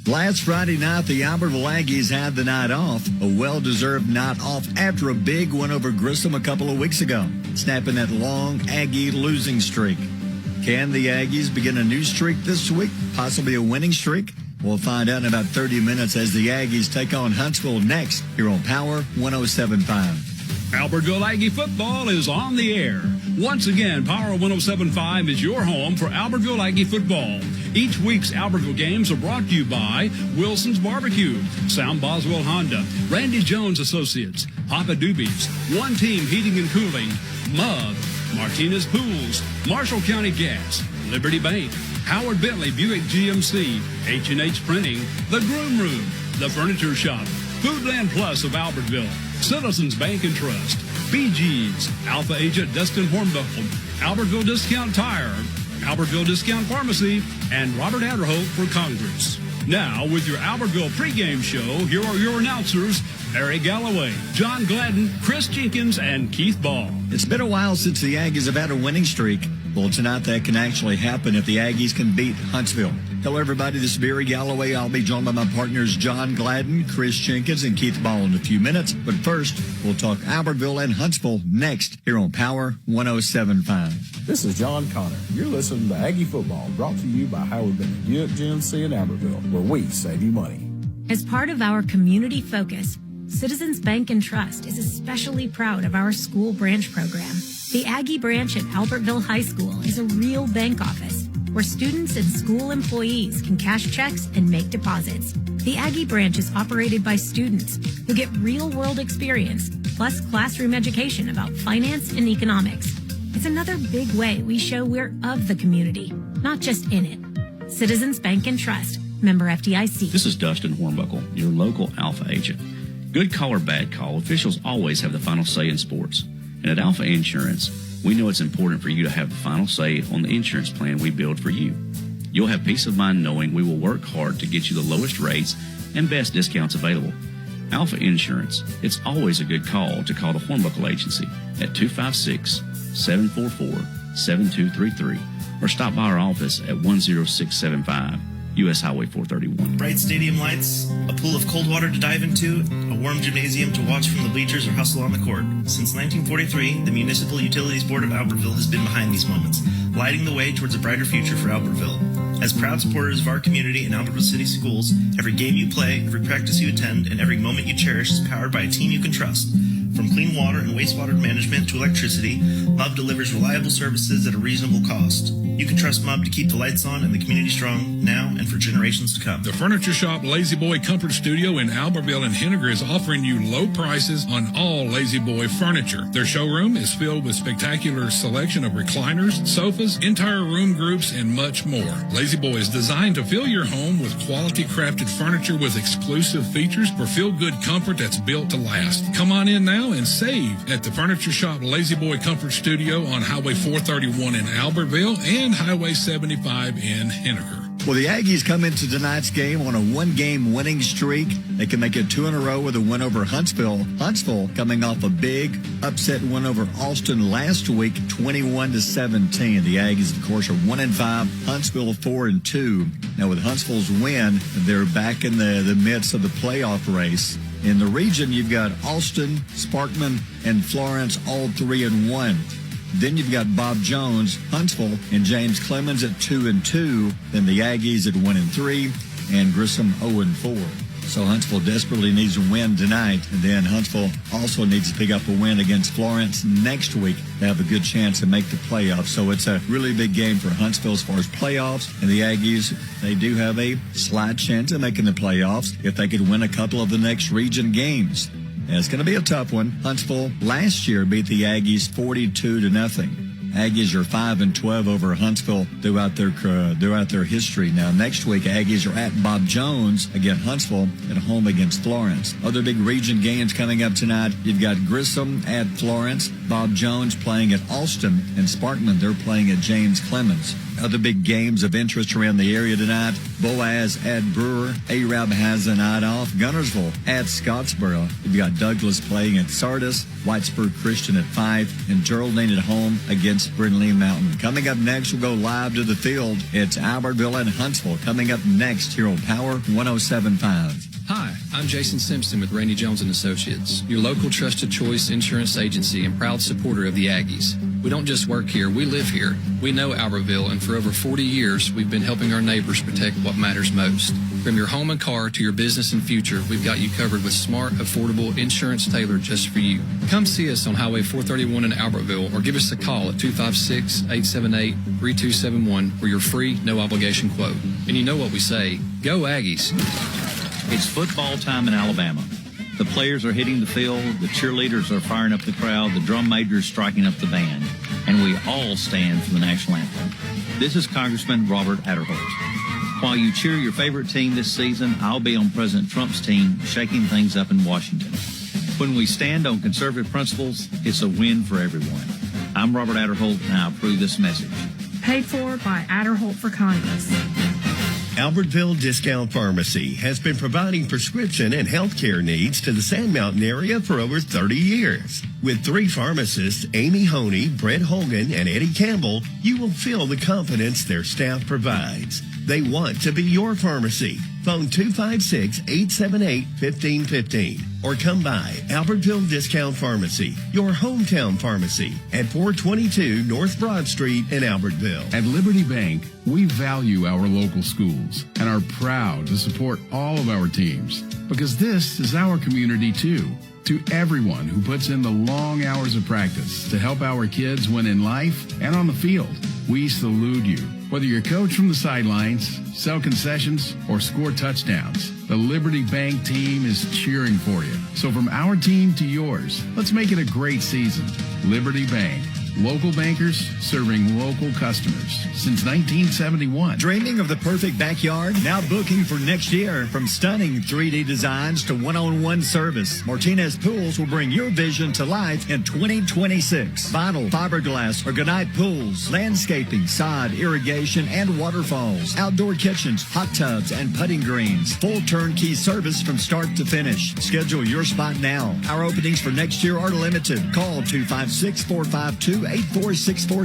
Last Friday night, the Albertville Aggies had the night off, a well-deserved night off after a big win over Grissom a couple of weeks ago, snapping that long Aggie losing streak. Can the Aggies begin a new streak this week, possibly a winning streak? We'll find out in about 30 minutes as the Aggies take on Huntsville next here on Power 107.5. Albertville Aggie football is on the air. Once again, Power 107.5 is your home for Albertville Aggie football. Each week's Albertville games are brought to you by Wilson's Barbecue, Sound Boswell Honda, Randy Jones Associates, Papa Doobies, One Team Heating and Cooling, Mug, Martinez Pools, Marshall County Gas, Liberty Bank, Howard Bentley Buick GMC, H&H Printing, The Groom Room, The Furniture Shop, Foodland Plus of Albertville, Citizens Bank and Trust, BG's, Alpha Agent Dustin Hornbuckle, Albertville Discount Tire, Albertville Discount Pharmacy, and Robert Adderholt for Congress. Now, with your Albertville pregame show, here are your announcers, Barry Galloway, John Gladden, Chris Jenkins, and Keith Ball. It's been a while since the Aggies have had a winning streak. Well, tonight that can actually happen if the Aggies can beat Huntsville. Hello, everybody. This is Barry Galloway. I'll be joined by my partners John Gladden, Chris Jenkins, and Keith Ball in a few minutes. But first, we'll talk Albertville and Huntsville next here on Power 107.5. This is John Connor. You're listening to Aggie Football, brought to you by Howard Bentley Buick GMC in Albertville, where we save you money. As part of our community focus, Citizens Bank and Trust is especially proud of our school branch program. The Aggie branch at Albertville High School is a real bank office where students and school employees can cash checks and make deposits. The Aggie branch is operated by students who get real-world experience plus classroom education about finance and economics. It's another big way we show we're of the community, not just in it. Citizens Bank and Trust, member FDIC. This is Dustin Hornbuckle, your local Alpha agent. Good call or bad call, officials always have the final say in sports. And at Alpha Insurance, we know it's important for you to have the final say on the insurance plan we build for you. You'll have peace of mind knowing we will work hard to get you the lowest rates and best discounts available. Alpha Insurance, it's always a good call to call the Hornbuckle Agency at 256-744-7233 or stop by our office at 10675 U.S. Highway 431. Bright stadium lights, a pool of cold water to dive into, a warm gymnasium to watch from the bleachers or hustle on the court. Since 1943, the Municipal Utilities Board of Albertville has been behind these moments, lighting the way towards a brighter future for Albertville. As proud supporters of our community and Albertville City Schools, every game you play, every practice you attend, and every moment you cherish is powered by a team you can trust. From clean water and wastewater management to electricity, MUB delivers reliable services at a reasonable cost. You can trust MUB to keep the lights on and the community strong now and for generations to come. The Furniture Shop Lazy Boy Comfort Studio in Albertville and Henniger is offering you low prices on all Lazy Boy furniture. Their showroom is filled with spectacular selection of recliners, sofas, entire room groups, and much more. Lazy Boy is designed to fill your home with quality crafted furniture with exclusive features for feel-good comfort that's built to last. Come on in now and save at the Furniture Shop Lazy Boy Comfort Studio on Highway 431 in Albertville and Highway 75 in Henniger. Well, the Aggies come into tonight's game on a one-game winning streak. They can make it two in a row with a win over Huntsville. Huntsville coming off a big upset win over Austin last week, 21-17. The Aggies, of course, are 1-5. Huntsville 4-2. Now, with Huntsville's win, they're back in the midst of the playoff race. In the region, you've got Austin, Sparkman, and Florence, all 3-1. Then you've got Bob Jones, Huntsville, and James Clemens at 2-2. Then the Aggies at 1-3, and Grissom 0-4. So Huntsville desperately needs to win tonight. And then Huntsville also needs to pick up a win against Florence next week to have a good chance to make the playoffs. So it's a really big game for Huntsville as far as playoffs. And the Aggies, they do have a slight chance of making the playoffs if they could win a couple of the next region games. And it's going to be a tough one. Huntsville last year beat the Aggies 42-0. Aggies are 5-12 over Huntsville throughout their history. Now, next week, Aggies are at Bob Jones against Huntsville at home against Florence. Other big region games coming up tonight. You've got Grissom at Florence, Bob Jones playing at Austin, and Sparkman, they're playing at James Clemens. Other big games of interest around the area tonight. Boaz at Brewer. Arab has a night off. Gunnersville at Scottsboro. You've got Douglas playing at Sardis. Whitesburg Christian at 5. And Geraldine at home against Giants, Brindley Mountain. Coming up next, we'll go live to the field. It's Albertville and Huntsville coming up next here on Power 107.5. Hi, I'm Jason Simpson with Randy Jones & Associates, your local trusted choice insurance agency and proud supporter of the Aggies. We don't just work here, we live here. We know Albertville, and for over 40 years, we've been helping our neighbors protect what matters most. From your home and car to your business and future, we've got you covered with smart, affordable insurance tailored just for you. Come see us on Highway 431 in Albertville or give us a call at 256-878-3271 for your free, no-obligation quote. And you know what we say, go Aggies. It's football time in Alabama. The players are hitting the field, the cheerleaders are firing up the crowd, the drum major is striking up the band, and we all stand for the national anthem. This is Congressman Robert Adderholt. While you cheer your favorite team this season, I'll be on President Trump's team shaking things up in Washington. When we stand on conservative principles, it's a win for everyone. I'm Robert Adderholt, and I approve this message. Paid for by Adderholt for Congress. Albertville Discount Pharmacy has been providing prescription and healthcare needs to the Sand Mountain area for over 30 years. With 3 pharmacists, Amy Honey, Brett Hogan, and Eddie Campbell, you will feel the confidence their staff provides. They want to be your pharmacy. Phone 256-878-1515 or come by Albertville Discount Pharmacy, your hometown pharmacy at 422 North Broad Street in Albertville. At Liberty Bank, we value our local schools and are proud to support all of our teams because this is our community too. To everyone who puts in the long hours of practice to help our kids win in life and on the field, we salute you. Whether you're coach from the sidelines, sell concessions, or score touchdowns, the Liberty Bank team is cheering for you. So from our team to yours, let's make it a great season. Liberty Bank. Local bankers serving local customers since 1971. Dreaming of the perfect backyard? Now booking for next year. From stunning 3D designs to one-on-one service, Martinez Pools will bring your vision to life in 2026. Vinyl, fiberglass, or Gunite pools, landscaping, sod, irrigation, and waterfalls, outdoor kitchens, hot tubs, and putting greens. Full turnkey service from start to finish. Schedule your spot now. Our openings for next year are limited. Call 256-452-8464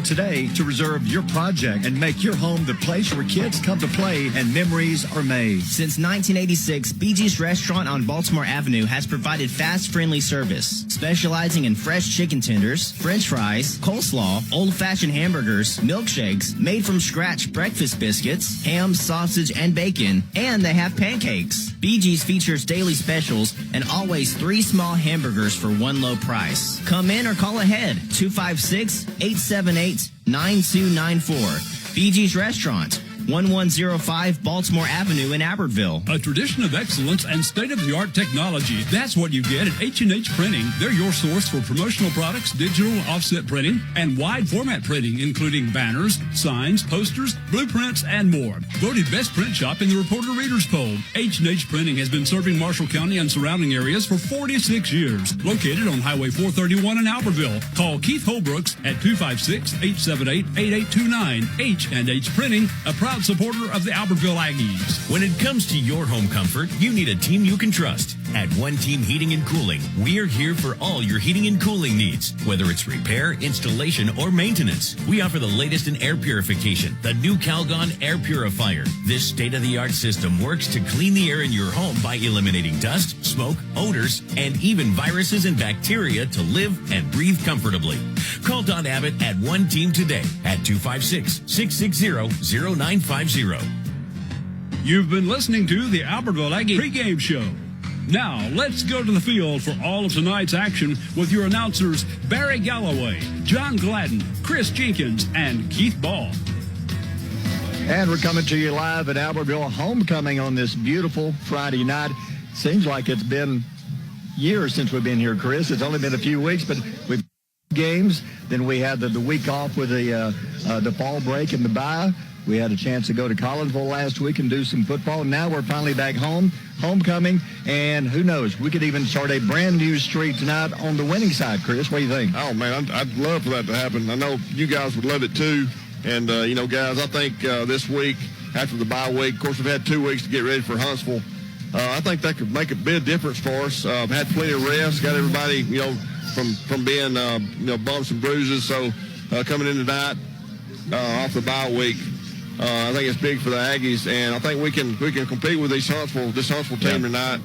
today to reserve your project and make your home the place where kids come to play and memories are made. Since 1986, BG's Restaurant on Baltimore Avenue has provided fast, friendly service, specializing in fresh chicken tenders, French fries, coleslaw, old-fashioned hamburgers, milkshakes, made-from-scratch breakfast biscuits, ham, sausage, and bacon, and they have pancakes. BG's features daily specials and always 3 small hamburgers for one low price. Come in or call ahead, 256-878-9294. BG's Restaurant, 1105 Baltimore Avenue in Albertville. A tradition of excellence and state-of-the-art technology. That's what you get at H&H Printing. They're your source for promotional products, digital offset printing, and wide format printing, including banners, signs, posters, blueprints, and more. Voted best print shop in the Reporter Readers Poll. H&H Printing has been serving Marshall County and surrounding areas for 46 years. Located on Highway 431 in Albertville. Call Keith Holbrooks at 256-878-8829. H&H Printing, a proud supporter of the Albertville Aggies. When it comes to your home comfort, you need a team you can trust. At One Team Heating and Cooling, we're here for all your heating and cooling needs. Whether it's repair, installation, or maintenance, we offer the latest in air purification, the new Calgon Air Purifier. This state-of-the-art system works to clean the air in your home by eliminating dust, smoke, odors, and even viruses and bacteria to live and breathe comfortably. Call Don Abbott at One Team today at 256-660-0950. You've been listening to the Albertville Aggie pregame show. Now, let's go to the field for all of tonight's action with your announcers Barry Galloway, John Gladden, Chris Jenkins, and Keith Ball. And we're coming to you live at Albertville Homecoming on this beautiful Friday night. Seems like it's been years since we've been here, Chris. It's only been a few weeks, but we've games. Then we had the week off with the fall break and the bye. We had a chance to go to Collinsville last week and do some football. Now we're finally back home, homecoming, and who knows, we could even start a brand new streak tonight on the winning side. Chris, what do you think? Oh, man, I'd love for that to happen. I know you guys would love it too. And, guys, I think this week, after the bye week, of course, we've had 2 weeks to get ready for Huntsville. I think that could make a big difference for us. Had plenty of rest, got everybody, from being, bumps and bruises. So coming in tonight off the bye week. I think it's big for the Aggies, and I think we can compete with this Huntsville team tonight.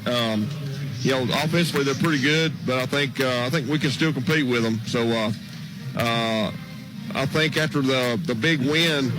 Offensively they're pretty good, but I think we can still compete with them. So I think after the big win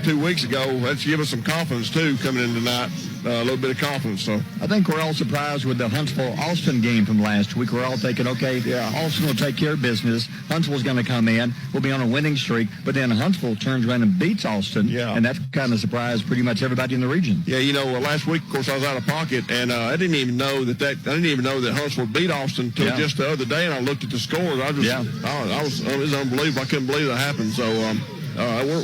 2 weeks ago, that's give us some confidence too coming in tonight. A little bit of confidence. So I think we're all surprised with the Huntsville-Austin game from last week. We're all thinking, okay, Austin will take care of business. Huntsville's going to come in. We'll be on a winning streak. But then Huntsville turns around and beats Austin. Yeah. And that kind of surprised pretty much everybody in the region. Yeah, last week, of course, I was out of pocket, and I didn't even know that Huntsville beat Austin until just the other day, and I looked at the scores. It was unbelievable. I couldn't believe that happened. So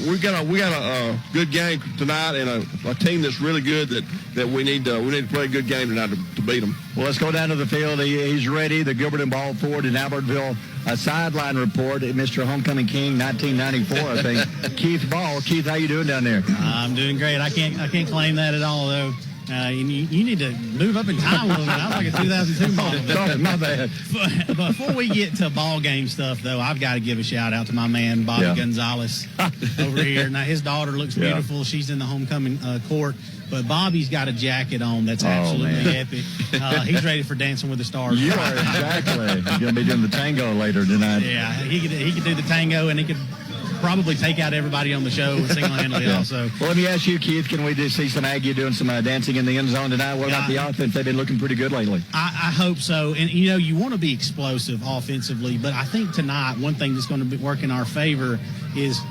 we got a good game tonight, and a team that's really good that we need to play a good game tonight to beat them. Well, let's go down to the field. He's ready. The Gilbert and Ball Ford in Albertville sideline report. Mr. Homecoming King, 1994, I think. Keith Ball. Keith, how you doing down there? I'm doing great. I can't claim that at all, though. You need to move up in time a little bit. I'm like a 2002 model. Sorry, my bad. But before we get to ball game stuff, though, I've got to give a shout out to my man Bobby Gonzalez over here. Now his daughter looks beautiful. She's in the homecoming court. But Bobby's got a jacket on that's absolutely epic. He's ready for Dancing with the Stars. You are, exactly. He's going to be doing the tango later tonight. Yeah, he could do the tango, and he could probably take out everybody on the show single-handedly also. Well, let me ask you, Keith, can we just see some Aggie doing some dancing in the end zone tonight? What about the offense? They've been looking pretty good lately. I hope so. And, you want to be explosive offensively, but I think tonight one thing that's going to work in our favor is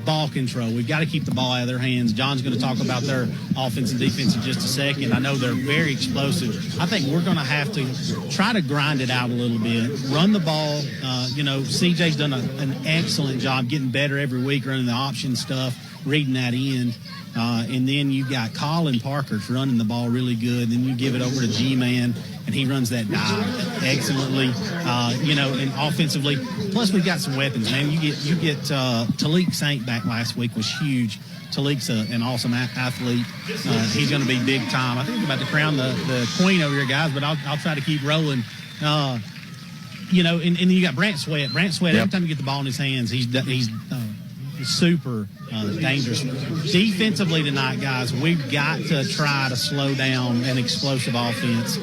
ball control. We've got to keep the ball out of their hands. John's going to talk about their offense and defense in just a second. I know they're very explosive. I think we're going to have to try to grind it out a little bit, run the ball. CJ's done an excellent job getting better every week, running the option stuff, reading that end. And then you got Colin Parker's running the ball really good. Then you give it over to G-Man, and he runs that dive excellently, and offensively. Plus, we've got some weapons, man. You get Talik Saint back last week was huge. Talik's an awesome athlete. He's going to be big time. I think I'm about to crown the queen over here, guys, but I'll try to keep rolling. And then you got Brant Sweat. Every time you get the ball in his hands, he's super dangerous. Defensively tonight, guys, we've got to try to slow down an explosive offense.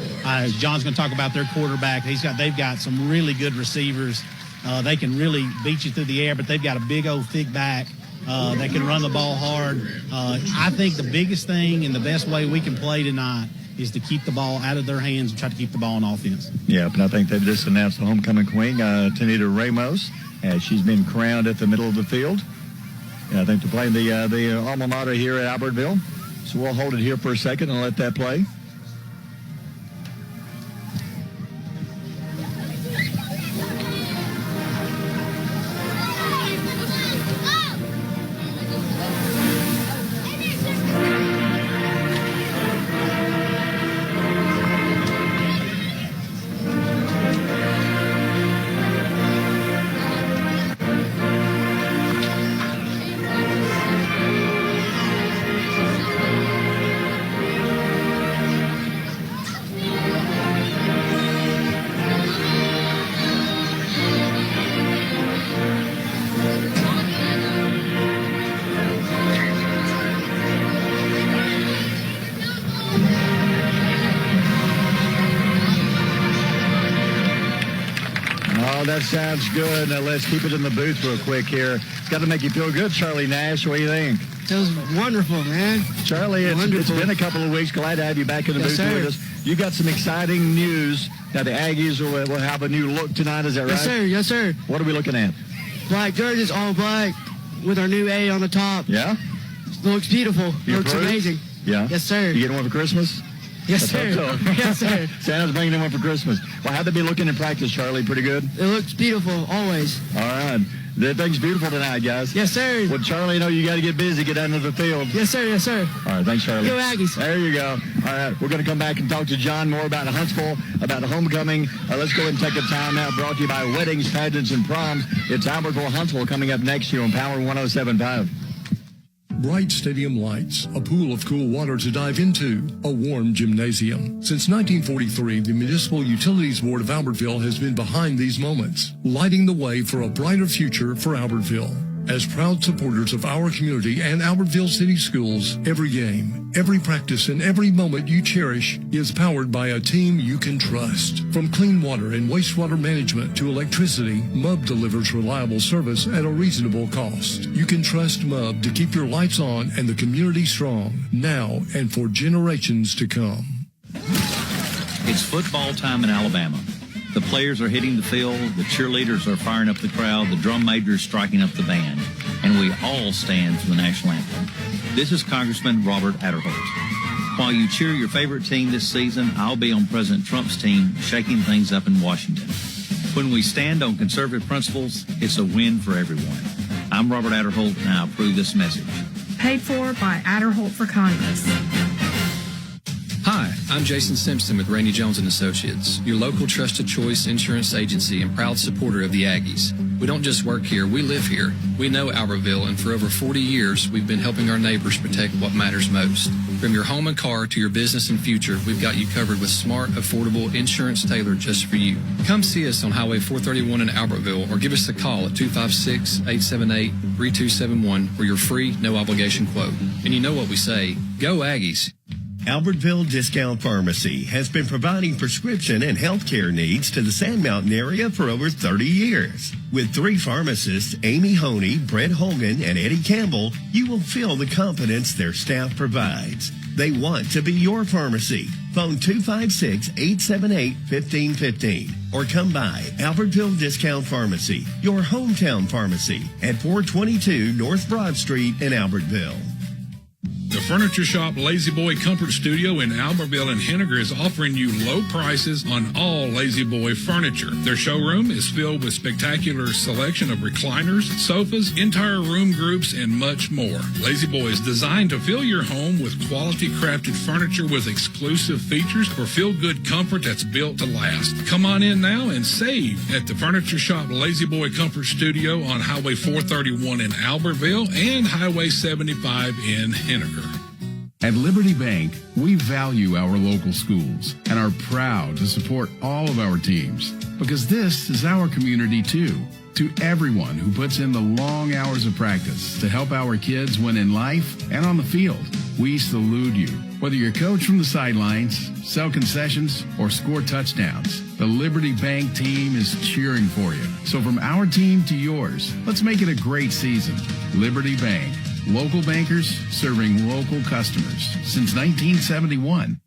John's going to talk about their quarterback. They've got some really good receivers. They can really beat you through the air, but they've got a big old thick back. They can run the ball hard. I think the biggest thing and the best way we can play tonight is to keep the ball out of their hands and try to keep the ball on offense. Yeah, but I think they've just announced the homecoming queen, Tanita Ramos, as she's been crowned at the middle of the field. I think they're playing the alma mater here at Albertville. So we'll hold it here for a second and let that play. That sounds good. Now let's keep it in the booth real quick here. It's got to make you feel good, Charlie Nash. What do you think? It was wonderful, man. Charlie, it's been a couple of weeks. Glad to have you back in the booth with us. You got some exciting news. Now the Aggies will have a new look tonight. Is that right? Yes, sir. Yes, sir. What are we looking at? Black jerseys, all black, with our new A on the top. Yeah? Looks beautiful. Looks amazing. Yeah? Yes, sir. You getting one for Christmas? Yes, sir. So. Yes, sir. Santa's bringing in one for Christmas. Well, how'd they be looking in practice, Charlie? Pretty good? It looks beautiful, always. All right. The thing's beautiful tonight, guys. Yes, sir. Well, Charlie, you got to get busy, get down to the field. Yes, sir. Yes, sir. All right. Thanks, Charlie. Go Aggies. There you go. All right. We're going to come back and talk to John more about Huntsville, about homecoming. Let's go ahead and take a time out. Brought to you by Weddings, Pageants, and Proms. It's Albertville Huntsville coming up next year on Power 107.5. bright stadium lights, a pool of cool water to dive into, a warm gymnasium. Since 1943, the Municipal Utilities Board of Albertville has been behind these moments, lighting the way for a brighter future for Albertville. As proud supporters of our community and Albertville City Schools, every game, every practice, and every moment you cherish is powered by a team you can trust. From clean water and wastewater management to electricity, MUB delivers reliable service at a reasonable cost. You can trust MUB to keep your lights on and the community strong, now and for generations to come. It's football time in Alabama. The players are hitting the field, the cheerleaders are firing up the crowd, the drum major is striking up the band, and we all stand for the national anthem. This is Congressman Robert Adderholt. While you cheer your favorite team this season, I'll be on President Trump's team shaking things up in Washington. When we stand on conservative principles, it's a win for everyone. I'm Robert Adderholt, and I approve this message. Paid for by Adderholt for Congress. Hi, I'm Jason Simpson with Randy Jones and Associates, your local trusted choice insurance agency and proud supporter of the Aggies. We don't just work here, we live here. We know Albertville, and for over 40 years, we've been helping our neighbors protect what matters most. From your home and car to your business and future, we've got you covered with smart, affordable insurance tailored just for you. Come see us on Highway 431 in Albertville or give us a call at 256-878-3271 for your free, no-obligation quote. And you know what we say, go Aggies. Albertville Discount Pharmacy has been providing prescription and healthcare needs to the Sand Mountain area for over 30 years. With 3 pharmacists, Amy Honey, Brett Holgan, and Eddie Campbell, you will feel the confidence their staff provides. They want to be your pharmacy. Phone 256-878-1515 or come by Albertville Discount Pharmacy, your hometown pharmacy at 422 North Broad Street in Albertville. The Furniture Shop Lazy Boy Comfort Studio in Albertville and Henniger is offering you low prices on all Lazy Boy furniture. Their showroom is filled with spectacular selection of recliners, sofas, entire room groups, and much more. Lazy Boy is designed to fill your home with quality crafted furniture with exclusive features for feel-good comfort that's built to last. Come on in now and save at the Furniture Shop Lazy Boy Comfort Studio on Highway 431 in Albertville and Highway 75 in Henniger. At Liberty Bank, we value our local schools and are proud to support all of our teams because this is our community too. To everyone who puts in the long hours of practice to help our kids win in life and on the field, we salute you. Whether you're coach from the sidelines, sell concessions, or score touchdowns, the Liberty Bank team is cheering for you. So from our team to yours, let's make it a great season. Liberty Bank. Local bankers serving local customers since 1971.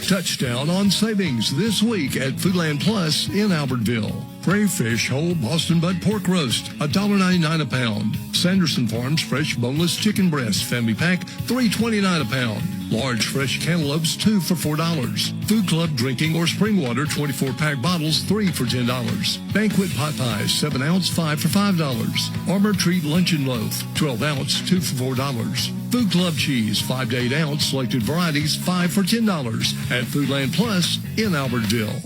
Touchdown on savings this week at Foodland Plus in Albertville. Crayfish whole Boston Butt pork roast, $1.99 a pound. Sanderson Farms fresh boneless chicken breast family pack, $3.29 a pound. Large fresh cantaloupes, 2 for $4. Food Club drinking or spring water 24-pack bottles, 3 for $10. Banquet pot pies, 7 ounce, 5 for $5. Armor Treat luncheon loaf, 12 ounce, 2 for $4. Food Club cheese, 5 to 8 ounce, selected varieties, 5 for $10 at Foodland Plus in Albertville.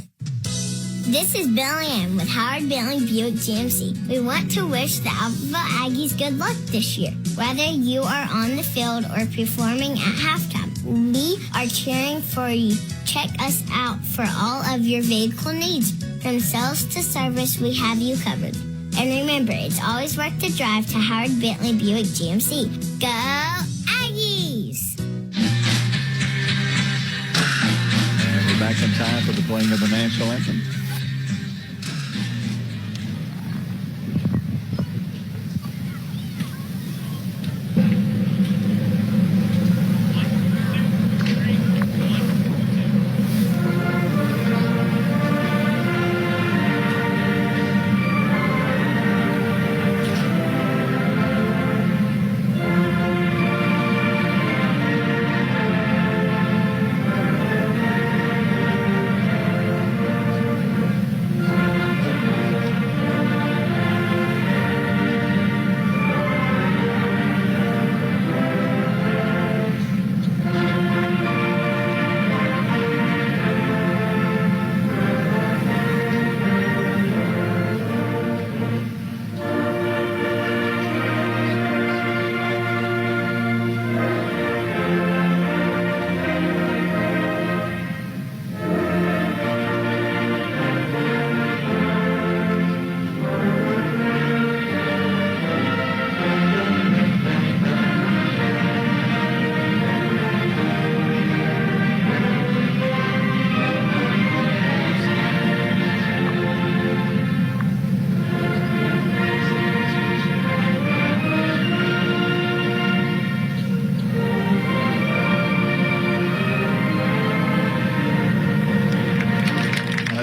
This is Billy Ann with Howard Bentley Buick GMC. We want to wish the Albertville Aggies good luck this year. Whether you are on the field or performing at halftime, we are cheering for you. Check us out for all of your vehicle needs. From sales to service, we have you covered. And remember, it's always worth the drive to Howard Bentley Buick GMC. Go Aggies! And we're back in time for the playing of the national anthem.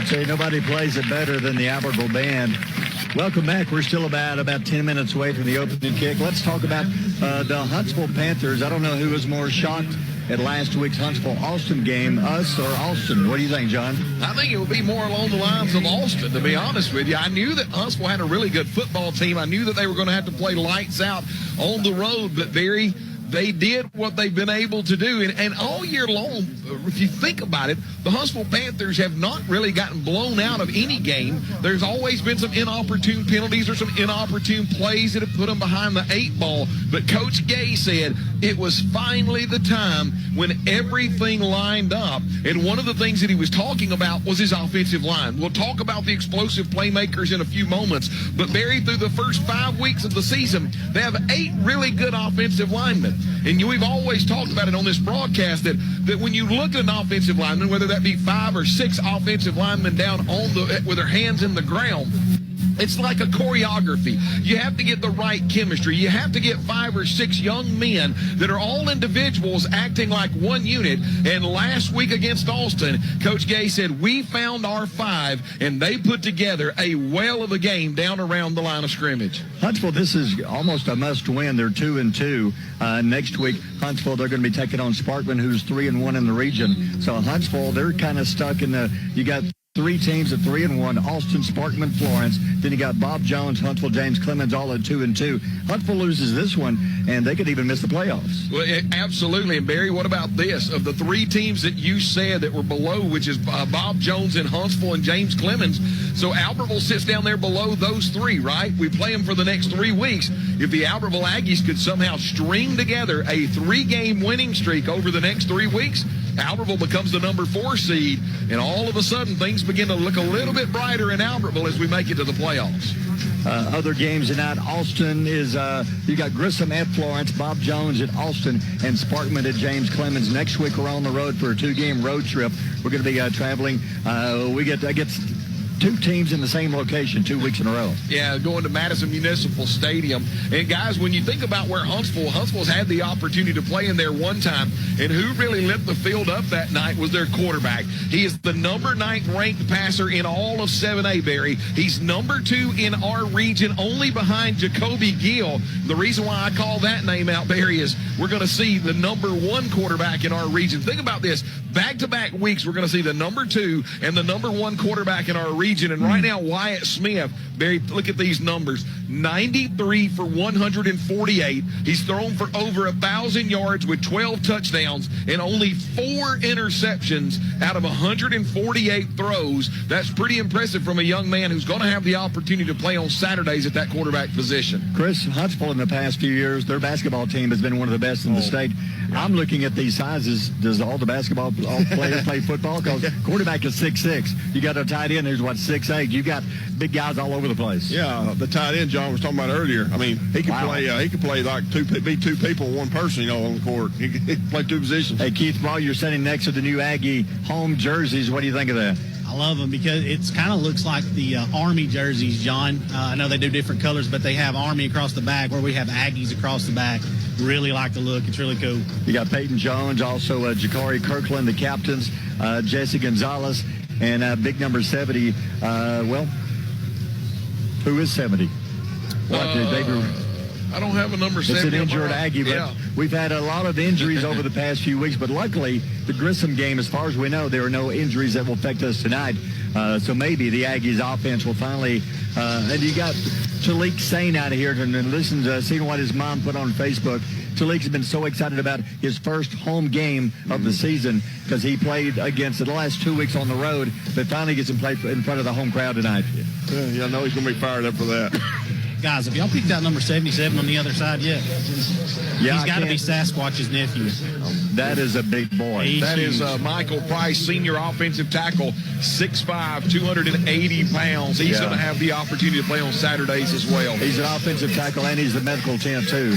tell you, nobody plays it better than the Albertville Band. Welcome back. We're still about 10 minutes away from the opening kick. Let's talk about the Huntsville Panthers. I don't know who was more shocked at last week's Huntsville-Austin game, us or Austin. What do you think, John? I think it would be more along the lines of Austin, to be honest with you. I knew that Huntsville had a really good football team. I knew that they were going to have to play lights out on the road, but they did what they've been able to do. And all year long, if you think about it, the Huntsville Panthers have not really gotten blown out of any game. There's always been some inopportune penalties or some inopportune plays that have put them behind the 8 ball. But Coach Gay said it was finally the time when everything lined up. And one of the things that he was talking about was his offensive line. We'll talk about the explosive playmakers in a few moments. But Barry, through the first 5 weeks of the season, they have 8 really good offensive linemen. And we've always talked about it on this broadcast that when you look at an offensive lineman, whether that be 5 or 6 offensive linemen down with their hands in the ground, it's like a choreography. You have to get the right chemistry. You have to get 5 or 6 young men that are all individuals acting like one unit. And last week against Austin, Coach Gay said, we found our 5, and they put together a whale of a game down around the line of scrimmage. Huntsville, this is almost a must-win. They're 2-2. Next week, Huntsville, they're going to be taking on Sparkman, who's 3-1 in the region. So Huntsville, they're kind of stuck in you got 3 teams at 3-1, Austin, Sparkman, Florence. Then you got Bob Jones, Huntsville, James Clemens, all at 2-2. Huntsville loses this one, and they could even miss the playoffs. Well, absolutely. And, Barry, what about this? Of the 3 teams that you said that were below, which is Bob Jones in Huntsville and James Clemens, so Albertville sits down there below those 3, right? We play them for the next 3 weeks. If the Albertville Aggies could somehow string together a 3-game winning streak over the next 3 weeks, Albertville becomes the number 4 seed, and all of a sudden things begin to look a little bit brighter in Albertville as we make it to the playoffs. Other games tonight, Austin is, you got Grissom at Florence, Bob Jones at Austin, and Sparkman at James Clemens. Next week we're on the road for a 2-game road trip. We're going to be traveling. I get 2 teams in the same location 2 weeks in a row. Yeah, going to Madison Municipal Stadium. And, guys, when you think about where Huntsville's had the opportunity to play in there one time, and who really lit the field up that night was their quarterback. He is the number 9th ranked passer in all of 7A, Barry. He's number 2 in our region, only behind Jacoby Gill. The reason why I call that name out, Barry, is we're going to see the number 1 quarterback in our region. Think about this. Back-to-back weeks, we're going to see the number 2 and the number 1 quarterback in our region. And right now, Wyatt Smith, Barry, look at these numbers. 93 for 148. He's thrown for over 1,000 yards with 12 touchdowns and only 4 interceptions out of 148 throws. That's pretty impressive from a young man who's going to have the opportunity to play on Saturdays at that quarterback position. Chris, Huntsville in the past few years, their basketball team has been one of the best in the state. I'm looking at these sizes. Does all the basketball players play football? Because quarterback is 6'6". You got a tight end who's, 6'8". You got big guys all over the place. Yeah, the tight end John was talking about earlier. I mean, he can play. He can play like 2 people, 1 person, on the court. He can play 2 positions. Hey, Keith, while you're sitting next to the new Aggie home jerseys, what do you think of that? I love them because it kind of looks like the Army jerseys, John. I know they do different colors, but they have Army across the back where we have Aggies across the back. Really like the look. It's really cool. You got Peyton Jones, also Jakari Kirkland, the captains, Jesse Gonzalez, and big number 70. Who is 70? I don't have a number 70. It's an injured Aggie, but we've had a lot of injuries over the past few weeks. But luckily, the Grissom game, as far as we know, there are no injuries that will affect us tonight. So maybe the Aggies offense will finally and you got Talik Sane out of here and listen to seeing what his mom put on Facebook. Talik's been so excited about his first home game of the season because he played against the last 2 weeks on the road, but finally gets him play in front of the home crowd tonight. Yeah, I know he's going to be fired up for that. Guys, have y'all picked out number 77 on the other side yet? Yeah, he's got to be Sasquatch's nephew. That is a big boy. That is Michael Price, senior offensive tackle, 6'5", 280 pounds. He's going to have the opportunity to play on Saturdays as well. He's an offensive tackle, and he's the medical tent, too.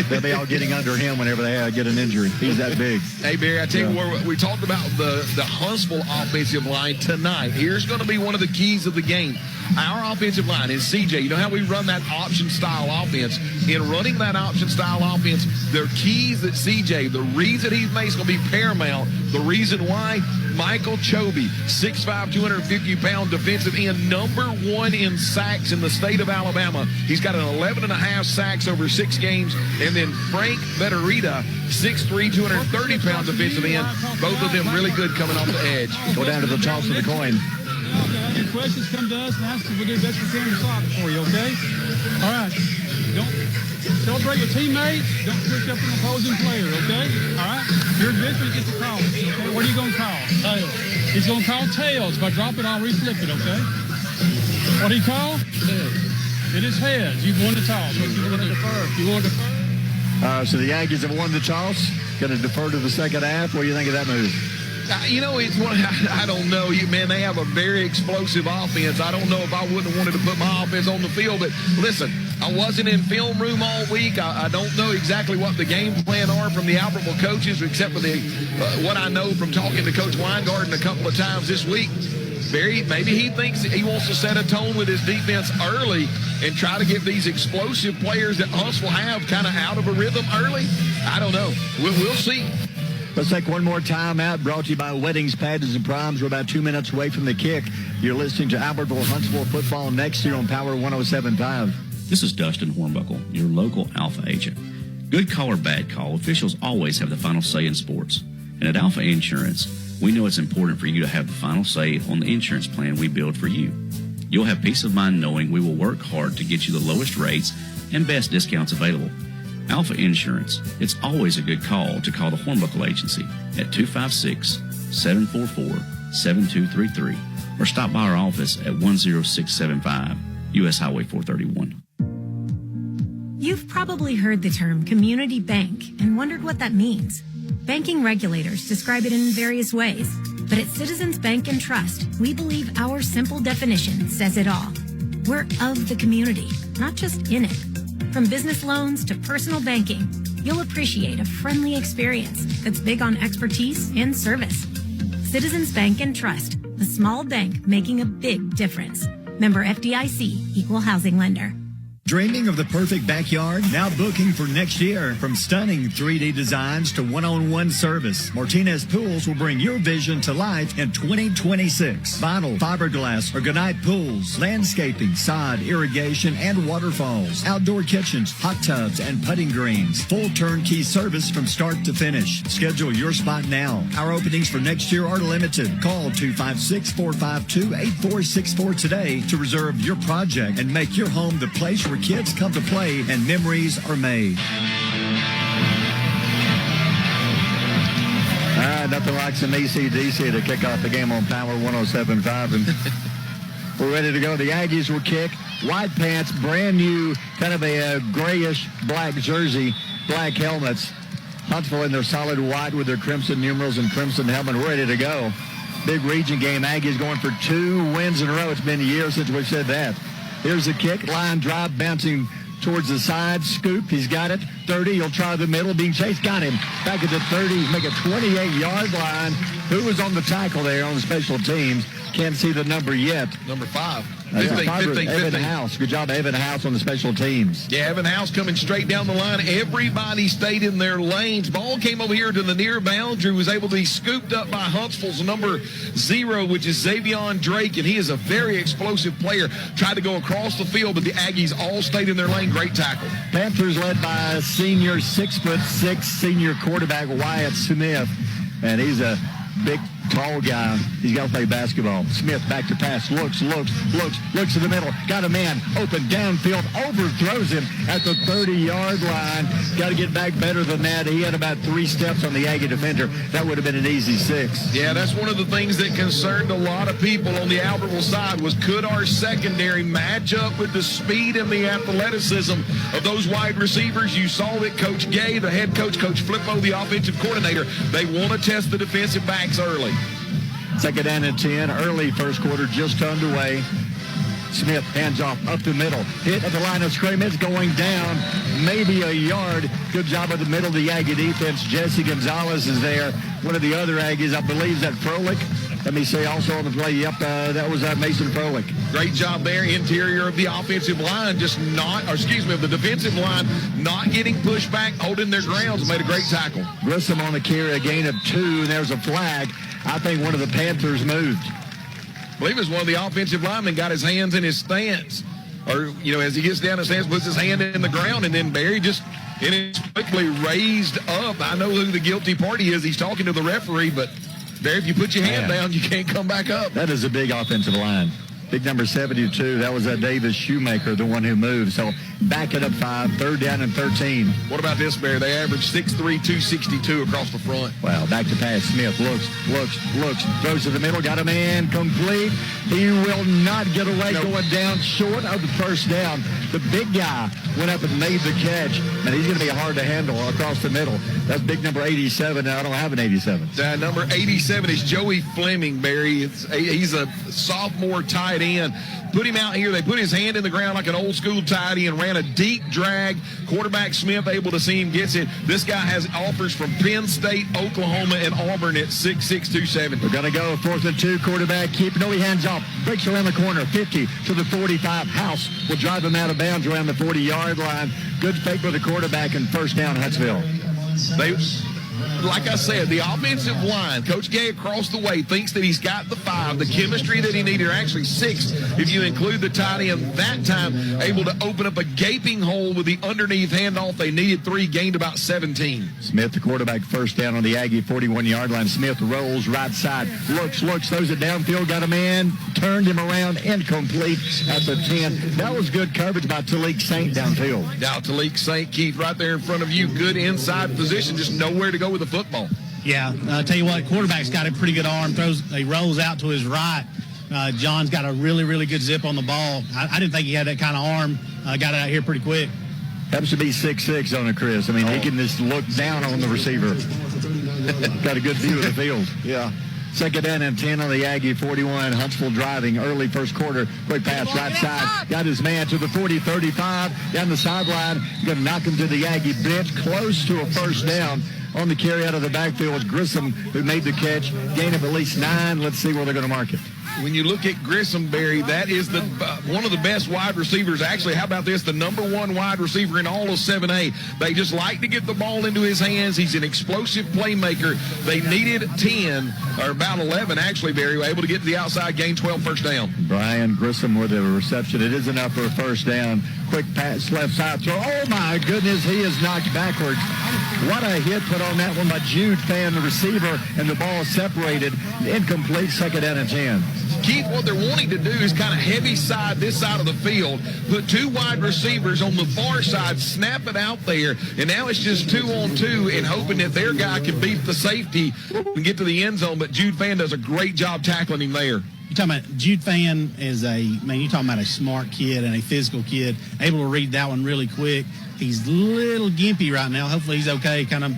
They'll be all getting under him whenever they get an injury. He's that big. Hey, Barry, I tell you what, we talked about the Huntsville offensive line tonight. Here's going to be one of the keys of the game. Our offensive line is CJ. You know how we run that option-style offense? In running that option-style offense, there are keys that CJ, the reads plays that he's made is going to be paramount. The reason why, Michael Chobe, 6'5", 250-pound defensive end, number 1 in sacks in the state of Alabama. He's got an 11.5 sacks over 6 games. And then Frank Vetterita, 6'3", 230-pound defensive end. Both of them really good coming off the edge. Go down to the toss of the coin. Any questions, come to us and ask us. We'll do the best we can to solve it for you, okay? All right. Don't celebrate with teammates. Don't push up an opposing player, okay? All right? Your victory gets a call, okay? What are you going to call? Tails. He's going to call tails. If I drop it, I'll reflip it, okay? What do you call? Heads. It is heads. You've won the toss. What you want to defer? You want to defer? So the Aggies have won the toss. Going to defer to the second half. What do you think of that move? It's one I don't know. Man, they have a very explosive offense. I don't know if I wouldn't have wanted to put my offense on the field. But listen, I wasn't in film room all week. I don't know exactly what the game plan are from the Albertville coaches, except for what I know from talking to Coach Weingarten a couple of times this week. Maybe he thinks he wants to set a tone with his defense early and try to get these explosive players that Huntsville have kind of out of a rhythm early. I don't know. We'll see. Let's take one more time out. Brought to you by Weddings, Pageants, and Proms. We're about 2 minutes away from the kick. You're listening to Albertville Huntsville football next year on Power 107.5. This is Dustin Hornbuckle, your local Alpha agent. Good call or bad call, officials always have the final say in sports. And at Alpha Insurance, we know it's important for you to have the final say on the insurance plan we build for you. You'll have peace of mind knowing we will work hard to get you the lowest rates and best discounts available. Alpha Insurance, it's always a good call to call the Hornbuckle Agency at 256-744-7233 or stop by our office at 10675 U.S. Highway 431. You've probably heard the term community bank and wondered what that means. Banking regulators describe it in various ways, but at Citizens Bank and Trust, we believe our simple definition says it all. We're of the community, not just in it. From business loans to personal banking, you'll appreciate a friendly experience that's big on expertise and service. Citizens Bank and Trust, the small bank making a big difference. Member FDIC, Equal Housing Lender. Dreaming of the perfect backyard? Now booking for next year. From stunning 3D designs to one-on-one service, Martinez Pools will bring your vision to life in 2026. Vinyl, fiberglass, or Gunite pools, landscaping, sod, irrigation, and waterfalls, outdoor kitchens, hot tubs, and putting greens. Full turnkey service from start to finish. Schedule your spot now. Our openings for next year are limited. Call 256-452-8464 today to reserve your project and make your home the place where kids come to play and memories are made. All right, nothing like some AC/DC to kick off the game on Power 107.5. And we're ready to go. The Aggies will kick. White pants, brand new, kind of a grayish black jersey, black helmets. Huntsville in their solid white with their crimson numerals and crimson helmet. We're ready to go. Big region game. Aggies going for 2 wins in a row. It's been years since we've said that. Here's the kick. Line drive bouncing towards the side. Scoop. He's got it. 30. He'll try the middle. Being chased. Got him. Back at the 30. He's making a 28-yard line. Who was on the tackle there on the special teams? Can't see the number yet. Number 5. 15. Evan House. Good job, Evan House, on the special teams. Yeah, Evan House coming straight down the line. Everybody stayed in their lanes. Ball came over here to the near boundary, was able to be scooped up by Huntsville's number 0, which is Xavion Drake, and he is a very explosive player. Tried to go across the field, but the Aggies all stayed in their lane. Great tackle. Panthers led by senior 6'6" senior quarterback Wyatt Smith, and he's a big, tall guy. He's got to play basketball. Smith back to pass. Looks to the middle. Got a man open downfield. Overthrows him at the 30-yard line. Got to get back better than that. He had about 3 steps on the Aggie defender. That would have been an easy 6. Yeah, that's one of the things that concerned a lot of people on the Albertville side was could our secondary match up with the speed and the athleticism of those wide receivers? You saw that Coach Gay, the head coach, Coach Flippo, the offensive coordinator, they want to test the defensive backs early. Second down and 10. Early first quarter just underway. Smith hands off up the middle. Hit at the line of scrimmage. Going down maybe a yard. Good job at the middle of the Aggie defense. Jesse Gonzalez is there. One of the other Aggies, I believe, is that Froelich? Let me say also on the play, that was Mason Froelich. Great job there. Interior of the offensive line, of the defensive line, not getting pushed back, holding their grounds, made a great tackle. Grissom on the carry, a gain of 2, and there's a flag. I think one of the Panthers moved. I believe it was one of the offensive linemen got his hands in his stance. Or, as he gets down his stance, puts his hand in the ground, and then Barry just inexplicably raised up. I know who the guilty party is. He's talking to the referee, but Barry, if you put your hand down, you can't come back up. That is a big offensive line. Big number 72. That was Davis Shoemaker, the one who moved. So back it up 5, 3rd down and 13. What about this, Barry? They averaged 6'3", 262 across the front. Wow, back to pass. Smith looks, throws to the middle, got a man complete. He will not get away, going down short of the first down. The big guy went up and made the catch, and he's going to be hard to handle across the middle. That's big number 87. Now I don't have an 87. Number 87 is Joey Fleming, Barry. He's a sophomore tight end. Put him out here. They put his hand in the ground like an old school tight end, ran a deep drag. Quarterback Smith able to see him, gets it. This guy has offers from Penn State, Oklahoma, and Auburn at 6'6", 270. We're going to go 4th and 2. Quarterback keep no hands off. Breaks around the corner. 50 to the 45. House will drive him out of bounds around the 40-yard line. Good fake with the quarterback and first down, Huntsville. Like I said, the offensive line, Coach Gay across the way thinks that he's got the 5, the chemistry that he needed, or actually 6 if you include the tight end. That time, able to open up a gaping hole with the underneath handoff. They needed 3, gained about 17. Smith, the quarterback, first down on the Aggie 41-yard line. Smith rolls right side, looks, throws it downfield, got a man, turned him around, incomplete at the 10. That was good coverage by Talik Saint downfield. Now Talik Saint, Keith, right there in front of you, good inside position, just nowhere to go with the football. Yeah, I'll tell you what, quarterback's got a pretty good arm. He rolls out to his right. John's got a really, really good zip on the ball. I didn't think he had that kind of arm. Got it out here pretty quick. Happens to be 6'6" on it, Chris. I mean, he can just look down on the receiver. Got a good view of the field. Yeah. 2nd down and 10 on the Aggie 41. Huntsville driving early first quarter. Quick pass right side. Got his man to the 40-35. Down the sideline. Going to knock him to the Aggie bench. Close to a first down. On the carry out of the backfield was Grissom, who made the catch. Gain of at least 9. Let's see where they're going to mark it. When you look at Grissom, Barry, that is the one of the best wide receivers. Actually, how about this? The number 1 wide receiver in all of 7A. They just like to get the ball into his hands. He's an explosive playmaker. They needed 10, or about 11, actually, Barry, were able to get to the outside, gain 12, first down. Brian Grissom with the reception. It is enough for a first down. Quick pass, left side throw. Oh, my goodness, he is knocked backwards. What a hit put on that one by Jude Fan, the receiver, and the ball separated. Incomplete, 2nd down and 10. Keith, what they're wanting to do is kind of heavy side this side of the field, put 2 wide receivers on the far side, snap it out there, and now it's just 2-on-2 and hoping that their guy can beat the safety and get to the end zone, but Jude Fan does a great job tackling him there. You're talking about Jude Fan is you're talking about a smart kid and a physical kid, able to read that one really quick. He's a little gimpy right now. Hopefully he's okay, kind of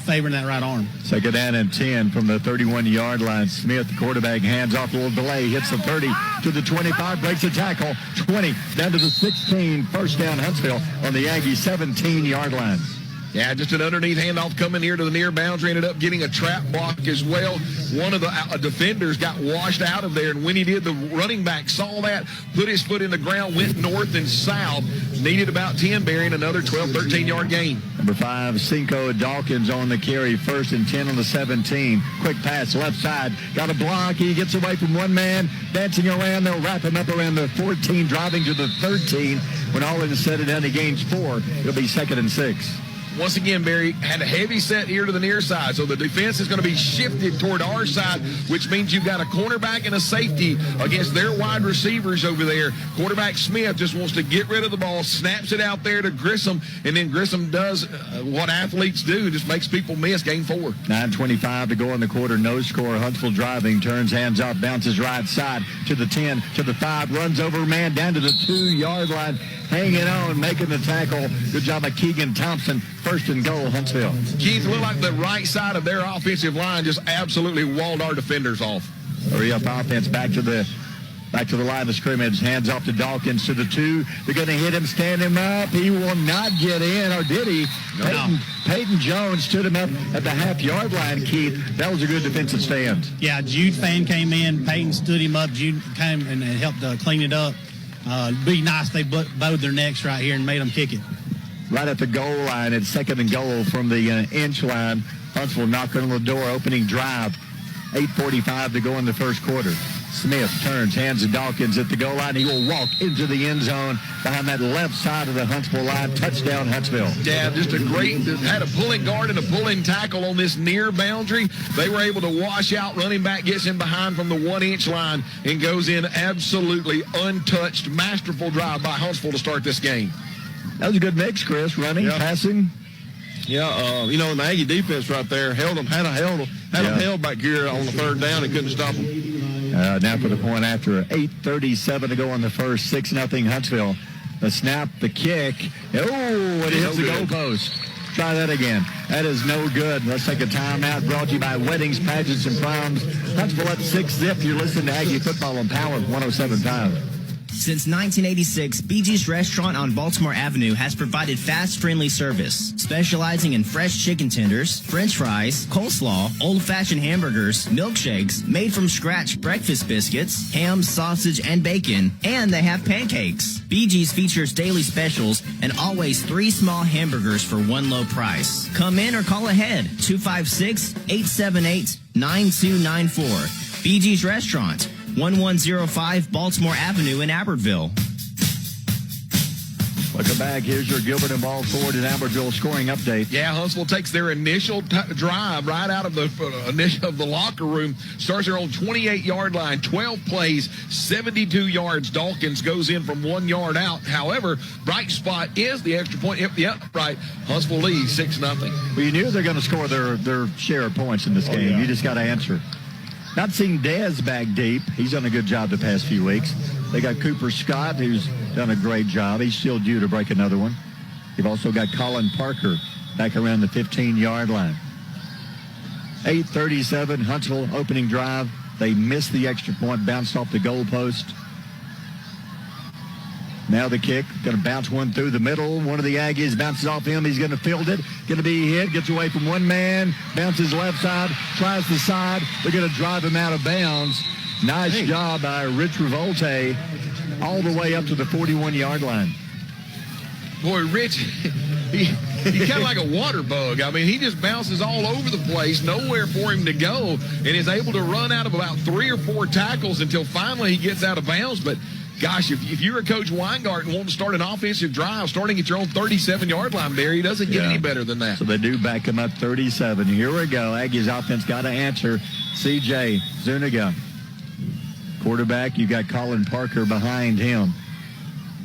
favoring that right arm. 2nd down and 10 from the 31-yard line. Smith, the quarterback, hands off a little delay, hits the 30 to the 25, breaks the tackle, 20 down to the 16. First down, Huntsville on the Aggie 17-yard line. Yeah, just an underneath handoff coming here to the near boundary. Ended up getting a trap block as well. One of the defenders got washed out of there, and when he did, the running back saw that, put his foot in the ground, went north and south. Needed about 10, bearing another 12, 13-yard gain. Number 5, Cinco Dawkins on the carry. 1st and 10 on the 17. Quick pass, left side. Got a block. He gets away from one man. Dancing around. They'll wrap him up around the 14, driving to the 13. When all is said and done, he gains 4. It'll be 2nd and 6. Once again, Barry had a heavy set here to the near side, so the defense is going to be shifted toward our side, which means you've got a cornerback and a safety against their wide receivers over there. Quarterback Smith just wants to get rid of the ball, snaps it out there to Grissom, and then Grissom does what athletes do, just makes people miss, gain 4. 9:25 to go in the quarter, no score. Huntsville driving, turns hands off, bounces right side to the 10, to the 5, runs over man down to the 2-yard line, hanging on, making the tackle. Good job by Keegan Thompson. 1st and goal, Huntsville. Keith, looked like the right side of their offensive line just absolutely walled our defenders off. Hurry up offense back to the Back to the line of scrimmage. Hands off to Dawkins to the 2. They're going to hit him, stand him up. He will not get in, or did he? No. Peyton Jones stood him up at the half-yard line, Keith. That was a good defensive stand. Yeah, Jude Fan came in. Peyton stood him up. Jude came and helped clean it up. Be nice. They bowed their necks right here and made them kick it. Right at the goal line, it's 2nd and goal from the inch line. Huntsville knocking on the door, opening drive. 8:45 to go in the first quarter. Smith turns, hands to Dawkins at the goal line. He will walk into the end zone behind that left side of the Huntsville line. Touchdown, Huntsville. Yeah, just a great, had a pulling guard and a pulling tackle on this near boundary. They were able to wash out. Running back gets in behind from the 1-inch line and goes in absolutely untouched. Masterful drive by Huntsville to start this game. That was a good mix, Chris. Running, passing. Yeah, you know, the Aggie defense right there held them, had them held back here on the 3rd down and couldn't stop them. Now for the point after 8:37 to go on the first. 6-0 Huntsville. The snap, the kick. Oh, it hits the goalpost. Try that again. That is no good. Let's take a timeout. Brought to you by Weddings, Pageants, and Proms. Huntsville up 6-0. You're listening to Aggie Football on Power 107.5. Since 1986, BG's Restaurant on Baltimore Avenue has provided fast, friendly service, specializing in fresh chicken tenders, french fries, coleslaw, old-fashioned hamburgers, milkshakes, made-from-scratch breakfast biscuits, ham, sausage, and bacon, and they have pancakes. BG's features daily specials and always 3 small hamburgers for 1 low price. Come in or call ahead, 256-878-9294. BG's Restaurant, 1105 Baltimore Avenue in Albertville. Welcome back. Here's your Gilbert and Ball Ford in Albertville scoring update. Yeah, Huntsville takes their initial drive right out of the locker room. Starts their own 28-yard line, 12 plays, 72 yards. Dawkins goes in from 1 yard out. However, bright spot is the extra point. Yep, right. Huntsville leads 6-0. Well, you knew they're going to score their share of points in this game. Yeah. You just got to answer. Not seeing Dez back deep. He's done a good job the past few weeks. They got Cooper Scott, who's done a great job. He's still due to break another one. You've also got Colin Parker back around the 15-yard line. 8:37, Huntsville opening drive. They missed the extra point, bounced off the goalpost. Now the kick, going to bounce one through the middle. One of the Aggies bounces off him. He's going to field it. Going to be hit. Gets away from one man. Bounces left side. Tries the side. They're going to drive him out of bounds. Nice job by Rich Revolte all the way up to the 41-yard line. Boy, Rich, he's kind of like a water bug. I mean, he just bounces all over the place, nowhere for him to go, and is able to run out of about 3 or 4 tackles until finally he gets out of bounds. But gosh, if you're a Coach Weingarten wanting to start an offensive drive, starting at your own 37-yard line, Barry, it doesn't get any better than that. So they do back him up 37. Here we go. Aggies offense got to answer. C.J. Zuniga. Quarterback, you got Colin Parker behind him.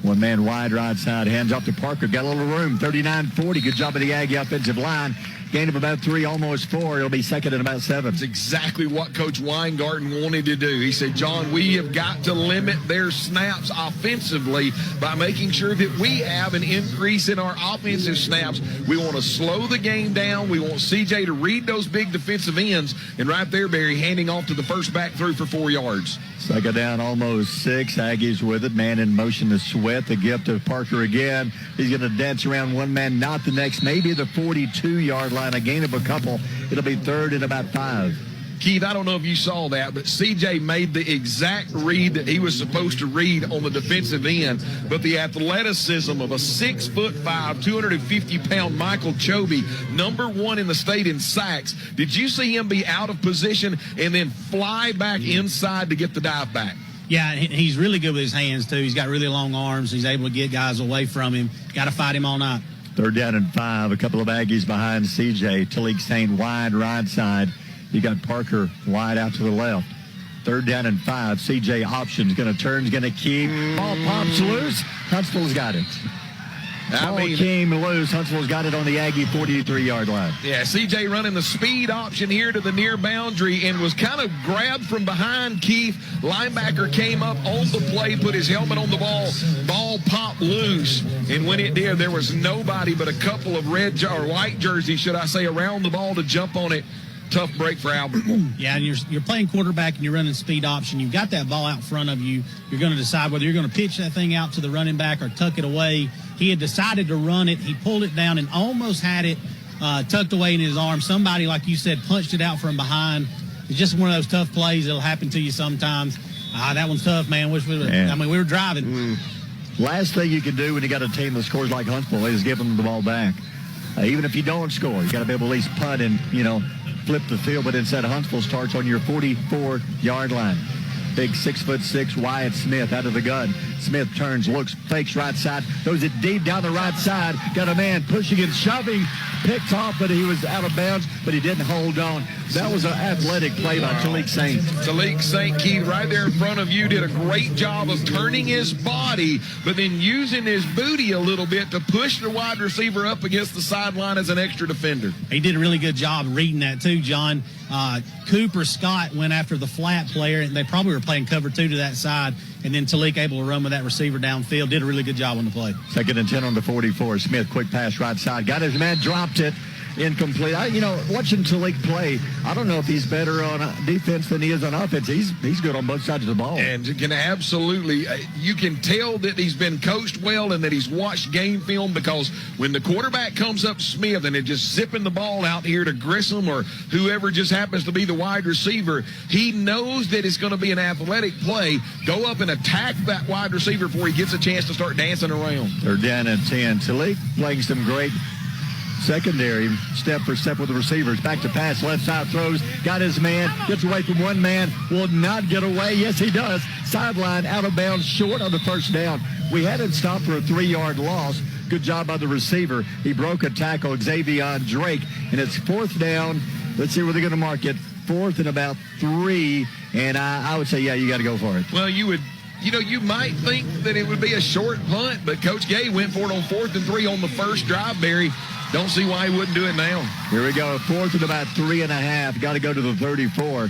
One man wide right side. Hands off to Parker. Got a little room. 39-40. Good job of the Aggie offensive line. Gain of about 3, almost 4. It'll be second and about 7. That's exactly what Coach Weingarten wanted to do. He said, John, we have got to limit their snaps offensively by making sure that we have an increase in our offensive snaps. We want to slow the game down. We want CJ to read those big defensive ends. And right there, Barry, handing off to the first back through for 4 yards. Second down, almost 6. Aggies with it. Man in motion to Sweat. The gift of Parker again. He's going to dance around one man, not the next. Maybe the 42-yard line. A gain of a couple. It'll be third and about 5. Keith, I don't know if you saw that, but CJ made the exact read that he was supposed to read on the defensive end. But the athleticism of a 6'5", 250-pound Michael Chobe, number 1 in the state in sacks. Did you see him be out of position and then fly back inside to get the dive back? Yeah, he's really good with his hands, too. He's got really long arms. He's able to get guys away from him. Got to fight him all night. Third down and 5. A couple of Aggies behind CJ. Talik Sane wide right side. You got Parker wide out to the left. Third down and 5. CJ options. Going to turn. Going to keep. Ball pops loose. Huntsville's got it. Ball came loose. Huntsville's got it on the Aggie 43-yard line. Yeah, CJ running the speed option here to the near boundary and was kind of grabbed from behind Keith. Linebacker came up on the play, put his helmet on the ball. Ball popped loose. And when it did, there was nobody but a couple of red or white jerseys, should I say, around the ball to jump on it. tough break for Albertville. Yeah, and you're playing quarterback and you're running speed option. You've got that ball out in front of you. You're going to decide whether you're going to pitch that thing out to the running back or tuck it away. He had decided to run it. He pulled it down and almost had it tucked away in his arm. Somebody, like you said, punched it out from behind. It's just one of those tough plays that'll happen to you sometimes. That one's tough, man. We were driving. Last thing you can do when you got a team that scores like Huntsville is give them the ball back. Even if you don't score, you got to be able to at least punt and, flip the field. But instead, Huntsville starts on your 44-yard line. Big 6'6" Wyatt Smith out of the gun. Smith turns, looks, fakes right side, throws it deep down the right side. Got a man pushing and shoving, picked off, but he was out of bounds, but he didn't hold on. That was an athletic play by Talik Saint. Talik Saint, Keith, right there in front of you, did a great job of turning his body, but then using his booty a little bit to push the wide receiver up against the sideline as an extra defender. He did a really good job reading that too, John. Cooper Scott went after the flat player, and they probably were playing cover 2 to that side, and then Talik able to run with that receiver downfield. Did a really good job on the play. 2nd and 10 on the 44. Smith, quick pass right side. Got his man, dropped it. Incomplete. Watching Talik play, I don't know if he's better on defense than he is on offense. He's good on both sides of the ball. And you can tell that he's been coached well and that he's watched game film, because when the quarterback comes up Smith and is just zipping the ball out here to Grissom or whoever just happens to be the wide receiver, he knows that it's going to be an athletic play. Go up and attack that wide receiver before he gets a chance to start dancing around. They're down at 10. Talik playing some great secondary step for step with the receivers. Back to pass, left side throws, got his man, gets away from one man, will not get away. Yes, he does. Sideline, out of bounds, short on the first down. We had him stopped for a 3-yard loss. Good job by the receiver. He broke a tackle, Xavier Drake, and it's 4th down. Let's see where they're going to mark it. 4th and about 3, and I would say, yeah, you got to go for it. Well, you might think that it would be a short punt, but Coach Gay went for it on 4th and 3 on the first drive, Barry. Don't see why he wouldn't do it now. Here we go. 4th and about 3.5. Got to go to the 34.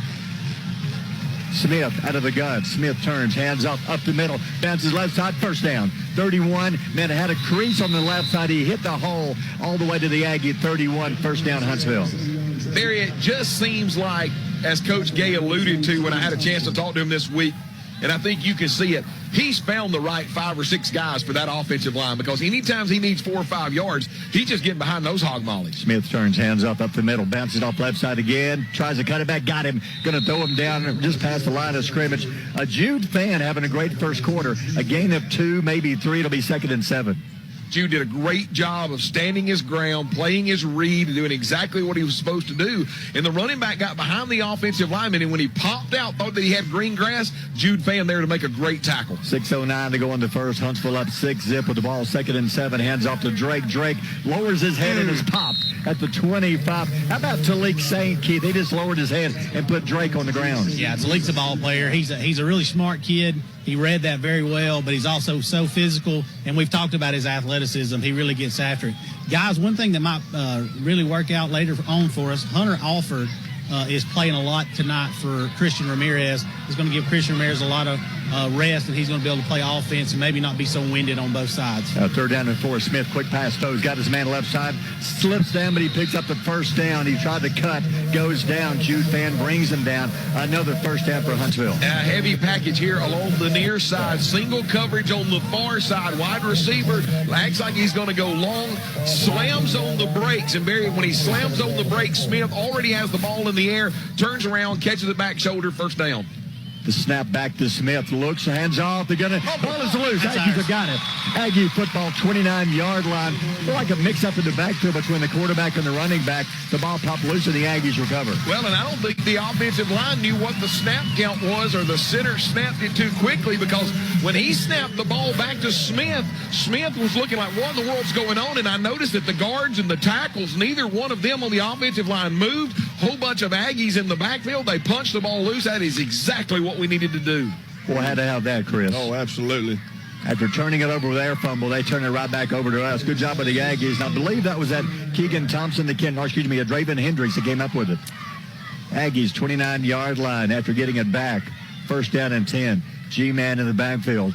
Smith out of the gun. Smith turns, hands up the middle, bounces left side, first down. 31. Man, it had a crease on the left side. He hit the hole all the way to the Aggie 31. First down, Huntsville. Barry, it just seems like, as Coach Gay alluded to when I had a chance to talk to him this week, and I think you can see it, he's found the right 5 or 6 guys for that offensive line, because anytime he needs 4 or 5 yards, he's just getting behind those hog mollies. Smith turns, hands up the middle, bounces off left side again, tries to cut it back, got him, going to throw him down just past the line of scrimmage. A Jude fan having a great first quarter, a gain of 2, maybe 3, it'll be 2nd and 7. Jude did a great job of standing his ground, playing his read, doing exactly what he was supposed to do. And the running back got behind the offensive lineman, and when he popped out, thought that he had green grass, Jude fan there to make a great tackle. 6:09 to go in the first. Huntsville up 6-zip with the ball. 2nd and 7, hands off to Drake. Drake lowers his head and is popped at the 25. How about Talik Saint, Keith? He just lowered his head and put Drake on the ground. Yeah, Talik's a ball player. He's a really smart kid. He read that very well, but he's also so physical, and we've talked about his athleticism. He really gets after it. Guys, one thing that might really work out later on for us, Hunter Alford is playing a lot tonight for Christian Ramirez. He's going to give Christian Ramirez a lot of rest, and he's going to be able to play offense and maybe not be so winded on both sides. 3rd down and 4. Smith, quick pass, throws, got his man left side, slips down, but he picks up the first down. He tried to cut, goes down. Jude fan brings him down. Another first down for Huntsville. A heavy package here along the near side. Single coverage on the far side. Wide receiver acts like he's going to go long, slams on the brakes. And Barry, when he slams on the brakes, Smith already has the ball in the air, turns around, catches it back shoulder, first down. The snap back to Smith, looks, hands off, they're gonna, ball is loose. Aggies have got it. Aggie football, 29-yard line. Like a mix-up in the backfield between the quarterback and the running back. The ball popped loose and the Aggies recover. Well, and I don't think the offensive line knew what the snap count was, or the center snapped it too quickly, because when he snapped the ball back to Smith, Smith was looking like, what in the world's going on? And I noticed that the guards and the tackles, neither one of them on the offensive line moved. Whole bunch of Aggies in the backfield. They punched the ball loose. That is exactly what we needed to do. Well, had to have that, Chris. Oh, absolutely. After turning it over with their fumble, they turn it right back over to us. Good job by the Aggies. And I believe that was that Keegan Thompson, Draven Hendricks that came up with it. Aggies, 29-yard line after getting it back. First down and 10. G-man in the backfield.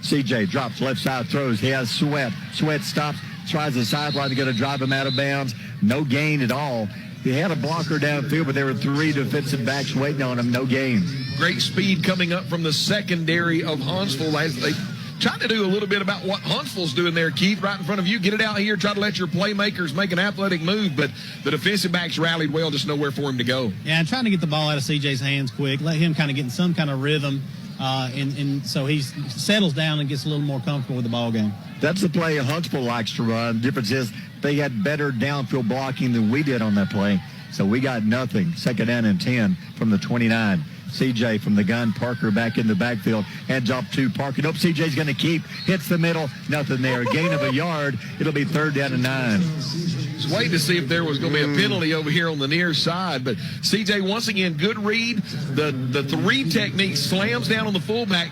CJ drops left side, throws. He has Sweat. Sweat stops, tries the sideline to get a drive him out of bounds. No gain at all. He had a blocker downfield, but there were 3 defensive backs waiting on him. No gain. Great speed coming up from the secondary of Huntsville as they try to do a little bit about what Huntsville's doing there, Keith, right in front of you. Get it out here, try to let your playmakers make an athletic move, but the defensive backs rallied well, just nowhere for him to go. Yeah, and trying to get the ball out of CJ's hands quick, let him kind of get in some kind of rhythm, and so he settles down and gets a little more comfortable with the ball game. That's the play Huntsville likes to run. The difference is they had better downfield blocking than we did on that play, so we got nothing. 2nd down and 10 from the 29. CJ from the gun, Parker back in the backfield, hands off to Parker. Nope, CJ's going to keep, hits the middle, nothing there. A gain of a yard. It'll be 3rd down and 9. Just waiting to see if there was going to be a penalty over here on the near side, but CJ, once again, good read. The 3 technique slams down on the fullback,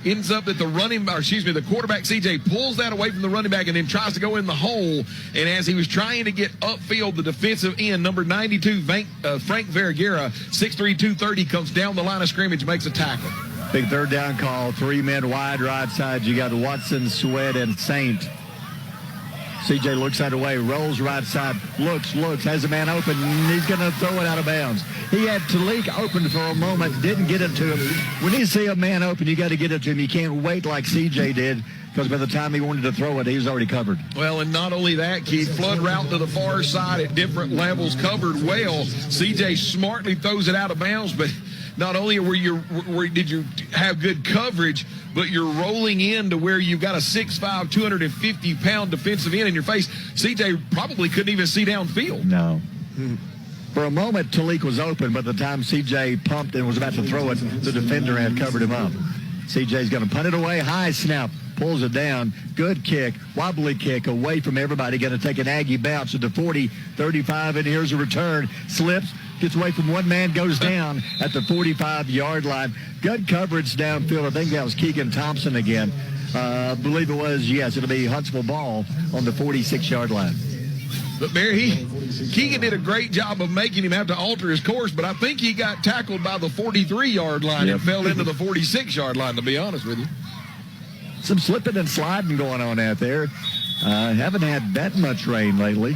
ends up that the quarterback CJ pulls that away from the running back and then tries to go in the hole. And as he was trying to get upfield, the defensive end, number 92, Frank Vergara, 6'3", 230, comes down the line of scrimmage, makes a tackle. Big 3rd down call, 3 men wide right side. You got Watson, Sweat, and Saint. CJ looks that way, rolls right side, looks, has a man open, and he's going to throw it out of bounds. He had Talik open for a moment, didn't get it to him. When you see a man open, you got to get it to him. You can't wait like CJ did, because by the time he wanted to throw it, he was already covered. Well, and not only that, Keith, flood route to the far side at different levels, covered well. CJ smartly throws it out of bounds, but not only did you have good coverage, but you're rolling in to where you've got a 6'5", 250-pound defensive end in your face. CJ probably couldn't even see downfield. No. For a moment, Talik was open, but the time CJ pumped and was about to throw it, the defender had covered him up. CJ's going to punt it away, high snap, pulls it down, good kick, wobbly kick away from everybody, going to take an Aggie bounce at the 40, 35, and here's a return, slips, gets away from one man, goes down at the 45-yard line. Good coverage downfield. I think that was Keegan Thompson again. I believe it was, yes, it'll be Huntsville ball on the 46-yard line. But, Barry, Keegan did a great job of making him have to alter his course, but I think he got tackled by the 43-yard line and fell into the 46-yard line, to be honest with you. Some slipping and sliding going on out there. Haven't had that much rain lately.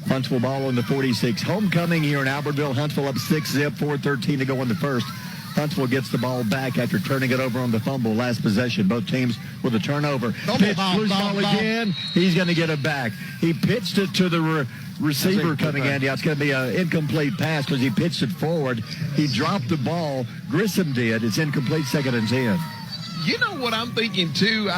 Huntsville ball on the 46. Homecoming here in Albertville. Huntsville up 6-zip, 4:13 to go in the first. Huntsville gets the ball back after turning it over on the fumble last possession. Both teams with a turnover. Pitch, loose ball again. He's going to get it back. He pitched it to the receiver coming in. Yeah, it's going to be an incomplete pass because he pitched it forward. He dropped the ball. Grissom did. It's incomplete, 2nd and 10. You know what I'm thinking, too?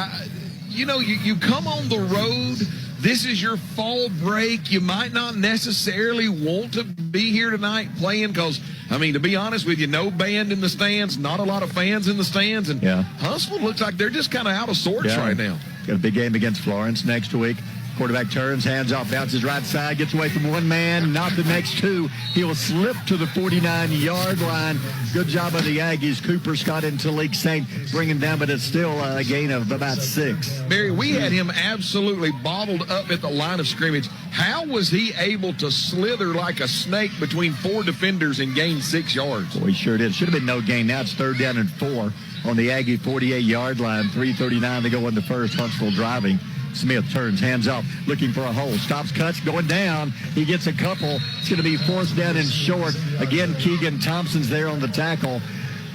You come on the road. This is your fall break. You might not necessarily want to be here tonight playing because, to be honest with you, no band in the stands, not a lot of fans in the stands, and Huntsville looks like they're just kind of out of sorts right now. Got a big game against Florence next week. Quarterback turns, hands off, bounces right side, gets away from one man, not the next two. He will slip to the 49-yard line. Good job of the Aggies. Cooper, Scott, and Talik Saint bring him down, but it's still a gain of about 6. Barry, we had him absolutely bottled up at the line of scrimmage. How was he able to slither like a snake between 4 defenders and gain 6 yards? Well, he sure did. Should have been no gain. Now it's 3rd down and 4 on the Aggie 48-yard line. 3:39 to go in the first. Huntsville driving. Smith turns, hands up, looking for a hole. Stops, cuts, going down. He gets a couple. It's going to be 4th down and short. Again, Keegan Thompson's there on the tackle.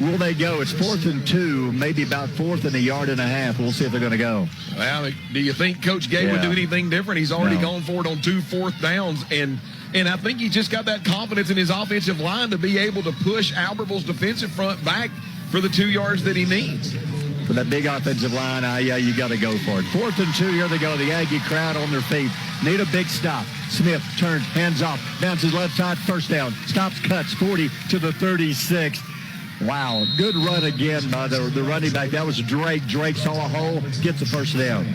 Will they go? It's 4th and 2, maybe about 4th and a yard and a half. We'll see if they're going to go. Well, do you think Coach Gay would do anything different? He's already gone for it on 2 4th downs, and I think he just got that confidence in his offensive line to be able to push Albertville's defensive front back for the 2 yards that he needs. For that big offensive line, you got to go for it. 4th and 2, here they go. The Aggie crowd on their feet. Need a big stop. Smith turns, hands off, bounces left side, 1st down. Stops, cuts, 40 to the 36. Wow, good run again by the running back. That was Drake. Drake saw a hole, gets the 1st down.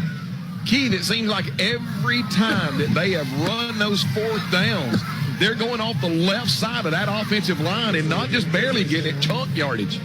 Keith, it seems like every time that they have run those 4th downs, they're going off the left side of that offensive line and not just barely getting it, chunk yardage.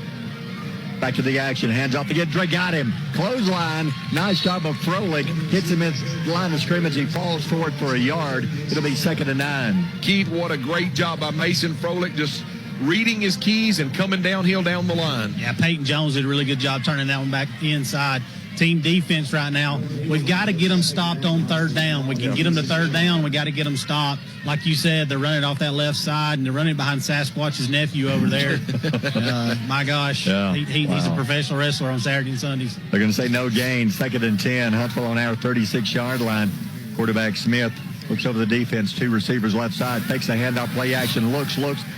Back to the action, hands off again. Drake got him. Clothesline. Nice job of Froelich. Hits him in the line of scrimmage. He falls forward for a yard. It'll be 2nd and 9. Keith, what a great job by Mason Froelich, just reading his keys and coming downhill down the line. Yeah, Peyton Jones did a really good job turning that one back inside. team defense right now. We've got to get them stopped on third down. We can get them to third down. We got to get them stopped. Like you said, they're running off that left side, and they're running behind Sasquatch's nephew over there. My gosh, he's a professional wrestler on Saturday and Sundays. They're going to say no gain, 2nd and 10. Huntsville on our 36-yard line. Quarterback Smith looks over the defense, 2 receivers left side, takes a handoff, play action, looks,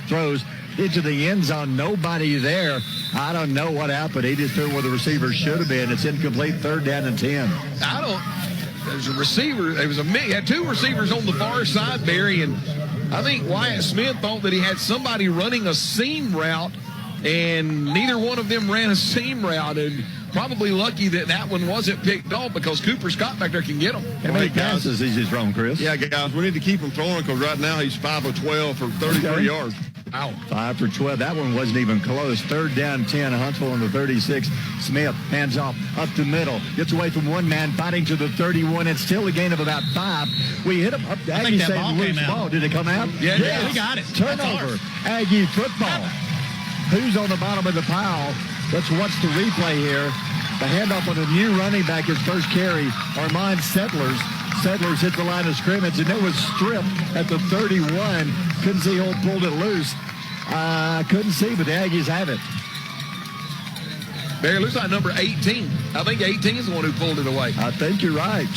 throws into the end zone. Nobody there. I don't know what happened. He just threw where the receiver should have been. It's incomplete, 3rd down and 10. There's a receiver. He had 2 receivers on the far side, Barry, and I think Wyatt Smith thought that he had somebody running a seam route, and neither one of them ran a seam route, and probably lucky that one wasn't picked off because Cooper Scott back there can get him. How many passes is he thrown, Chris? Yeah, guys, we need to keep him throwing because right now he's 5 of 12 for 33 yards. Wow. 5 for 12. That one wasn't even close. 3rd down, 10. Huntsville on the 36. Smith hands off up the middle. Gets away from one man, fighting to the 31. It's still a gain of about 5. We hit him up. Aggie saved the loose ball. Did it come out? Yeah, we got it. Turnover. Aggie football. Who's on the bottom of the pile? Let's watch the replay here. The handoff on a new running back, his first carry, Armand Settlers. Settlers hit the line of scrimmage, and it was stripped at the 31. Couldn't see who pulled it loose. Couldn't see, but the Aggies have it. Barry, looks like number 18. I think 18 is the one who pulled it away. I think you're right.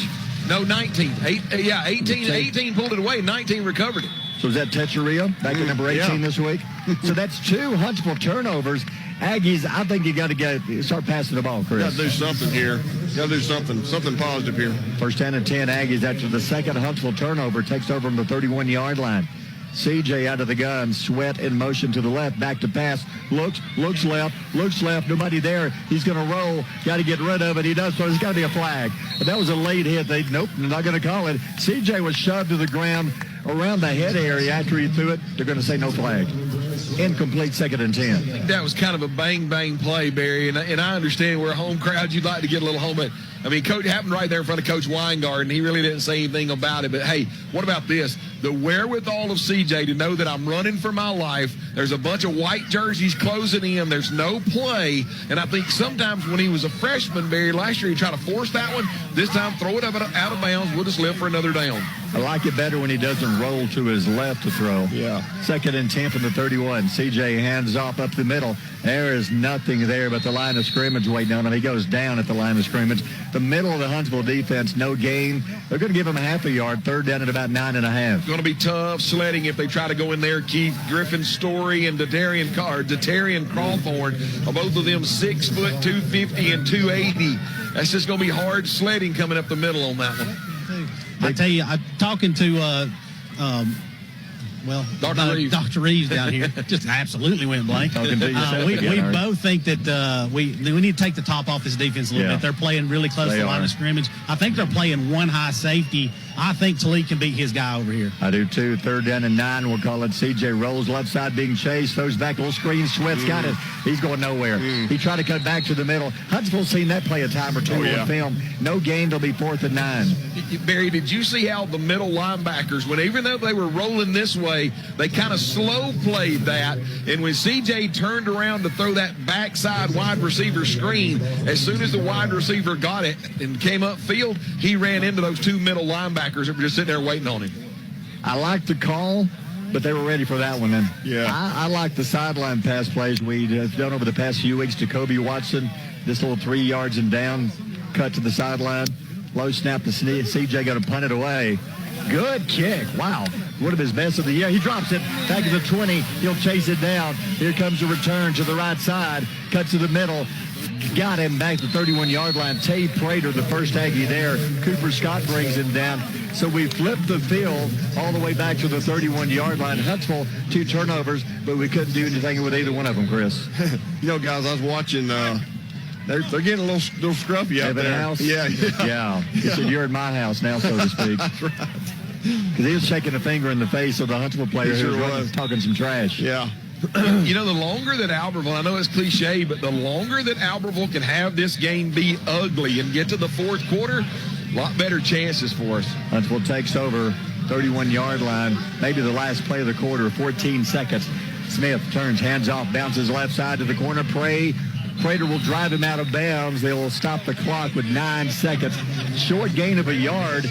No, 19. 18 pulled it away. 19 recovered it. So is that Techeria back to number 18 this week? So that's 2 Huntsville turnovers. Aggies, I think you got to start passing the ball, Chris. Got to do something here. Got to do something positive here. 1st down and 10 Aggies after the 2nd Huntsville turnover. Takes over from the 31-yard line. CJ out of the gun. Sweat in motion to the left. Back to pass. Looks left. Nobody there. He's going to roll. Got to get rid of it. He does, so there's got to be a flag. But that was a late hit. Nope, they're not going to call it. CJ was shoved to the ground around the head area after he threw it. They're going to say no flag. Incomplete, 2nd and 10. That was kind of a bang play, Barry, and I understand we're a home crowd. You'd like to get a little home, but I mean, Coach, it happened right there in front of Coach Weingarten. He really didn't say anything about it. But hey, what about this? The wherewithal of CJ to know that I'm running for my life. There's a bunch of white jerseys closing in. There's no play, and I think sometimes when he was a freshman, Barry, last year he tried to force that one. This time, throw it out of bounds. We'll just live for another down. I like it better when he doesn't roll to his left to throw. Yeah. 2nd and 10 from the 31. CJ hands off up the middle. There is nothing there but the line of scrimmage waiting on him. He goes down at the line of scrimmage. The middle of the Huntsville defense, no gain. They're going to give him a half a yard. 3rd down at about 9.5. Going to be tough sledding if they try to go in there. Keith Griffin Story and Datarian Crawford, both of them 6 foot, 250 and 280. That's just going to be hard sledding coming up the middle on that one. I tell you, I'm talking to Dr. Reeves down here just absolutely went blank. We both think that we need to take the top off this defense a little bit. They're playing really close to the line of scrimmage. I think they're playing one high safety. I think Talik can beat his guy over here. I do too. 3rd down and 9. We'll call it. CJ rolls left side being chased. Throws back. Little screen. Sweat's got it. He's going nowhere. He tried to cut back to the middle. Huntsville's seen that play a time or two on film. No gain. They'll be 4th and 9. Barry, did you see how the middle linebackers, even though they were rolling this way, they kind of slow played that. And when CJ turned around to throw that backside wide receiver screen, as soon as the wide receiver got it and came upfield, he ran into those 2 middle linebackers that were just sitting there waiting on him. I like the call, but they were ready for that one. And yeah, I like the sideline pass plays we've done over the past few weeks. Jacoby Watson, this little 3 yards and down, cut to the sideline. Low snap to CJ, going to punt it away. Good kick. Wow. One of his best of the year. He drops it back to the 20. He'll chase it down. Here comes the return to the right side. Cut to the middle. Got him back to the 31-yard line. Tay Prater, the first Aggie there. Cooper Scott brings him down. So we flipped the field all the way back to the 31-yard line. Huntsville, 2 turnovers, but we couldn't do anything with either one of them, Chris. Guys, I was watching. They're getting a little scruffy out there. House? Yeah. He said, "You're in my house now," so to speak. That's right. Because he was shaking a finger in the face of the Huntsville player who was talking some trash. Yeah. The longer that Albertville, I know it's cliche, but the longer that Albertville can have this game be ugly and get to the 4th quarter, a lot better chances for us. Huntsville takes over 31-yard line, maybe the last play of the quarter, 14 seconds. Smith turns, hands off, bounces left side to the corner. Prey Prater will drive him out of bounds. They will stop the clock with 9 seconds. Short gain of a yard.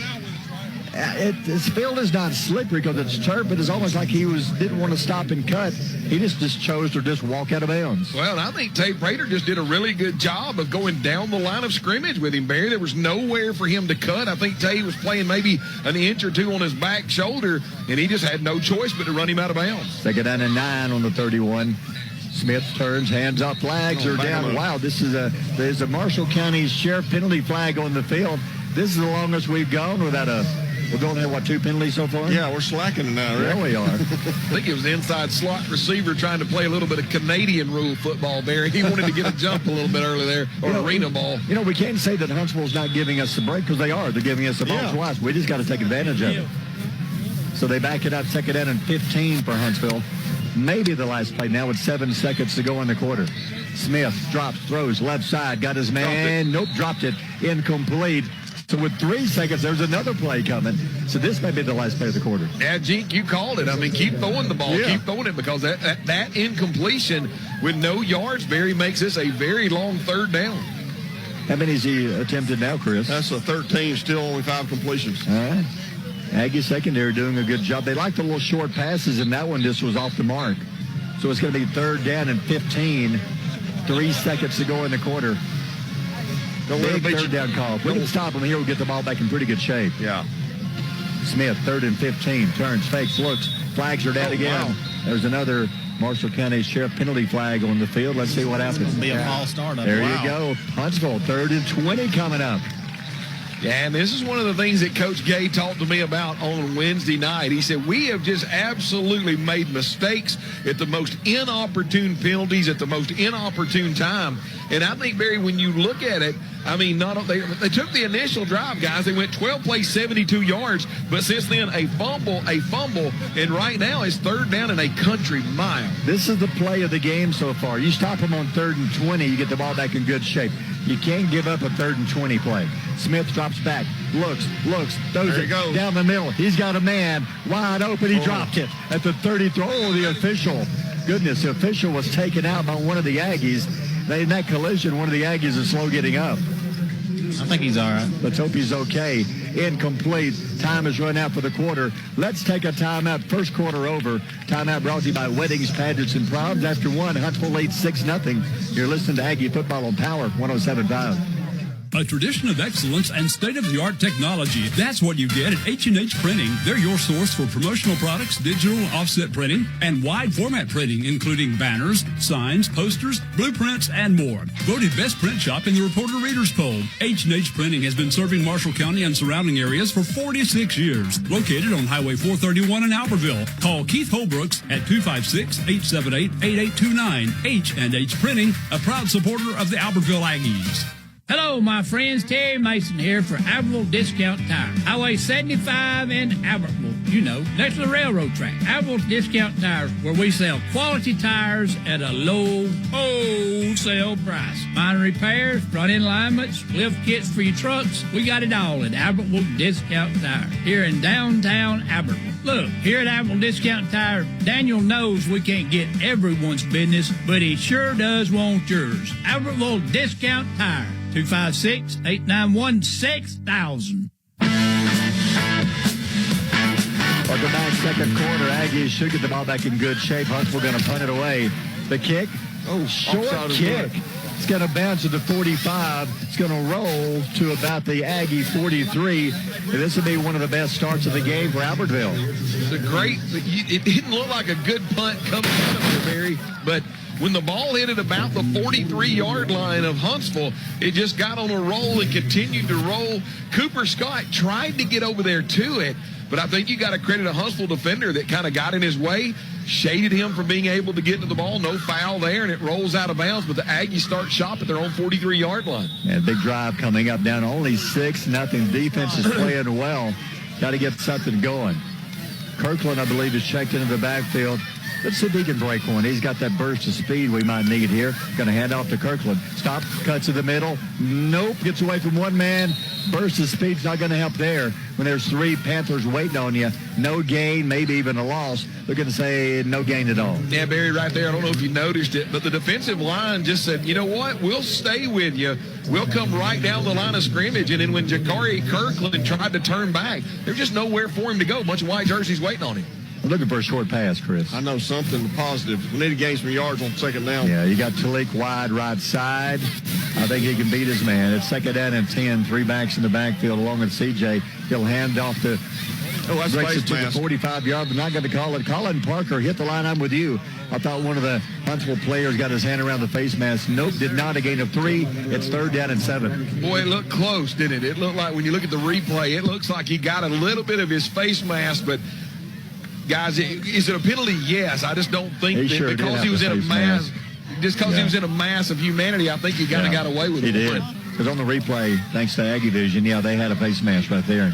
This field is not slippery because it's turf, but it's almost like he didn't want to stop and cut. He just chose to just walk out of bounds. Well, I think Tay Prater just did a really good job of going down the line of scrimmage with him, Barry. There was nowhere for him to cut. I think Tay was playing maybe an inch or two on his back shoulder, and he just had no choice but to run him out of bounds. Second down and 9 on the 31. Smith turns, hands up, flags are down. Wow, there's a Marshall County Sheriff penalty flag on the field. This is the longest we've gone without we're going to have, 2 penalties so far? Yeah, we're slacking now, right? Yeah, we are. I think it was the inside slot receiver trying to play a little bit of Canadian rule football, Barry. He wanted to get a jump a little bit early there, or arena ball. We can't say that Huntsville's not giving us the break because they are. They're giving us the ball twice. We just got to take advantage of it. So they back it up, second down and 15 for Huntsville. Maybe the last play now with 7 seconds to go in the quarter. Smith drops, throws, left side, got his man. Nope, dropped it. Incomplete. So with 3 seconds, there's another play coming. So this may be the last play of the quarter. Yeah, Gene, you called it. I mean, keep throwing the ball. Keep throwing it because that incompletion with no yards, Barry, makes this a very long third down. How many has he attempted now, Chris? That's a 13, still only 5 completions. All right. Aggie secondary doing a good job. They like the little short passes, and that one just was off the mark. So it's going to be third down and 15. 3 seconds to go in the quarter. Big third down call. If we can stop him here, we'll get the ball back in pretty good shape. Yeah. Smith, third and 15. Turns, fakes, looks. Flags are down again. Wow. There's another Marshall County Sheriff penalty flag on the field. Let's see what happens. It'll be a false start. There you go. Huntsville, third and 20 coming up. Yeah, and this is one of the things that Coach Gay talked to me about on Wednesday night. He said, we have just absolutely made mistakes at the most inopportune penalties at the most inopportune time. And I think, Barry, when you look at it, I mean, they took the initial drive, guys. They went 12 plays, 72 yards. But since then, a fumble. And right now, it's third down and a country mile. This is the play of the game so far. You stop them on third and 20, you get the ball back in good shape. You can't give up a third and 20 play. Smith drops back, looks, throws it down the middle. He's got a man wide open. He dropped it at the 33. Oh, the official. Goodness, the official was taken out by one of the Aggies. In that collision, one of the Aggies is slow getting up. I think he's all right. Let's hope he's okay. Incomplete. Time is run out for the quarter. Let's take a timeout. First quarter over. Timeout brought to you by Weddings, Pageants, and Proms. After one, Huntsville leads 6-0. You're listening to Aggie Football on Power 107.5. A tradition of excellence and state-of-the-art technology. That's what you get at H&H Printing. They're your source for promotional products, digital offset printing, and wide format printing, including banners, signs, posters, blueprints, and more. Voted best print shop in the Reporter Readers Poll. H&H Printing has been serving Marshall County and surrounding areas for 46 years. Located on Highway 431 in Albertville. Call Keith Holbrooks at 256-878-8829. H&H Printing, a proud supporter of the Albertville Aggies. Hello, my friends. Terry Mason here for Albertville Discount Tire. Highway 75 in Albertville. You know, next to the railroad track. Albertville Discount Tires, where we sell quality tires at a low wholesale price. Minor repairs, front-end alignments, lift kits for your trucks. We got it all at Albertville Discount Tire here in downtown Albertville. Look, here at Albertville Discount Tire, Daniel knows we can't get everyone's business, but he sure does want yours. Albertville Discount Tire. 256-891-6000. Welcome back, second quarter. Aggies should get the ball back in good shape. Huntsville going to punt it away. The kick, short kick. It's going to bounce to the 45. It's going to roll to about the Aggie 43. And this will be one of the best starts of the game for Albertville. It didn't look like a good punt coming out of there, Barry, but when the ball hit at about the 43-yard line of Huntsville, it just got on a roll and continued to roll. Cooper Scott tried to get over there to it, but I think you got to credit a Huntsville defender that kind of got in his way, shaded him from being able to get to the ball. No foul there, and it rolls out of bounds, but the Aggies start shop at their own 43-yard line. Yeah, big drive coming up, down only 6-0. Defense is playing well. Got to get something going. Kirkland, I believe, is checked into the backfield. Let's see if he can break one. He's got that burst of speed we might need here. Going to hand off to Kirkland. Stop, cuts to the middle. Nope, gets away from one man. Burst of speed's not going to help there. When there's 3 Panthers waiting on you, no gain, maybe even a loss, they're going to say no gain at all. Yeah, Barry, right there. I don't know if you noticed it, but the defensive line just said, you know what? We'll stay with you. We'll come right down the line of scrimmage. And then when Jakari Kirkland tried to turn back, there's just nowhere for him to go. A bunch of white jerseys waiting on him. I'm looking for a short pass, Chris. I know something positive. We need to gain some yards on second down. Yeah, you got Talik wide right side. I think he can beat his man. It's second down and 10. 3 backs in the backfield along with CJ. He'll hand off to breaks it to the 45-yard, but not going to call it. Colin Parker hit the line. I'm with you. I thought one of the Huntsville players got his hand around the face mask. Nope, did not. A gain of 3. It's third down and 7. Boy, it looked close, didn't it? It looked like when you look at the replay, it looks like he got a little bit of his face mask, but guys, is it a penalty? Yes. I just don't think that because he was in a mass, just because he was in a mass of humanity, I think he kind of got away with it. He did. Because on the replay, thanks to Aggie Vision, they had a face mask right there.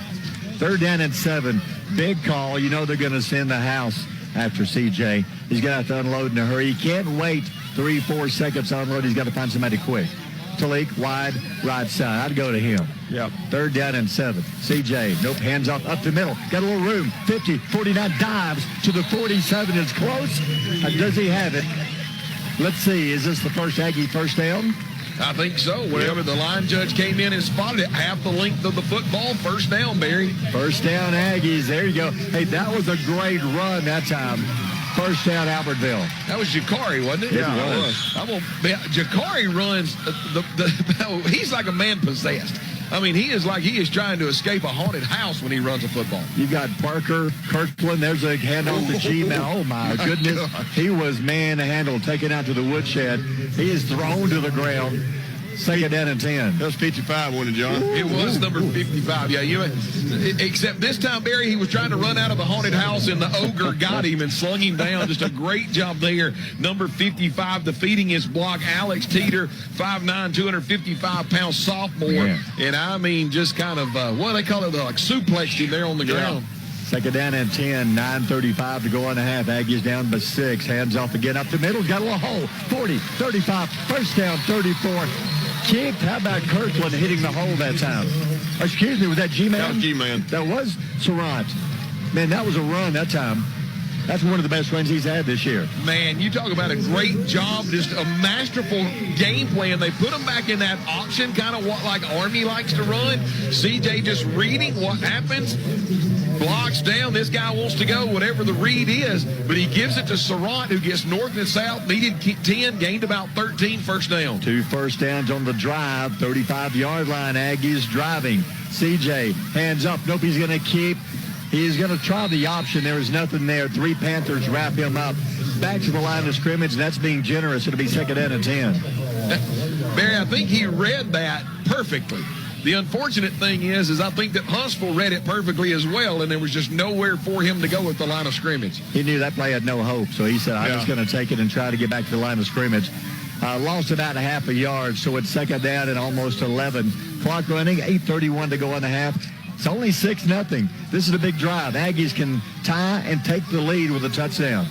Third down and 7. Big call. You know they're going to send the house after CJ. He's going to have to unload in a hurry. He can't wait 3-4 seconds to unload. He's got to find somebody quick. Talik, wide, right side. I'd go to him. Yep. Third down and 7. CJ, nope, hands off up the middle. Got a little room. 50, 49, dives to the 47. It's close. Does he have it? Let's see. Is this the first Aggie first down? I think so. Wherever the line judge came in and spotted it, half the length of the football, first down, Barry. First down, Aggies. There you go. Hey, that was a great run that time. First down, Albertville. That was Jakari, wasn't it? Yeah, it was. Jakari runs, he's like a man possessed. I mean, he is trying to escape a haunted house when he runs a football. You got Parker, Kirkland. There's a handoff to G-Man. Oh, my goodness. He was man-handled, taken out to the woodshed. He is thrown to the ground. Second down and 10. That was 55, wasn't it, John? It was number 55. Yeah, except this time, Barry, he was trying to run out of the haunted house, and the ogre got him and slung him down. Just a great job there. Number 55 defeating his block, Alex Teeter, 5'9", 255-pound sophomore. Yeah. And I mean, just kind of, what do they call it, like suplexed him there on the ground. Second down and 10, 9:35 to go on the half. Aggies down by 6. Hands off again up the middle. Got a little hole. 40, 35, first down, 34. Kicked. How about Kirkland hitting the hole that time? Excuse me, was that G-Man? That was G-Man. That was Sarant. Man, that was a run that time. That's one of the best runs he's had this year. Man, you talk about a great job, just a masterful game plan. They put him back in that option, kind of what like Army likes to run. CJ just reading what happens. Blocks down. This guy wants to go, whatever the read is, but he gives it to Sarant, who gets north and south, needed 10, gained about 13, first down. 2 first downs on the drive, 35-yard line. Aggies driving. CJ, hands up. Nope, he's going to keep. He's going to try the option. There is nothing there. 3 Panthers wrap him up. Back to the line of scrimmage, and that's being generous. It'll be second down and 10. Barry, I think he read that perfectly. The unfortunate thing is I think that Huntsville read it perfectly as well, and there was just nowhere for him to go at the line of scrimmage. He knew that play had no hope, so he said, I'm just going to take it and try to get back to the line of scrimmage. Lost about a half a yard, so it's second down and almost 11. Clock running, 8:31 to go on the half. It's only 6-0. This is a big drive. Aggies can tie and take the lead with a touchdown.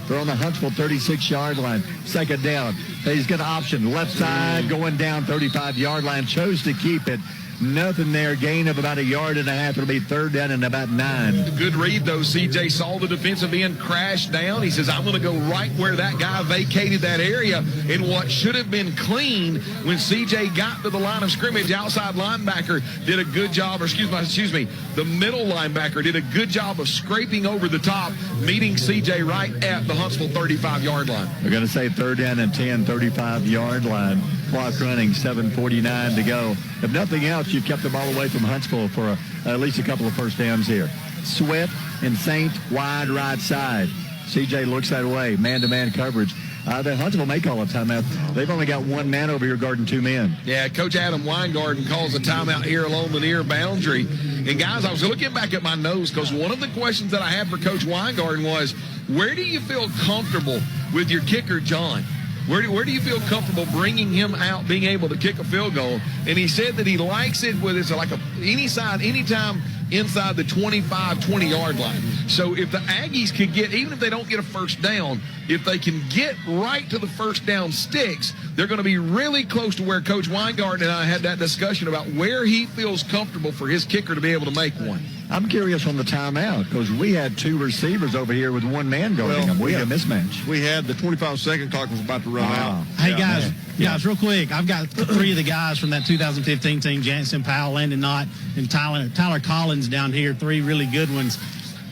They're on the Huntsville 36-yard line. Second down. He's got an option. Left side going down 35-yard line. Chose to keep it. Nothing there. Gain of about a yard and a half. It'll be third down and about 9. Good read, though. CJ saw the defensive end crash down. He says, I'm going to go right where that guy vacated that area. And what should have been clean when CJ got to the line of scrimmage, outside linebacker did a good job, or excuse me, the middle linebacker did a good job of scraping over the top, meeting CJ right at the Huntsville 35-yard line. We're going to say third down and 10, 35-yard line. Clock running, 7:49 to go. If nothing else, you've kept the ball away from Huntsville for at least a couple of first downs here. Swift and Saint wide right side. CJ looks that way. Man-to-man coverage. The Huntsville may call a timeout. They've only got one man over here guarding 2 men. Yeah, Coach Adam Weingarten calls a timeout here along the near boundary. And, guys, I was looking back at my notes because one of the questions that I had for Coach Weingarten was, where do you feel comfortable with your kicker, John? Where do you feel comfortable bringing him out, being able to kick a field goal? And he said that he likes it with it's like any side, anytime inside the 25, 20-yard line. So if the Aggies could get, even if they don't get a first down, if they can get right to the first down sticks, they're going to be really close to where Coach Weingarten and I had that discussion about where he feels comfortable for his kicker to be able to make one. I'm curious on the timeout because we had two receivers over here with one man guarding them. We had a mismatch. We had the 25-second clock was about to run out. Hey, guys, real quick, I've got three of the guys from that 2015 team, Jansen Powell, Landon Knott, and Tyler Collins down here, three really good ones.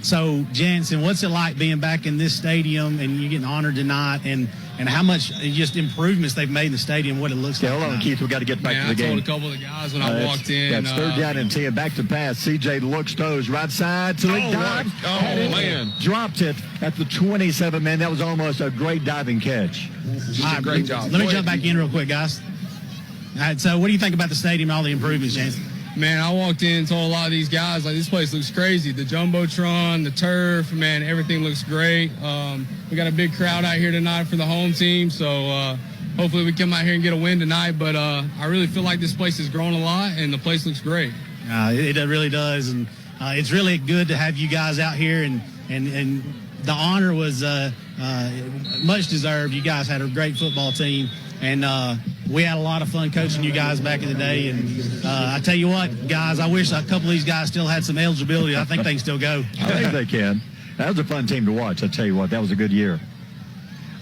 So, Jansen, what's it like being back in this stadium and you getting honored tonight, and how much just improvements they've made in the stadium, what it looks like? Hold on, Keith. We've got to get back to the game. I told a couple of the guys when I walked in. That's third down and 10. Back to pass. CJ looks, throws right side. Dives. Man. Dropped it at the 27, man. That was almost a great diving catch. Great job. Let me jump back in real quick, guys. All right, so what do you think about the stadium and all the improvements, Jansen? Man, I walked in and told a lot of these guys, like, this place looks crazy. The Jumbotron, the turf, man, everything looks great. We got a big crowd out here tonight for the home team, so hopefully we come out here and get a win tonight. But I really feel like this place has grown a lot, and the place looks great. It really does, and it's really good to have you guys out here, and the honor was much deserved. You guys had a great football team, and we had a lot of fun coaching you guys back in the day. And I tell you what, guys, I wish a couple of these guys still had some eligibility. I think they can still go. I think they can. That was a fun team to watch. I tell you what, that was a good year.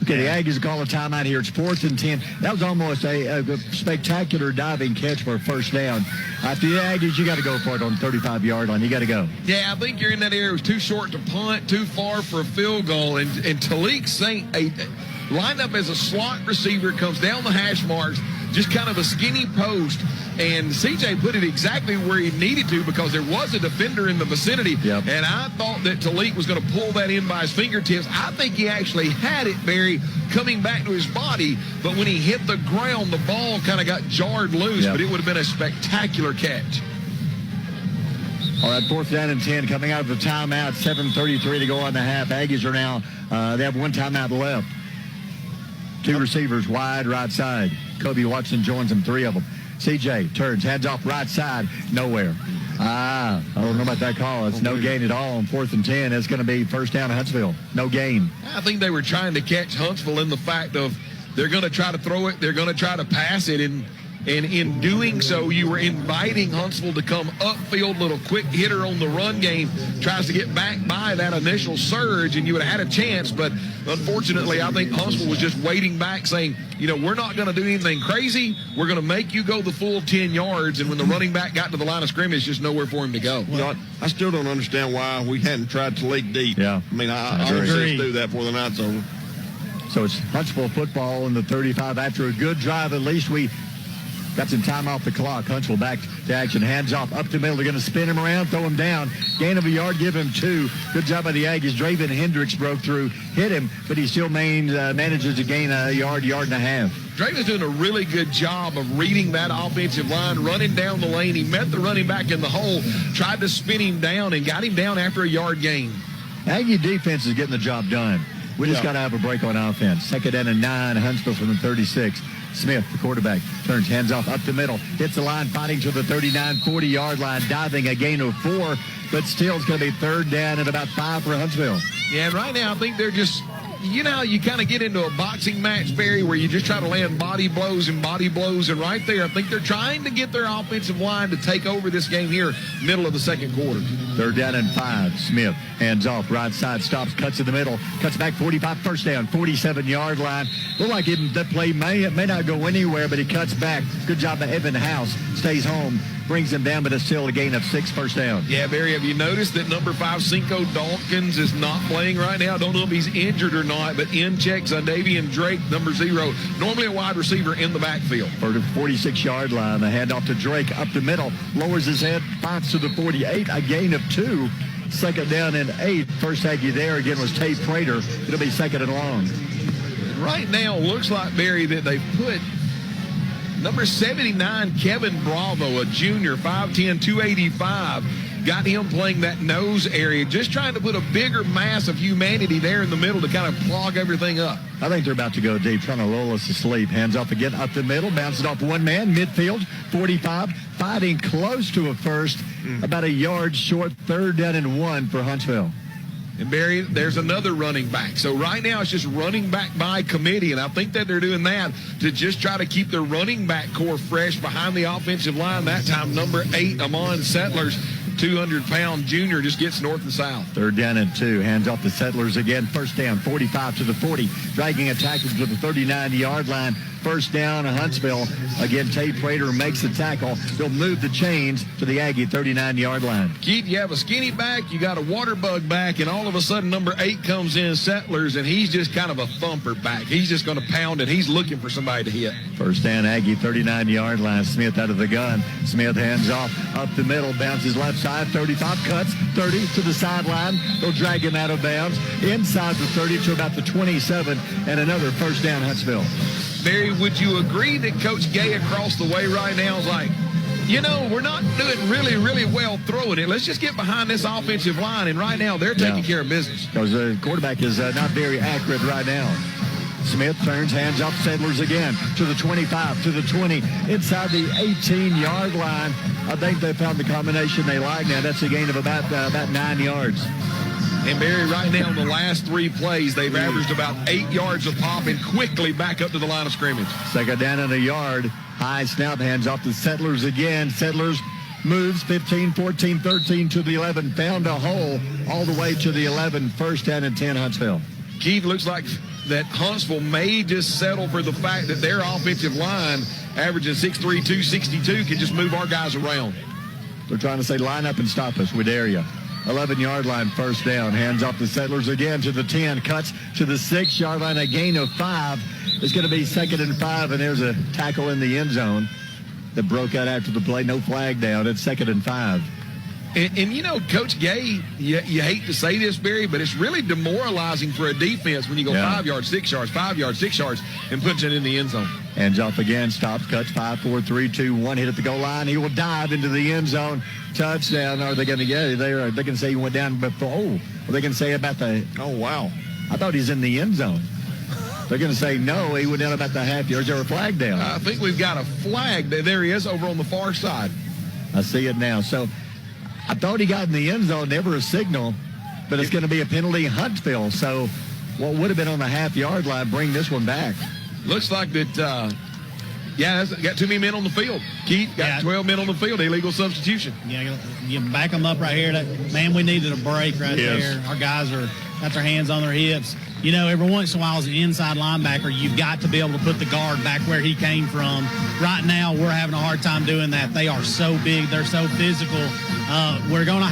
Okay, the Aggies call a timeout here. It's 4th and 10. That was almost a spectacular diving catch for a first down. After the Aggies, you got to go for it on the 35-yard line. You got to go. Yeah, I think you're in that area. It was too short to punt, too far for a field goal. And Talik Saint, lined up as a slot receiver, comes down the hash marks, just kind of a skinny post, and CJ put it exactly where he needed to because there was a defender in the vicinity. Yep. And I thought that Talik was going to pull that in by his fingertips. I think he actually had it, Barry, coming back to his body, but when he hit the ground, the ball kind of got jarred loose, but it would have been a spectacular catch. All right, 4th down and 10 coming out of the timeout, 7:33 to go on the half. Aggies are now, they have one timeout left. Two receivers wide right side. Kobe Watson joins them, three of them. CJ turns, hands off right side, nowhere. I don't know about that call. It's no gain at all on 4th and 10. It's going to be first down to Huntsville. No gain. I think they were trying to catch Huntsville in the fact of they're going to try to throw it, they're going to try to pass it, and in doing so, you were inviting Huntsville to come upfield, little quick hitter on the run game, tries to get back by that initial surge, and you would have had a chance. But unfortunately, I think Huntsville was just waiting back, saying, we're not going to do anything crazy. We're going to make you go the full 10 yards. And when the running back got to the line of scrimmage, just nowhere for him to go. Well, I still don't understand why we hadn't tried to leak deep. Yeah. I mean, I always do that before the night's over. So it's Huntsville football in the 35. After a good drive, at least we got some time off the clock. Huntsville back to action. Hands off up the middle. They're going to spin him around, throw him down. Gain of a yard, give him 2. Good job by the Aggies. Draven Hendricks broke through, hit him, but he still manages to gain a yard and a half. Draven's doing a really good job of reading that offensive line, running down the lane. He met the running back in the hole, tried to spin him down, and got him down after a yard gain. Aggie defense is getting the job done. We just got to have a break on offense. 2nd down and 9, Huntsville from the 36. Smith, the quarterback, turns, hands off up the middle, hits the line, fighting to the 39, 40-yard line, diving a gain of 4, but still it's going to be 3rd down and about 5 for Huntsville. Yeah, right now I think they're just, you kind of get into a boxing match, Barry, where you just try to land body blows, and right there I think they're trying to get their offensive line to take over this game here, middle of the second quarter. 3rd down and 5. Smith, hands off, right side, stops, cuts in the middle, cuts back 45, first down, 47-yard line. Look like that play may not go anywhere, but he cuts back. Good job by Evan House, stays home, brings him down, but it's still a gain of 6, first down. Yeah, Barry, have you noticed that number 5, Cinco Dawkins, is not playing right now? I don't know if he's injured or not, but in checks Davian Drake, number 0, normally a wide receiver in the backfield. For the 46-yard line, the handoff to Drake up the middle, lowers his head, fights to the 48, a gain of 2. 2nd down and 8. First Aggie there again was Tate Prater. It'll be 2nd and long. Right now, looks like, Barry, that they've put number 79, Kevin Bravo, a junior, 5'10", 285. got him playing that nose area, just trying to put a bigger mass of humanity there in the middle to kind of clog everything up. I think they're about to go deep, trying to lull us to sleep. Hands off again, up the middle, bounces off one man, midfield, 45, fighting close to a first, about a yard short, 3rd down and 1 for Huntsville. And Barry, there's another running back. So right now it's just running back by committee, and I think that they're doing that to just try to keep their running back core fresh behind the offensive line. That time, number 8, Amon Settlers, 200-pound junior, just gets north and south. 3rd down and 2. Hands off the Settlers again. 1st down, 45 to the 40. Dragging a tackle to the 39-yard line. 1st down, Huntsville. Again, Tate Prater makes the tackle. They'll move the chains to the Aggie 39-yard line. Keith, you have a skinny back, you got a water bug back, and all of a sudden number 8 comes in, Settlers, and he's just kind of a thumper back. He's just going to pound it. He's looking for somebody to hit. 1st down, Aggie 39-yard line. Smith out of the gun. Smith hands off up the middle, bounces left side, 35, cuts, 30 to the sideline. They'll drag him out of bounds. Inside the 30 to about the 27, and another 1st down, Huntsville. Barry, would you agree that Coach Gay across the way right now is like, we're not doing really, really well throwing it. Let's just get behind this offensive line, and right now they're taking care of business. Because the quarterback is not very accurate right now. Smith turns, hands off Settlers again to the 25, to the 20, inside the 18-yard line. I think they found the combination they like now. That's a gain of about 9 yards. And Barry, right now in the last 3 plays, they've averaged about 8 yards of pop and quickly back up to the line of scrimmage. 2nd down and a yard. High snap, hands off to Settlers again. Settlers moves 15, 14, 13 to the 11. Found a hole all the way to the 11. 1st down and 10, Huntsville. Keith, looks like that Huntsville may just settle for the fact that their offensive line, averaging 6'3", 262, can just move our guys around. They're trying to say, line up and stop us. We dare you. 11-yard line, 1st down. Hands off the Settlers again to the 10. Cuts to the 6-yard line. A gain of 5. It's going to be 2nd and 5, and there's a tackle in the end zone that broke out after the play. No flag down. It's 2nd and 5. And Coach Gay, you hate to say this, Barry, but it's really demoralizing for a defense when you go 5 yards, 6 yards, 5 yards, 6 yards, and puts it in the end zone. Hands off again, stops, cuts, 5, 4, 3, 2, 1. Hit at the goal line. He will dive into the end zone. Touchdown. Are they going to get it? They can say he went down before. Oh, are they going to say about the? Oh, wow. I thought he's in the end zone. They're going to say no. He went down about the half yard. Is there a flag down? I think we've got a flag. There he is over on the far side. I see it now. So I thought he got in the end zone. Never a signal, but it's going to be a penalty, Huntsville. So what would have been on the half-yard line, bring this one back. Looks like that, got too many men on the field. Keith got 12 men on the field, illegal substitution. Yeah, you back them up right here. Man, we needed a break right there. Our guys got their hands on their hips. Every once in a while as an inside linebacker, you've got to be able to put the guard back where he came from. Right now, we're having a hard time doing that. They are so big. They're so physical. I think we're going to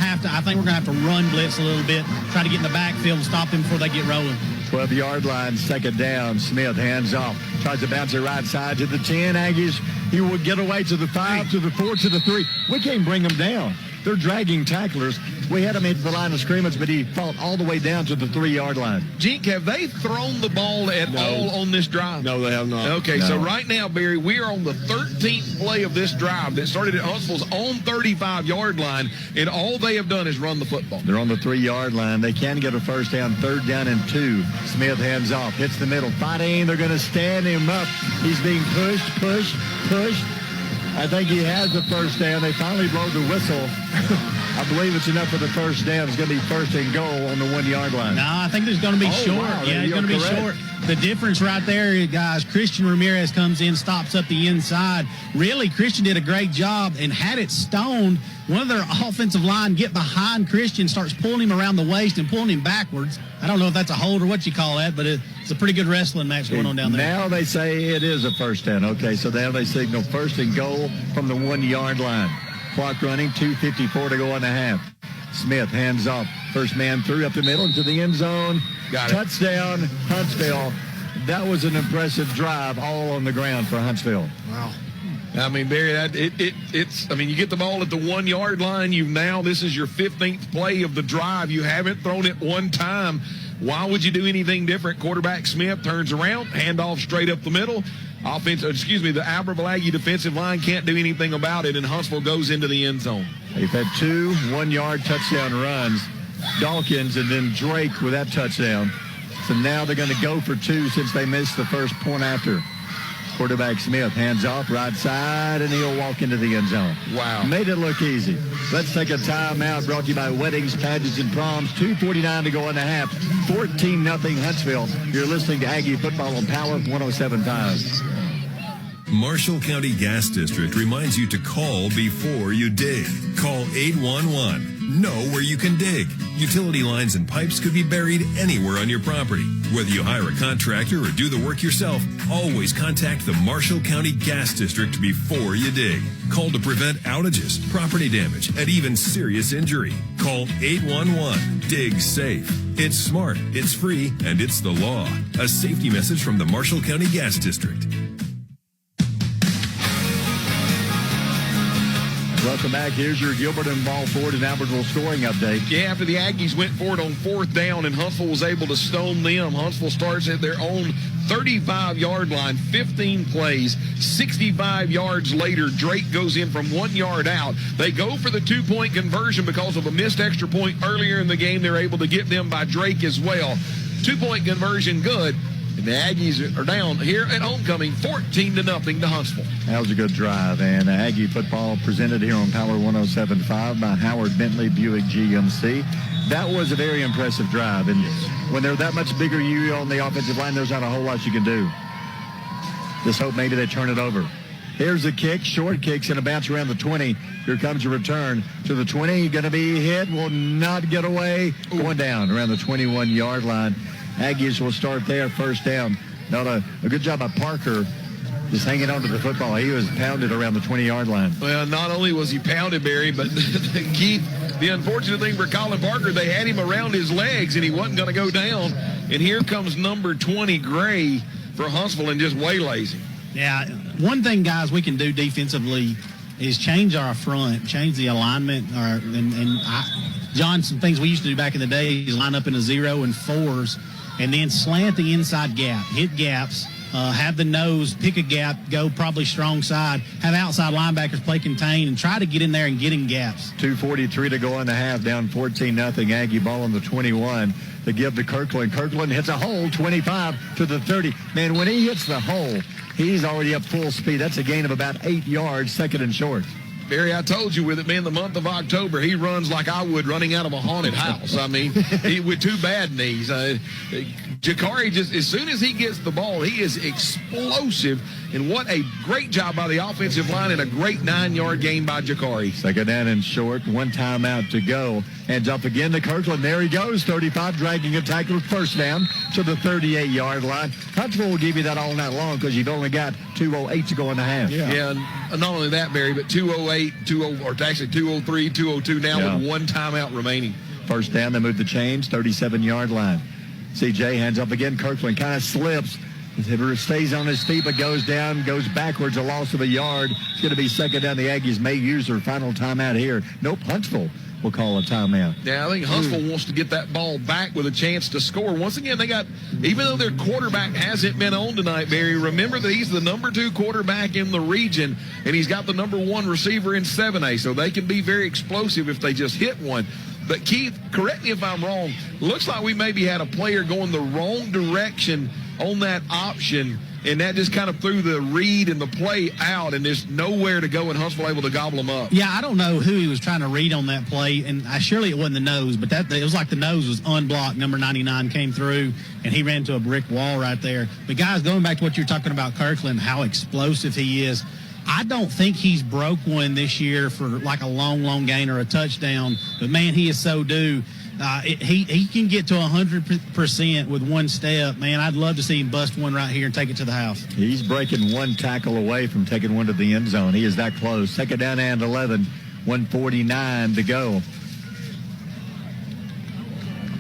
have to run blitz a little bit, try to get in the backfield and stop them before they get rolling. 12-yard line, 2nd down. Smith hands off. Tries to bounce it right side to the 10. Aggies, he will get away to the 5, to the 4, to the 3. We can't bring him down. They're dragging tacklers. We had him into the line of scrimmage, but he fought all the way down to the 3-yard line. Jink, have they thrown the ball at all on this drive? No, they have not. Okay, so right now, Barry, we are on the 13th play of this drive that started at Huntsville's own 35-yard line, and all they have done is run the football. They're on the 3-yard line. They can get a 1st down, 3rd down and 2. Smith hands off, hits the middle, fighting. They're going to stand him up. He's being pushed. I think he has the 1st down. They finally blow the whistle. I believe it's enough for the 1st down. It's going to be 1st and goal on the 1-yard line. No, I think there's going to be short. Wow, yeah, it's going to be short. The difference right there, guys, Christian Ramirez comes in, stops up the inside. Really, Christian did a great job and had it stoned. One of their offensive line get behind Christian, starts pulling him around the waist and pulling him backwards. I don't know if that's a hold or what you call that, but it's a pretty good wrestling match going on down there. Now they say it is a 1st down. Okay, so now they signal 1st and goal from the 1-yard line. Clock running, 2:54 to go in the half. Smith hands off. First man through up the middle into the end zone. Got it. Touchdown, Huntsville. That was an impressive drive all on the ground for Huntsville. Wow. I mean, Barry, you get the ball at the 1-yard line. This is your 15th play of the drive. You haven't thrown it one time. Why would you do anything different? Quarterback Smith turns around, handoff straight up the middle. the Albertville Aggie defensive line can't do anything about it, and Huntsville goes into the end zone. They've had 2 one-yard touchdown runs, Dawkins and then Drake with that touchdown. So now they're going to go for 2 since they missed the first point after. Quarterback Smith hands off right side, and he'll walk into the end zone. Wow. Made it look easy. Let's take a timeout brought to you by Weddings, Pageants, and Proms. 2:49 to go in the half. 14-0 Huntsville. You're listening to Aggie Football on Power 107.5. Marshall County Gas District reminds you to call before you dig. Call 811. Know where you can dig. Utility lines and pipes could be buried anywhere on your property. Whether you hire a contractor or do the work yourself, always contact the Marshall County Gas District before you dig. Call to prevent outages, property damage, and even serious injury. Call 811. Dig safe. It's smart, it's free, and it's the law. A safety message from the Marshall County Gas District. Welcome back. Here's your Gilbert and Ball Ford and Albertville scoring update. Yeah, after the Aggies went for it on 4th down and Huntsville was able to stone them, Huntsville starts at their own 35-yard line, 15 plays, 65 yards later, Drake goes in from 1 yard out. They go for the 2-point conversion because of a missed extra point earlier in the game. They're able to get them by Drake as well. 2-point conversion good. And the Aggies are down here at homecoming, 14-0 to Huntsville. That was a good drive. And Aggie football presented here on Power 107.5 by Howard Bentley Buick GMC. That was a very impressive drive. And when they're that much bigger you on the offensive line, there's not a whole lot you can do. Just hope maybe they turn it over. Here's a kick, short kicks, and a bounce around the 20. Here comes a return to the 20. Going to be hit, will not get away. Going down around the 21-yard line. Aggies will start there, first down. Not a good job by Parker just hanging on to the football. He was pounded around the 20-yard line. Well, not only was he pounded, Barry, but Keith, the unfortunate thing for Colin Parker, they had him around his legs, and he wasn't going to go down. And here comes number 20, Gray, for Huntsville, and just waylays him. Yeah, one thing, guys, we can do defensively is change our front, change the alignment. John, some things we used to do back in the day is line up in a 0 and 4s, and then slant the inside gap, hit gaps, have the nose, pick a gap, go probably strong side, have outside linebackers play contain, and try to get in there and get in gaps. 2:43 to go in the half, down 14-0. Aggie ball on the 21 to give to Kirkland. Kirkland hits a hole, 25 to the 30. Man, when he hits the hole, he's already up full speed. That's a gain of about 8 yards, second and short. Barry, I told you with it being the month of October, he runs like I would running out of a haunted house. I mean, with 2 bad knees. Jakari, just as soon as he gets the ball, he is explosive. And what a great job by the offensive line and a great 9-yard gain by Jakari. Second down and short, 1 timeout to go. Hands up again to Kirkland. There he goes, 35, dragging a tackle, first down to the 38-yard line. Huntsville will give you that all night long because you've only got 2:08 to go in the half. Yeah, and not only that, Barry, but 2:08, 2:03, 2:02 now with 1 timeout remaining. First down, they move the chains, 37-yard line. CJ hands up again. Kirkland kind of slips. Stays on his feet, but goes down, goes backwards, a loss of a yard. It's going to be second down. The Aggies may use their final timeout here. Nope, Huntsville will call a timeout. Yeah, I think Huntsville wants to get that ball back with a chance to score. Once again, they got, even though their quarterback hasn't been on tonight, Barry, remember that he's the number 2 quarterback in the region, and he's got the number 1 receiver in 7A, so they can be very explosive if they just hit one. But, Keith, correct me if I'm wrong, looks like we maybe had a player going the wrong direction on that option, and that just kind of threw the read and the play out, and there's nowhere to go, and Huntsville able to gobble them up. Yeah, I don't know who he was trying to read on that play, and surely it wasn't the nose, but it was like the nose was unblocked. Number 99 came through, and he ran to a brick wall right there. But, guys, going back to what you're talking about Kirkland, how explosive he is, I don't think he's broke one this year for like a long gain or a touchdown, but, man, he is so due. He can get to 100% with 1 step. Man, I'd love to see him bust one right here and take it to the house. He's breaking 1 tackle away from taking one to the end zone. He is that close. Second down and 11, 1:49 to go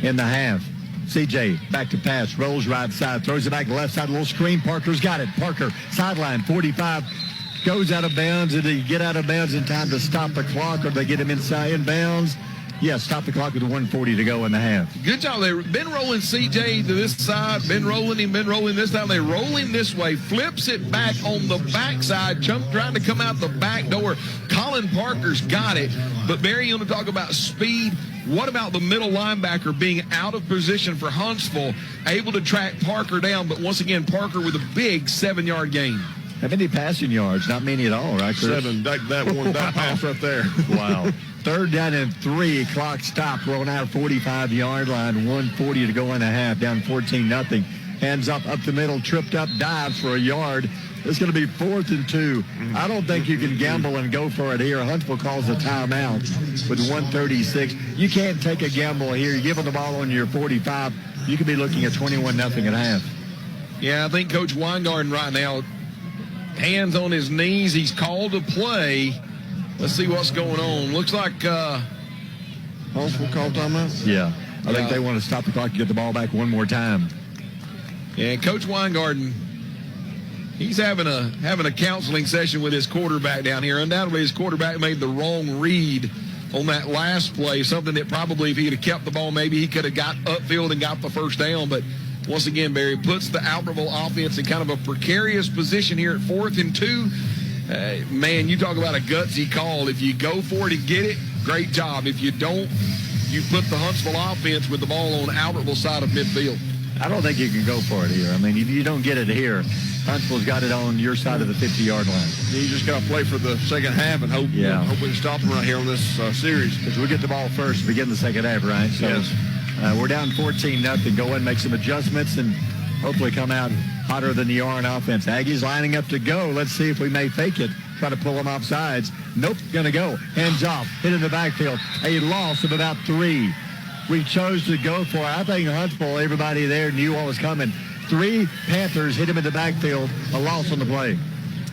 in the half. CJ back to pass, rolls right side, throws it back to left side, a little screen. Parker's got it. Parker, sideline, 45, goes out of bounds. Did he get out of bounds in time to stop the clock, or they get him inside in bounds? Yeah, stop the clock with 1:40 to go in the half. Good job. They've been rolling CJ to this side, been rolling this time. They roll him this way, flips it back on the backside, trying to come out the back door. Colin Parker's got it. But, Barry, you want to talk about speed? What about the middle linebacker being out of position for Huntsville, able to track Parker down, but once again, Parker with a big 7-yard gain. How many passing yards? Not many at all, right, Chris? 7. That pass right there. Wow. 3rd down and 3. Clock stopped. Rolling out 45-yard line. 1:40 to go in the half. Down 14-0. Hands up the middle. Tripped up. Dives for a yard. It's going to be 4th and 2. I don't think you can gamble and go for it here. Huntsville calls a timeout with 1:36. You can't take a gamble here. You give them the ball on your 45. You could be looking at 21-0 at half. Yeah, I think Coach Weingarten right now, hands on his knees. He's called to play. Let's see what's going on. Looks like Huntsville called timeout? Yeah. I think they want to stop the clock and get the ball back one more time. Yeah, Coach Weingarten, he's having a counseling session with his quarterback down here. Undoubtedly, his quarterback made the wrong read on that last play, something that probably if he had kept the ball, maybe he could have got upfield and got the first down. But once again, Barry, puts the Albertville offense in kind of a precarious position here at 4th and 2. Man, you talk about a gutsy call. If you go for it and get it, great job. If you don't, you put the Huntsville offense with the ball on Albertville side of midfield. I don't think you can go for it here. I mean, if you don't get it here, Huntsville's got it on your side of the 50-yard line. You just got to play for the second half and hope we can stop them right here on this series. Because we get the ball first to begin the second half, right? So, yes. We're down 14-0. Go in, make some adjustments, and hopefully come out hotter than the Yarn offense. Aggies lining up to go. Let's see if we may fake it. Try to pull them off sides. Nope, going to go. Hands off. Hit in the backfield. A loss of about 3. We chose to go for it. I think Huntsville, everybody there knew what was coming. 3 Panthers hit him in the backfield. A loss on the play.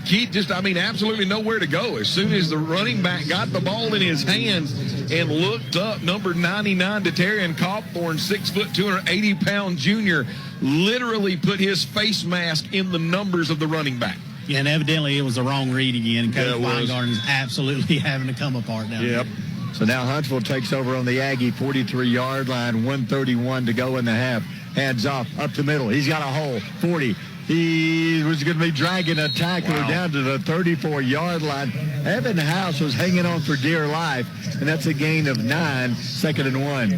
Keith absolutely nowhere to go. As soon as the running back got the ball in his hands and looked up, number 99, Deterian Cawthorn, 6 foot, 280-pound junior, literally put his face mask in the numbers of the running back. Yeah, and evidently it was the wrong read again. Coach Weingarten is absolutely having to come apart down there. So now Huntsville takes over on the Aggie 43-yard line, 1:31 to go in the half. Hands off, up the middle. He's got a hole, 40. He was going to be dragging a tackler down to the 34-yard line. Evan House was hanging on for dear life, and that's a gain of 9, 2nd and 1.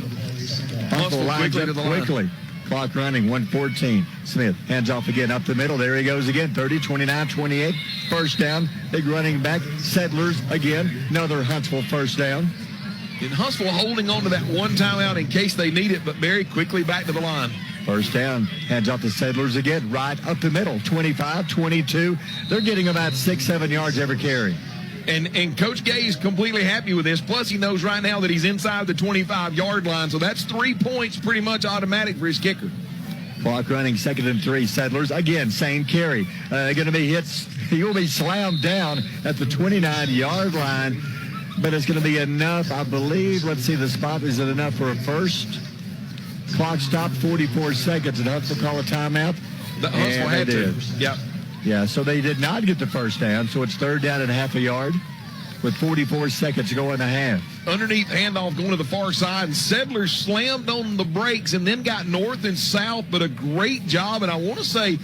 Huntsville lines up quickly. Clock running, 1:14. Smith, hands off again, up the middle. There he goes again, 30, 29, 28. First down, big running back. Settlers again, another Huntsville first down. And Huntsville holding on to that one timeout in case they need it, but very quickly back to the line. First down, hands off the Settlers again, right up the middle, 25, 22. They're getting about 6-7 yards every carry. And Coach Gay is completely happy with this. Plus, he knows right now that he's inside the 25-yard line, so that's 3 points pretty much automatic for his kicker. Clock running, 2nd and 3. Settlers, again, same carry. Going to be hits. He will be slammed down at the 29-yard line, but it's going to be enough, I believe. Let's see the spot. Is it enough for a first? Clock stopped, 44 seconds, and Huntsville call a timeout. Huntsville had to. Yep. Yeah, so they did not get the first down, so it's 3rd down and half a yard with 44 seconds to go in the half. Underneath handoff going to the far side, and Settlers slammed on the brakes and then got north and south, but a great job. And I want to say,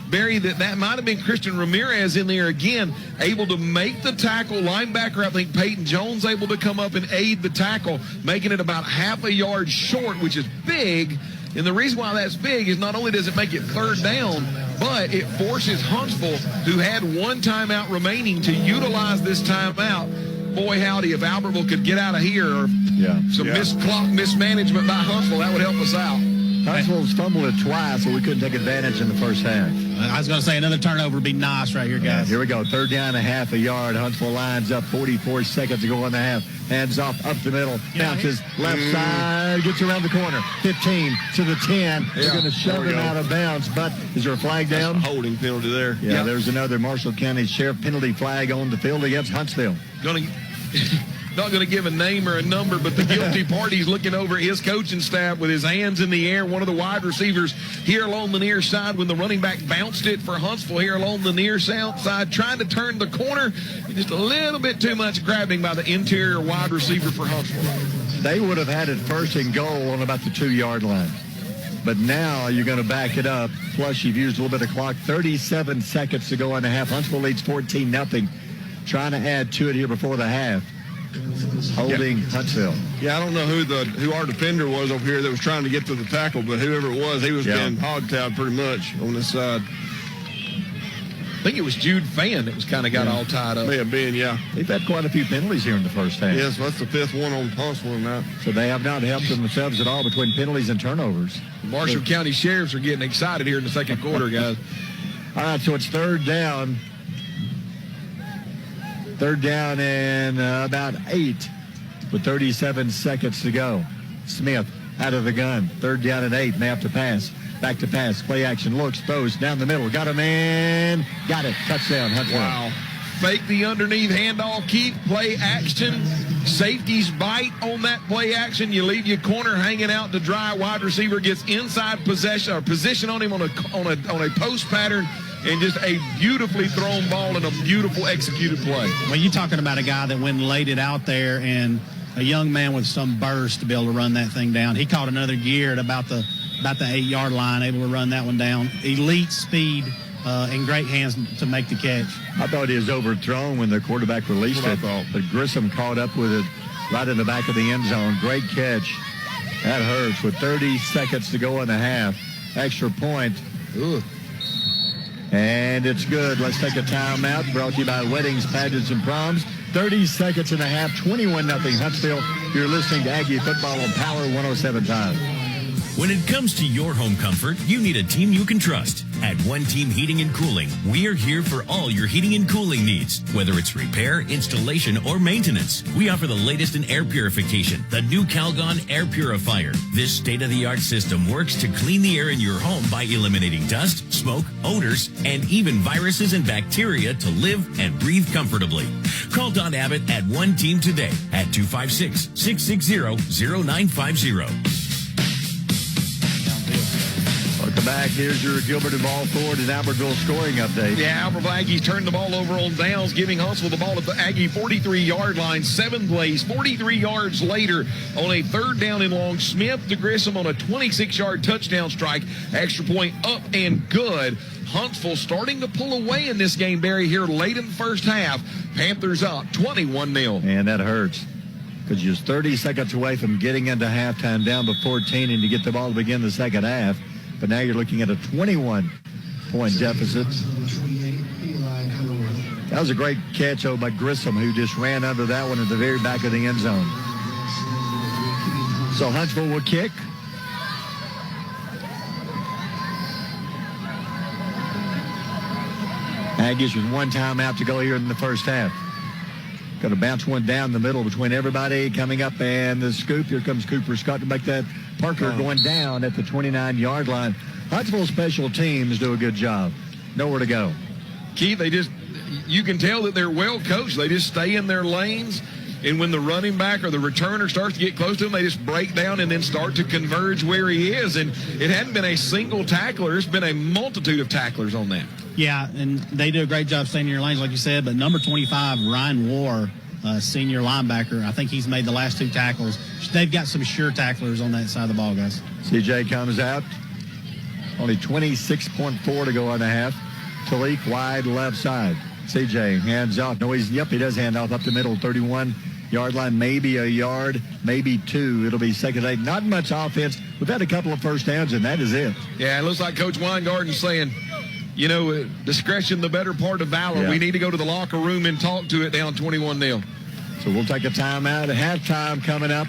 Barry, that might have been Christian Ramirez in there again, able to make the tackle. Linebacker, I think Peyton Jones, able to come up and aid the tackle, making it about half a yard short, which is big. And the reason why that's big is not only does it make it 3rd down, but it forces Huntsville, who had one timeout remaining, to utilize this timeout. Boy, howdy, if Albertville could get out of here, or some missed clock mismanagement by Huntsville, that would help us out. Huntsville's fumbled it twice, so we couldn't take advantage in the first half. I was going to say another turnover would be nice right here, guys. Here we go. 3rd down and half a yard. Huntsville lines up, 44 seconds to go in the half. Hands off up the middle. Bounces left side. Gets around the corner. 15 to the 10. They're going to shove him out of bounds. But is there a flag down? That's a holding penalty there. Yeah, there's another Marshall County Sheriff penalty flag on the field against Huntsville. Not going to give a name or a number, but the guilty party's looking over his coaching staff with his hands in the air. One of the wide receivers here along the near side when the running back bounced it for Huntsville here along the near south side, trying to turn the corner. Just a little bit too much grabbing by the interior wide receiver for Huntsville. they would have had it first and goal on about the 2-yard line. But now you're going to back it up. Plus, you've used a little bit of clock. 37 seconds to go in the half. Huntsville leads 14-0. Trying to add to it here before the half. Holding Huntsville. Yeah, I don't know who our defender was over here that was trying to get to the tackle, but whoever it was, he was being hog-tied pretty much on this side. I think it was Jude Fan that was kind of got all tied up. May have been, yeah. They've had quite a few penalties here in the first half. Yes, that's the 5th one on Huntsville now. So they have not helped themselves at all between penalties and turnovers. Marshall County Sheriffs are getting excited here in the second quarter, guys. All right, so it's third down. Third down and about 8 with 37 seconds to go. Smith out of the gun. Third down and 8. And they have to pass. Back to pass. Play action. Looks. Throws down the middle. Got a man. Got it. Touchdown. Huntsville. Wow. Fake the underneath handoff. Keep play action. Safeties bite on that play action. You leave your corner hanging out to dry. Wide receiver gets inside possession or position on him on a post pattern. And just a beautifully thrown ball and a beautiful executed play. Well, you're talking about a guy that went and laid it out there, and a young man with some burst to be able to run that thing down. He caught another gear at about the 8-yard line, able to run that one down. Elite speed and great hands to make the catch. I thought he was overthrown when the quarterback released it, but Grissom caught up with it right in the back of the end zone. Great catch. That hurts with 30 seconds to go in the half. Extra point. Ooh. And it's good. Let's take a timeout. Brought to you by Weddings, Pageants, and Proms. 30 seconds and a half, 21-0 Huntsville. You're listening to Aggie Football on Power 107.5. When it comes to your home comfort, you need a team you can trust. At One Team Heating and Cooling, we are here for all your heating and cooling needs. Whether it's repair, installation, or maintenance, we offer the latest in air purification, the new Calgon Air Purifier. This state-of-the-art system works to clean the air in your home by eliminating dust, smoke, odors, and even viruses and bacteria to live and breathe comfortably. Call Don Abbott at One Team today at 256-660-0950. Welcome back. Here's your Gilbert and Ball Ford and Albertville scoring update. Yeah, Albertville Aggies turned the ball over on downs, giving Huntsville the ball at the Aggie 43-yard line. 7 plays, 43 yards later on a third down and long. Smith to Grissom on a 26-yard touchdown strike. Extra point up and good. Huntsville starting to pull away in this game, Barry, here late in the first half. Panthers up 21-0. And that hurts because you're 30 seconds away from getting into halftime down by 14 and you get the ball to begin the second half. But now you're looking at a 21-point deficit. That was a great catch by Grissom, who just ran under that one at the very back of the end zone. So Huntsville will kick. Aggies with one timeout to go here in the first half. Going to bounce one down the middle between everybody coming up and the scoop. Here comes Cooper Scott to make that. Parker going down at the 29-yard line. Huntsville special teams do a good job. Nowhere to go. Keith, you can tell that they're well coached. They just stay in their lanes. And when the running back or the returner starts to get close to him, they just break down and then start to converge where he is. And it hadn't been a single tackler. It's been a multitude of tacklers on that. Yeah, and they do a great job staying in your lanes, like you said. But number 25, Ryan War, senior linebacker, I think he's made the last 2 tackles. They've got some sure tacklers on that side of the ball, guys. CJ comes out. Only 26.4 to go on the half. Talik wide left side. CJ hands off. No, he does hand off up the middle, 31-yard line, maybe a yard, maybe 2. It'll be second 8. Not much offense. We've had a couple of first downs, and that is it. Yeah, it looks like Coach Weingarten's saying, discretion, the better part of valor. Yeah. We need to go to the locker room and talk to it down 21-0. So we'll take a timeout. Halftime coming up.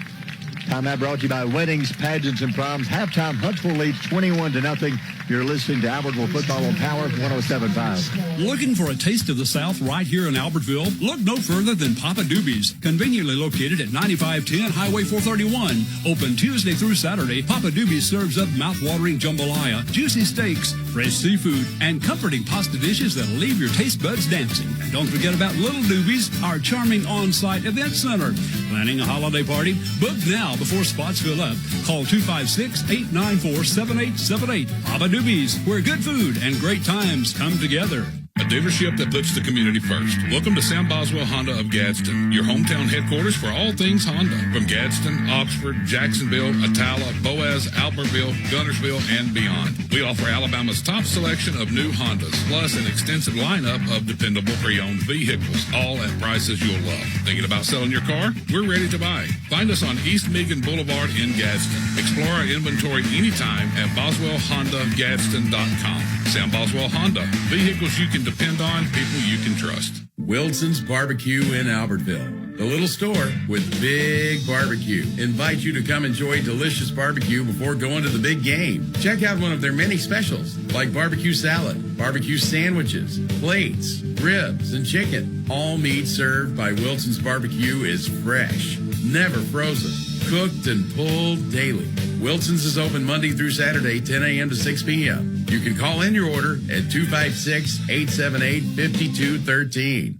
Timeout brought to you by Weddings, Pageants, and Proms. Halftime, Huntsville leads 21-0. You're listening to Albertville Football on Power 107.5. Looking for a taste of the South right here in Albertville? Look no further than Papa Doobie's, conveniently located at 9510 Highway 431. Open Tuesday through Saturday, Papa Doobie's serves up mouth-watering jambalaya, juicy steaks, fresh seafood, and comforting pasta dishes that'll leave your taste buds dancing. And don't forget about Little Doobie's, our charming on-site event center. Planning a holiday party? Book now before spots fill up. Call 256-894-7878. Papa Doobie's, where good food and great times come together. a dealership that puts the community first. Welcome to Sam Boswell Honda of Gadsden, your hometown headquarters for all things Honda. From Gadsden, Oxford, Jacksonville, Attala, Boaz, Albertville, Guntersville, and beyond. We offer Alabama's top selection of new Hondas, plus an extensive lineup of dependable pre-owned vehicles, all at prices you'll love. Thinking about selling your car? We're ready to buy. Find us on East Meagan Boulevard in Gadsden. Explore our inventory anytime at BoswellHondaGadsden.com. Sam Boswell Honda. Vehicles you can depend on, people you can trust. Wilson's Barbecue in Albertville. The little store with big barbecue invites you to come enjoy delicious barbecue before going to the big game. Check out one of their many specials like barbecue salad, barbecue sandwiches, plates, ribs, and chicken. All meat served by Wilson's Barbecue is fresh, never frozen, cooked and pulled daily. Wilson's is open Monday through Saturday, 10 a.m. to 6 p.m. You can call in your order at 256-878-5213.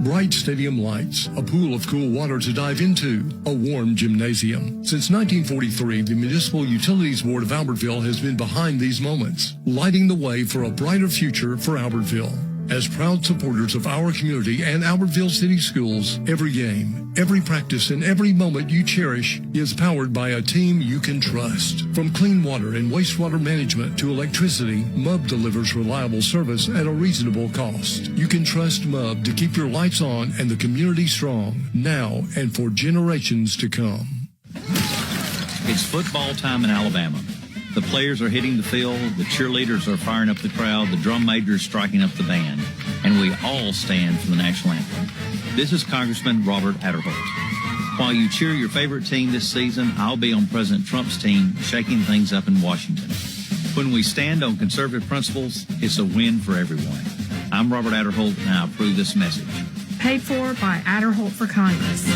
Bright stadium lights, a pool of cool water to dive into, a warm gymnasium. Since 1943, the Municipal Utilities Board of Albertville has been behind these moments, lighting the way for a brighter future for Albertville. As proud supporters of our community and Albertville City Schools, every game, every practice, and every moment you cherish is powered by a team you can trust. From clean water and wastewater management to electricity, MUB delivers reliable service at a reasonable cost. You can trust MUB to keep your lights on and the community strong, now and for generations to come. It's football time in Alabama. The players are hitting the field, the cheerleaders are firing up the crowd, the drum major is striking up the band, and we all stand for the national anthem. This is Congressman Robert Adderholt. While you cheer your favorite team this season, I'll be on President Trump's team shaking things up in Washington. When we stand on conservative principles, it's a win for everyone. I'm Robert Adderholt, and I approve this message. Paid for by Adderholt for Congress.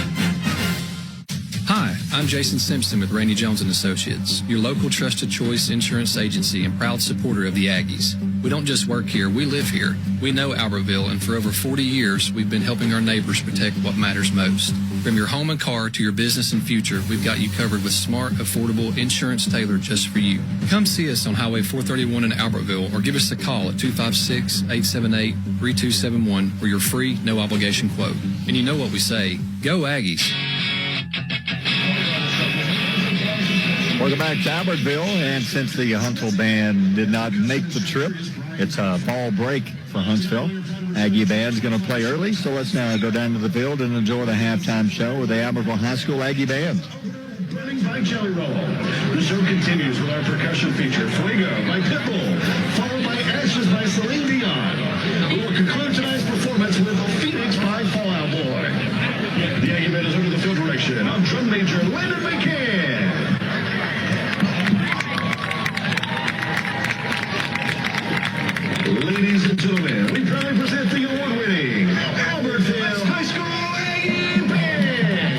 Hi, I'm Jason Simpson with Randy Jones & Associates, your local trusted choice insurance agency and proud supporter of the Aggies. We don't just work here, we live here. We know Albertville, and for over 40 years, we've been helping our neighbors protect what matters most. From your home and car to your business and future, we've got you covered with smart, affordable insurance tailored just for you. Come see us on Highway 431 in Albertville or give us a call at 256-878-3271 for your free, no-obligation quote. And you know what we say, go Aggies. Welcome back to Albertville, and since the Huntsville band did not make the trip, it's a fall break for Huntsville. Aggie band's going to play early, so let's now go down to the field and enjoy the halftime show with the Albertville High School Aggie band. Running by Jelly Roll. The show continues with our percussion feature, Fuego by Pitbull, followed by Ashes by Celine Dion. We will conclude tonight's performance with Phoenix by Fallout Boy. The Aggie band is under the field direction of drum major Landon McCann. Ladies and gentlemen, we proudly present the award-winning Albertville High School Aggie Band.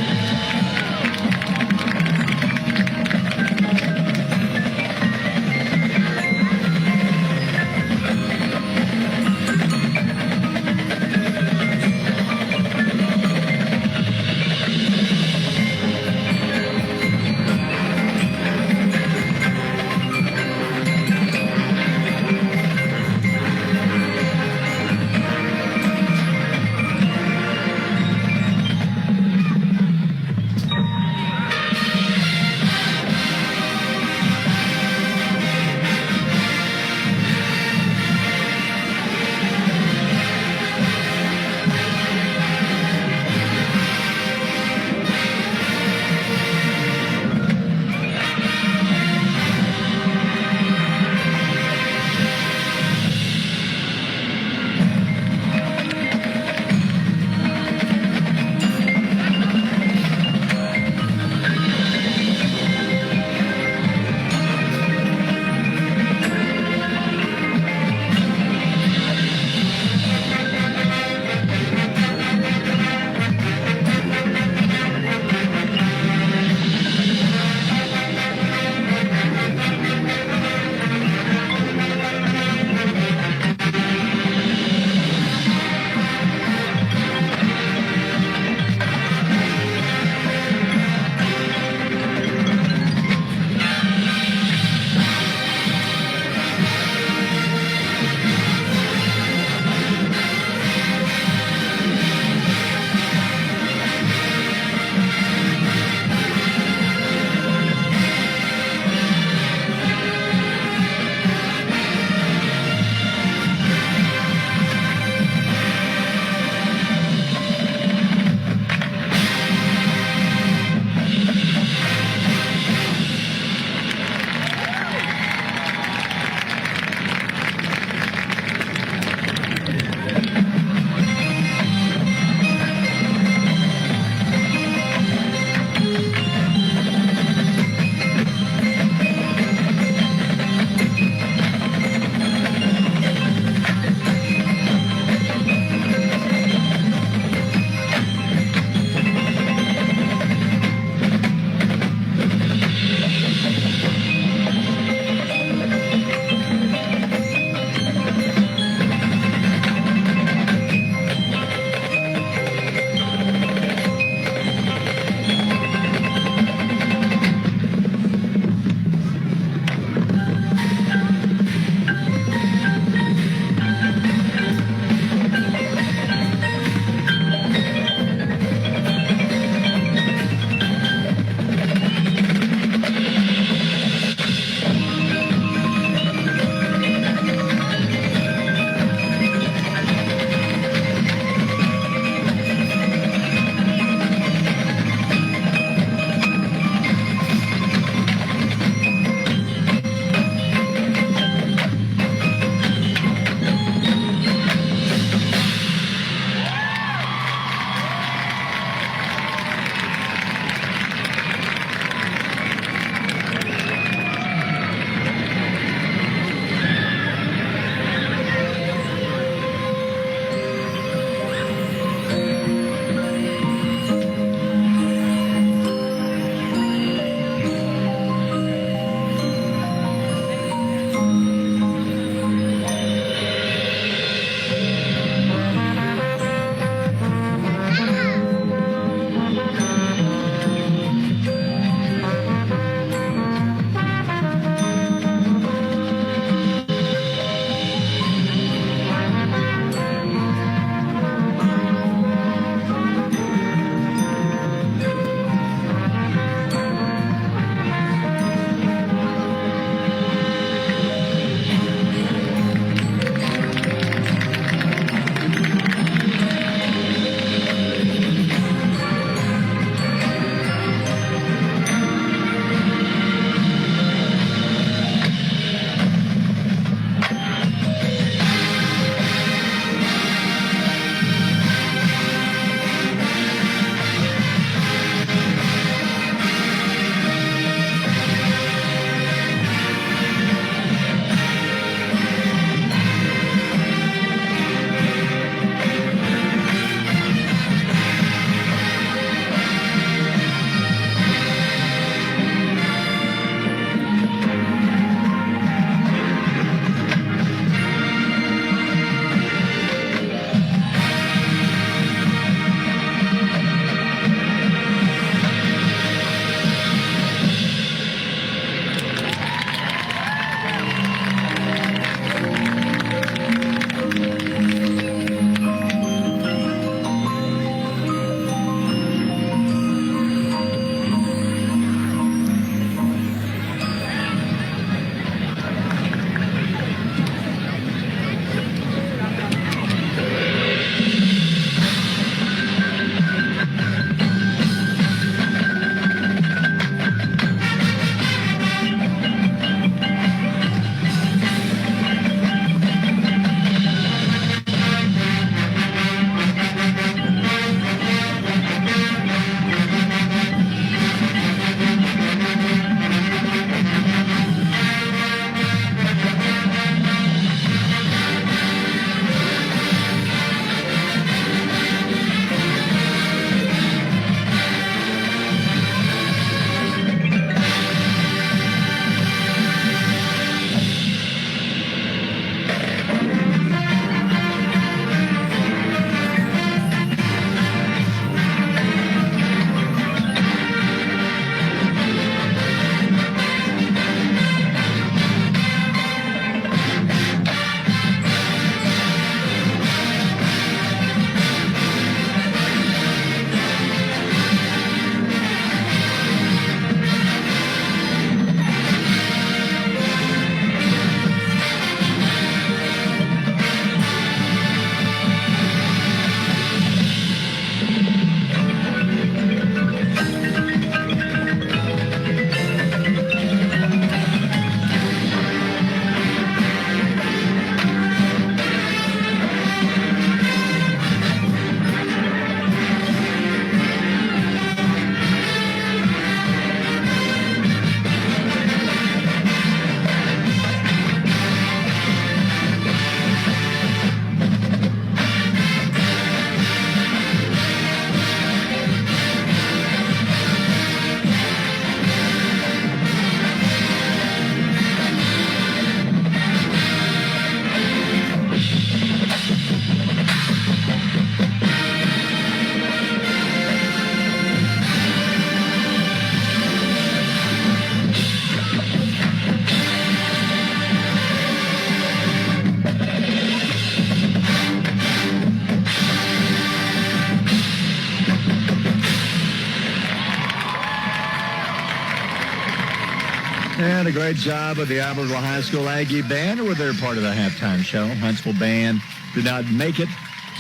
And a great job of the Albertville High School Aggie Band, who were there part of the halftime show. Huntsville Band did not make it,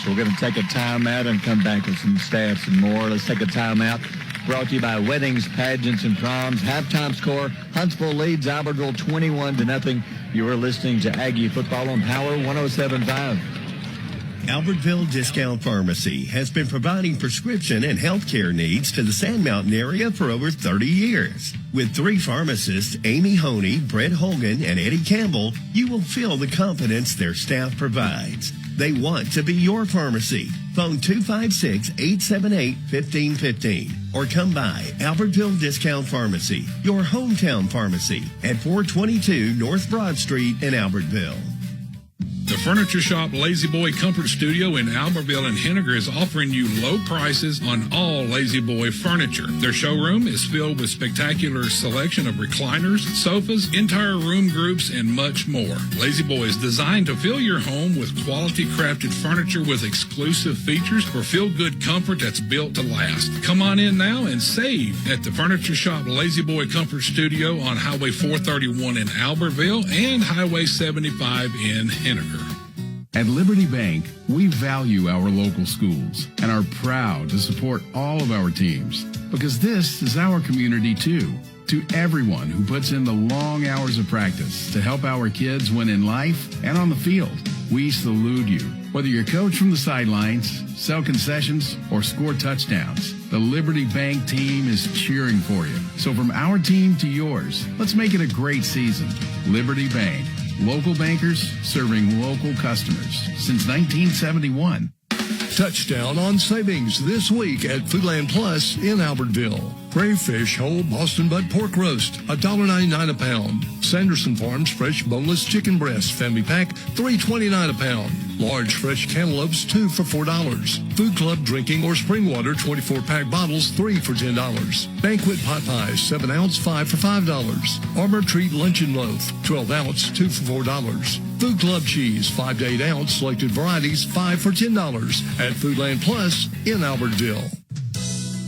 so we're going to take a timeout and come back with some stats and more. Let's take a timeout. Brought to you by Weddings, Pageants, and Proms. Halftime score, Huntsville leads Albertville 21-0. You are listening to Aggie Football on Power 107.5. Albertville Discount Pharmacy has been providing prescription and healthcare needs to the Sand Mountain area for over 30 years. With 3 pharmacists, Amy Honey, Brett Hogan, and Eddie Campbell, you will feel the confidence their staff provides. They want to be your pharmacy. Phone 256-878-1515 or come by Albertville Discount Pharmacy, your hometown pharmacy at 422 North Broad Street in Albertville. The Furniture Shop Lazy Boy Comfort Studio in Albertville and Henniger is offering you low prices on all Lazy Boy furniture. Their showroom is filled with spectacular selection of recliners, sofas, entire room groups, and much more. Lazy Boy is designed to fill your home with quality crafted furniture with exclusive features for feel-good comfort that's built to last. Come on in now and save at the Furniture Shop Lazy Boy Comfort Studio on Highway 431 in Albertville and Highway 75 in Henniger. At Liberty Bank, we value our local schools and are proud to support all of our teams because this is our community too. To everyone who puts in the long hours of practice to help our kids win in life and on the field, we salute you. Whether you're coach from the sidelines, sell concessions, or score touchdowns, the Liberty Bank team is cheering for you. So from our team to yours, let's make it a great season. Liberty Bank. Local bankers serving local customers since 1971. Touchdown on savings this week at Foodland Plus in Albertville. Crayfish whole Boston butt pork roast, $1.99 a pound. Sanderson Farms fresh boneless chicken breast family pack, $3.29 a pound. Large fresh cantaloupes, 2 for $4. Food Club drinking or spring water 24-pack bottles, 3 for $10. Banquet pot pies, 7 ounce, 5 for $5. Armor Treat luncheon loaf, 12 ounce, 2 for $4. Food Club cheese, 5 to 8 ounce, selected varieties, 5 for $10 at Foodland Plus in Albertville.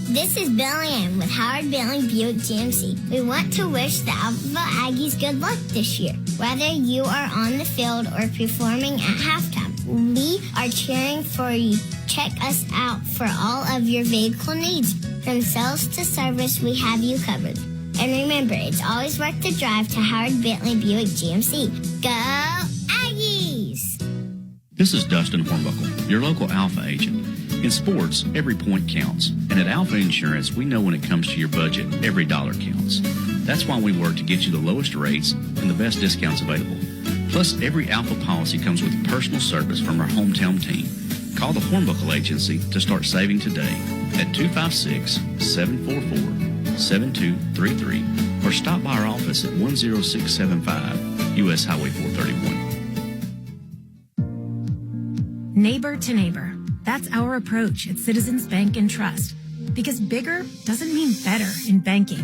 This is Billy Ann with Howard Bentley Buick GMC. We want to wish the Albertville Aggies good luck this year. Whether you are on the field or performing at halftime, we are cheering for you. Check us out for all of your vehicle needs. From sales to service, we have you covered. And remember, it's always worth the drive to Howard Bentley Buick GMC. Go Aggies! This is Dustin Hornbuckle, your local Alpha agent. In sports, every point counts. And at Alpha Insurance, we know when it comes to your budget, every dollar counts. That's why we work to get you the lowest rates and the best discounts available. Plus, every Alpha policy comes with personal service from our hometown team. Call the Hornbuckle Agency to start saving today at 256-744-7233 or stop by our office at 10675 U.S. Highway 431. Neighbor to neighbor. That's our approach at Citizens Bank and Trust. Because bigger doesn't mean better in banking.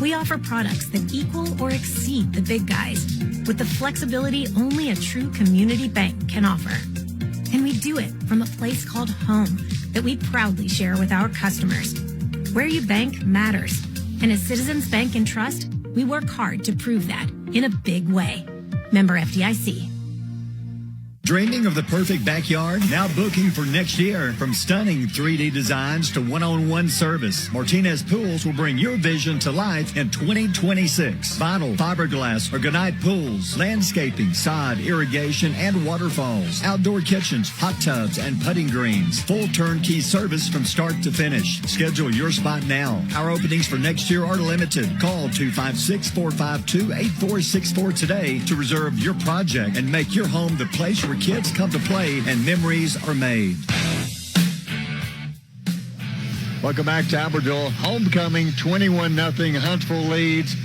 We offer products that equal or exceed the big guys with the flexibility only a true community bank can offer. And we do it from a place called home that we proudly share with our customers. Where you bank matters. And at Citizens Bank and Trust, we work hard to prove that in a big way. Member FDIC. Dreaming of the perfect backyard? Now booking for next year. From stunning 3D designs to one-on-one service, Martinez Pools will bring your vision to life in 2026. Vinyl, fiberglass, or granite pools, landscaping, sod, irrigation, and waterfalls, outdoor kitchens, hot tubs, and putting greens. Full turnkey service from start to finish. Schedule your spot now. Our openings for next year are limited. Call 256-452-8464 today to reserve your project and make your home the place where kids come to play and memories are made. Welcome back to Albertville. Homecoming, 21-0. Huntsville leads.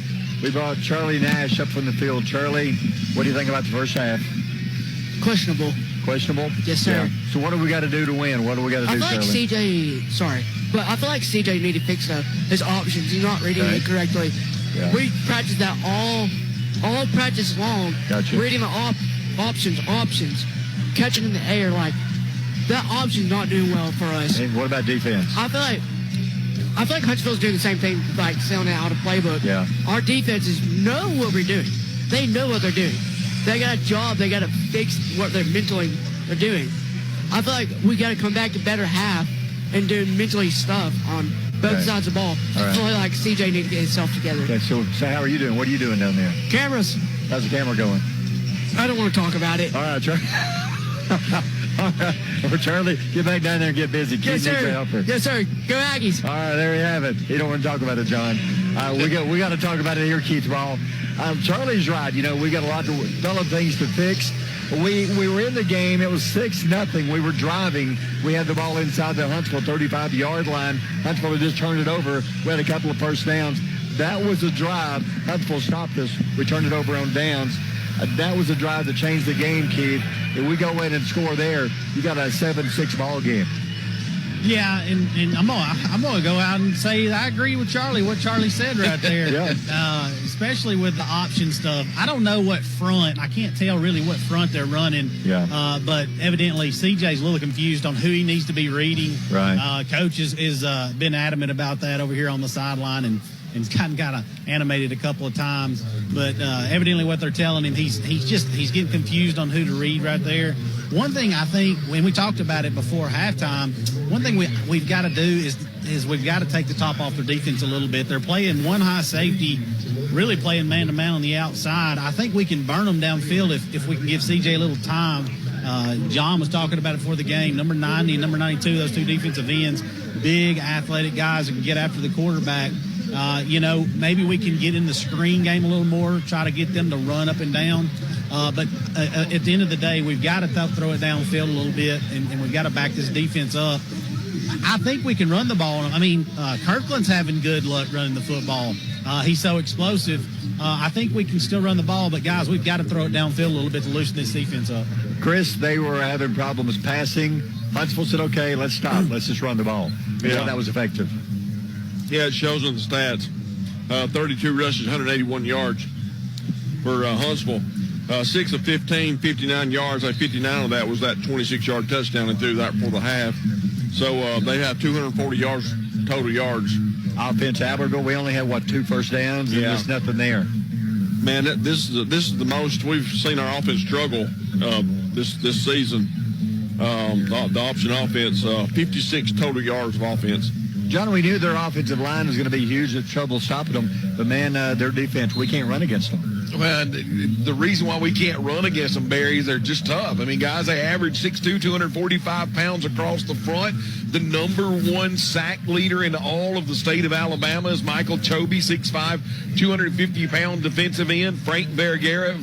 We brought Charlie Nash up from the field. Charlie, what do you think about the first half? Questionable. Questionable? Yes, sir. Yeah. So what do we got to do to win? What do we got to do, Charlie? I feel like CJ need to fix his options. He's not reading it correctly. Yeah. We practice that all practice long. Gotcha. Reading the options, catching in the air, like that option's not doing well for us. And what about defense? I feel like I feel like Huntsville's doing the same thing, like selling it out of playbook. Yeah. Our defenses know what we're doing. They know what they're doing. They got a job. They got to fix what they're mentally are doing. I feel like we got to come back to better half and do mentally stuff on both sides of the ball. All right. I feel like CJ needs to get himself together. Okay, so how are you doing? What are you doing down there? Cameras. How's the camera going? I don't want to talk about it. All right, Charlie. Charlie, get back down there and get busy. Yes, sir. Yes, sir. Go Aggies. All right, there you have it. You don't want to talk about it, John. We got to talk about it here, Keith Ball. Charlie's right. You know, we got a lot of things to fix. We were in the game. It was 6-0. We were driving. We had the ball inside the Huntsville 35-yard line. Huntsville just turned it over. We had a couple of first downs. That was a drive. Huntsville stopped us. We turned it over on downs. That was a drive that changed the game, Keith. If we go in and score there, you got a 7-6 ball game. Yeah, and I'm gonna go out and say I agree with Charlie. What Charlie said right there, yeah. Especially with the option stuff. I don't know what front. I can't tell really what front they're running. Yeah. But evidently CJ's a little confused on who he needs to be reading. Right. Coach is been adamant about that over here on the sideline and kind of animated a couple of times. But evidently what they're telling him, he's getting confused on who to read right there. One thing I think, when we talked about it before halftime, one thing we've got to do is we've got to take the top off their defense a little bit. They're playing one high safety, really playing man-to-man on the outside. I think we can burn them downfield if we can give CJ a little time. John was talking about it before the game. Number 90 and number 92, those two defensive ends, big athletic guys that can get after the quarterback. Maybe we can get in the screen game a little more, try to get them to run up and down. But at the end of the day, we've got to throw it downfield a little bit, and we've got to back this defense up. I think we can run the ball. I mean, Kirkland's having good luck running the football. He's so explosive. I think we can still run the ball, but, guys, we've got to throw it downfield a little bit to loosen this defense up. Chris, they were having problems passing. Huntsville said, okay, let's stop. Let's just run the ball. Yeah, that was effective. Yeah, it shows in the stats. 32 rushes, 181 yards for Huntsville. 6 of 15, 59 yards. 59 of that was that 26-yard touchdown and threw that for the half. So they have 240 yards, total yards. Offense, Albertville, we only had, 2 first downs, and there's nothing there. Man, this is the most we've seen our offense struggle this season. The option offense, 56 total yards of offense. John, we knew their offensive line was going to be huge at trouble stopping them. But, man, their defense, we can't run against them. Well, the reason why we can't run against them, Barry, is they're just tough. I mean, guys, they average 6'2", 245 pounds across the front. The number one sack leader in all of the state of Alabama is Michael Chobe, 6'5", 250-pound defensive end. Frank Vergarita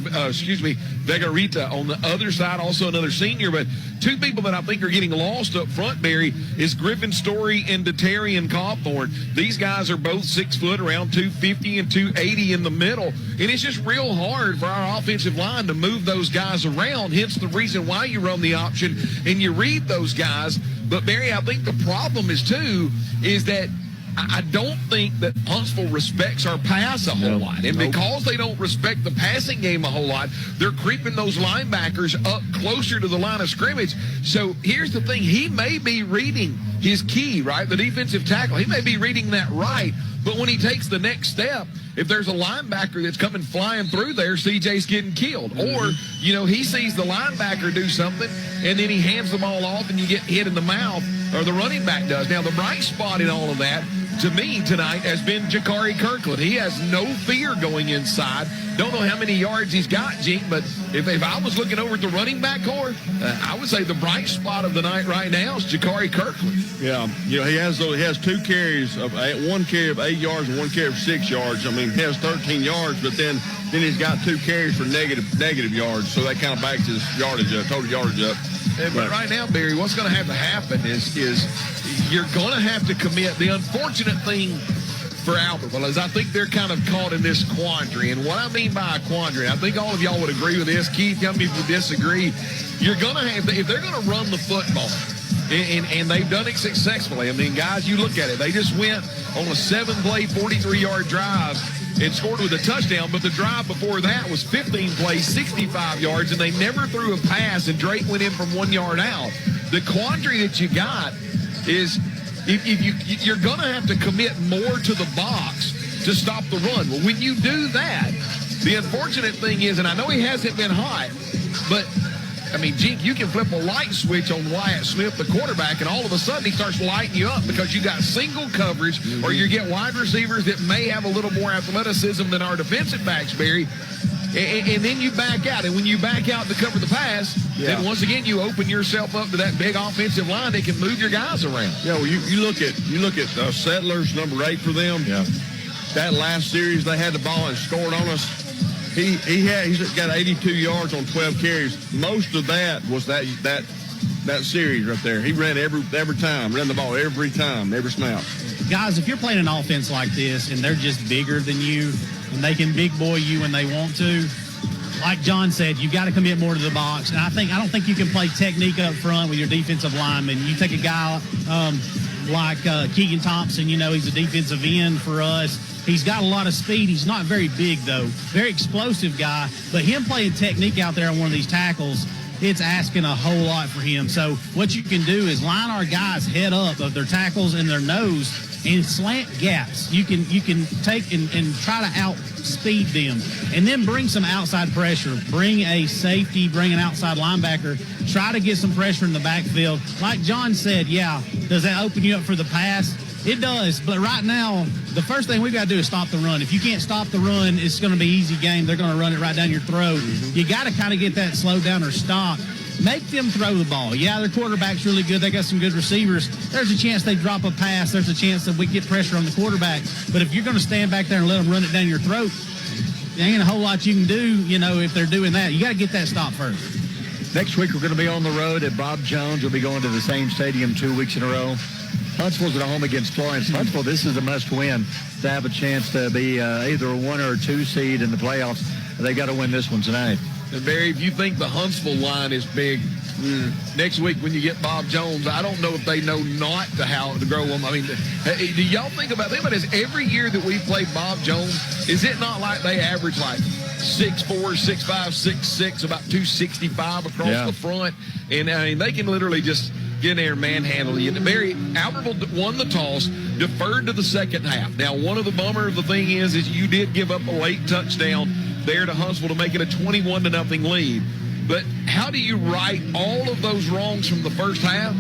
on the other side, also another senior. But two people that I think are getting lost up front, Barry, is Griffin Story and Detarian Cawthorn. These guys are both 6 foot, around 250 and 280 in the middle. And it's just real hard for our offensive line to move those guys around, hence the reason why you run the option and you read those guys. But, Barry, I think the problem is that I don't think that Huntsville respects our pass a whole lot. And because they don't respect the passing game a whole lot, they're creeping those linebackers up closer to the line of scrimmage. So here's the thing. He may be reading his key, right, the defensive tackle. He may be reading that right. But when he takes the next step, if there's a linebacker that's coming flying through there, CJ's getting killed. Or, he sees the linebacker do something, and then he hands the ball off, and you get hit in the mouth, or the running back does. Now, the bright spot in all of that, to me, tonight, has been Jakari Kirkland. He has no fear going inside. Don't know how many yards he's got, Gene, but if I was looking over at the running back core, I would say the bright spot of the night right now is Jakari Kirkland. Yeah, he has 2 carries, one carry of 8 yards and 1 carry of 6 yards. I mean, he has 13 yards, but then he's got 2 carries for negative yards, so that kind of backs his yardage up, total yardage up. But right now, Barry, what's going to have to happen is you're going to have to commit. The unfortunate thing for Albertville is I think they're kind of caught in this quandary. And what I mean by a quandary, I think all of y'all would agree with this. Keith, tell me if you disagree. You're going to have, if they're going to run the football, and they've done it successfully. I mean, guys, you look at it. They just went on a 7-play, 43-yard drive and scored with a touchdown, but the drive before that was 15 plays, 65 yards, and they never threw a pass, and Drake went in from 1 yard out. The quandary that you got is you're going to have to commit more to the box to stop the run. Well, when you do that, the unfortunate thing is, and I know he hasn't been hot, but I mean, Jink, you can flip a light switch on Wyatt Smith, the quarterback, and all of a sudden he starts lighting you up because you got single coverage, or you get wide receivers that may have a little more athleticism than our defensive backs, Barry. And then you back out. And when you back out to cover the pass, then once again you open yourself up to that big offensive line that can move your guys around. Yeah, well, you look at Settlers, number 8 for them. Yeah. That last series they had the ball and scored on us. He's got 82 yards on 12 carries. Most of that was that series right there. He ran every time, ran the ball every time, every snap. Guys, if you're playing an offense like this and they're just bigger than you and they can big boy you when they want to, like John said, you got to commit more to the box. And I don't think you can play technique up front with your defensive lineman. You take a guy like Keegan Thompson, he's a defensive end for us. He's got a lot of speed. He's not very big, though. Very explosive guy. But him playing technique out there on one of these tackles, it's asking a whole lot for him. So what you can do is line our guys head up of their tackles and their nose and slant gaps. You can take and try to outspeed them. And then bring some outside pressure. Bring a safety, bring an outside linebacker. Try to get some pressure in the backfield. Like John said, does that open you up for the pass? It does, but right now, the first thing we've got to do is stop the run. If you can't stop the run, it's going to be an easy game. They're going to run it right down your throat. You got to kind of get that slowed down or stopped. Make them throw the ball. Yeah, their quarterback's really good. They got some good receivers. There's a chance they drop a pass. There's a chance that we get pressure on the quarterback. But if you're going to stand back there and let them run it down your throat, there ain't a whole lot you can do, if they're doing that. You got to get that stop first. Next week, we're going to be on the road at Bob Jones. We'll be going to the same stadium 2 weeks in a row. Huntsville's at home against Florence. Huntsville, this is a must-win to have a chance to be either a 1 or a 2 seed in the playoffs. They got to win this one tonight. And Barry, if you think the Huntsville line is big, next week when you get Bob Jones, I don't know if they know not to how to grow them. I mean, do y'all think about this? Every year that we played Bob Jones, is it not like they average like 6'4", 6'5", 6'6", about 265 across the front? And I mean, they can literally just get in there and manhandle you. Barry, Albertville won the toss, deferred to the second half. Now, one of the bummer of the thing is you did give up a late touchdown there to Huntsville to make it a 21-0 lead. But how do you right all of those wrongs from the first half?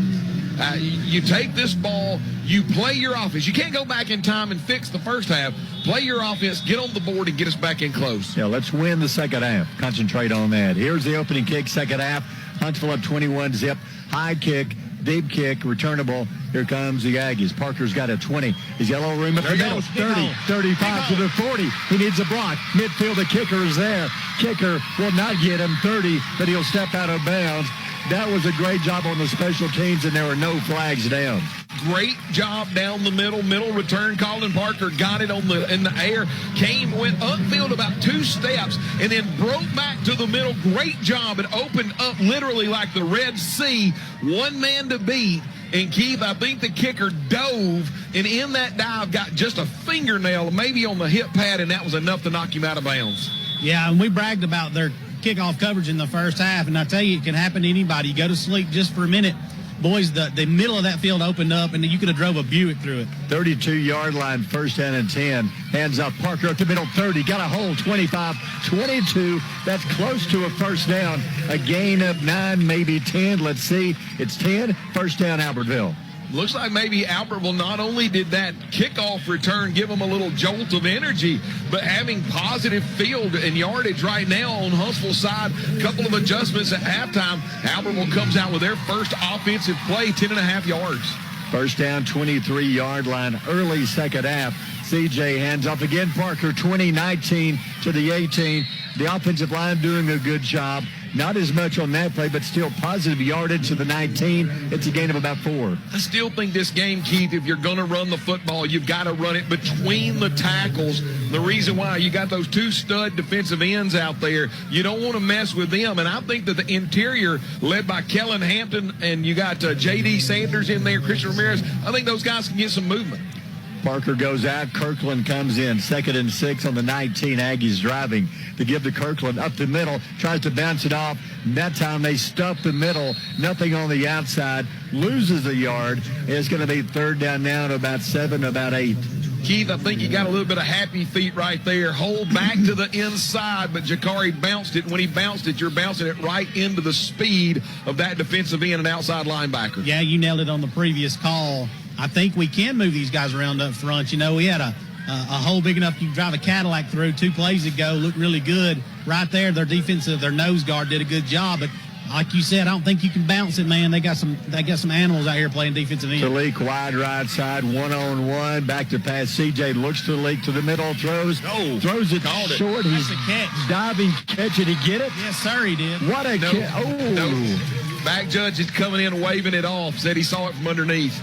You take this ball, you play your offense. You can't go back in time and fix the first half. Play your offense, get on the board, and get us back in close. Yeah, let's win the second half. Concentrate on that. Here's the opening kick, second half. Huntsville up 21-0. High kick, deep kick, returnable. Here comes the Aggies. Parker's got a 20. His yellow room up the middle. 30, 35 to the 40. He needs a block. Midfield, the kicker is there. Kicker will not get him 30, but he'll step out of bounds. That was a great job on the special teams, and there were no flags down. Great job down the middle return. Colin Parker got it in the air, went upfield about 2 steps, and then broke back to the middle. Great job. It opened up literally like the Red Sea. One man to beat. And Keith, I think the kicker dove, and in that dive got just a fingernail, maybe on the hip pad, and that was enough to knock him out of bounds. Yeah, and we bragged about their kickoff coverage in the first half, and I tell you, it can happen to anybody. You go to sleep just for a minute. Boys, the middle of that field opened up, and you could have drove a Buick through it. 32-yard line, first down and 10. Hands up, Parker up the middle, 30. Got a hole, 25, 22. That's close to a first down. A gain of 9, maybe 10. Let's see. It's 10. First down, Albertville. Looks like maybe Albertville not only did that kickoff return give them a little jolt of energy, but having positive field and yardage right now on Huntsville's side. A couple of adjustments at halftime. Albertville comes out with their first offensive play, 10.5 yards. First down, 23-yard line, early second half. CJ hands off again. Parker, 20-19 to the 18. The offensive line doing a good job. Not as much on that play, but still positive yardage to the 19. It's a gain of about 4. I still think this game, Keith, if you're going to run the football, you've got to run it between the tackles. The reason why, you got those 2 stud defensive ends out there. You don't want to mess with them. And I think that the interior, led by Kellen Hampton, and you got J.D. Sanders in there, Christian Ramirez, I think those guys can get some movement. Parker goes out. Kirkland comes in. 2nd and 6 on the 19. Aggies driving to give to Kirkland up the middle. Tries to bounce it off. That time they stuff the middle. Nothing on the outside. Loses a yard. It's going to be 3rd down now to about 7, about 8. Keith, I think you got a little bit of happy feet right there. Hold back to the inside, but Jakari bounced it. When he bounced it, you're bouncing it right into the speed of that defensive end and outside linebacker. Yeah, you nailed it on the previous call. I think we can move these guys around up front. You know, we had a hole big enough you can drive a Cadillac through 2 plays ago. Looked really good. Right there, their nose guard did a good job, but like you said, I don't think you can bounce it, man. They got some animals out here playing defensive end. Talik wide right side, 1-on-1, back to pass. CJ looks to Talik to the middle, throws it short. He's diving, catch it. He get it? Yes, sir, he did. What a catch. Oh. No. Back judge is coming in waving it off. Said he saw it from underneath.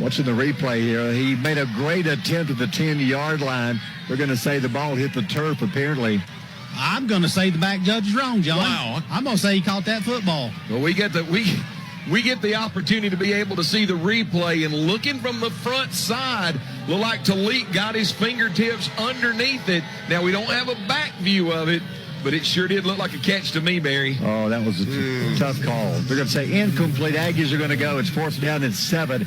Watching the replay here, he made a great attempt at the 10-yard line. We're going to say the ball hit the turf, apparently. I'm going to say the back judge is wrong, John. Wow. I'm going to say he caught that football. Well, we get the opportunity to be able to see the replay, and looking from the front side, looked like Talik got his fingertips underneath it. Now, we don't have a back view of it, but it sure did look like a catch to me, Barry. Oh, that was a tough call. They're going to say incomplete. Aggies are going to go. It's 4th down and 7.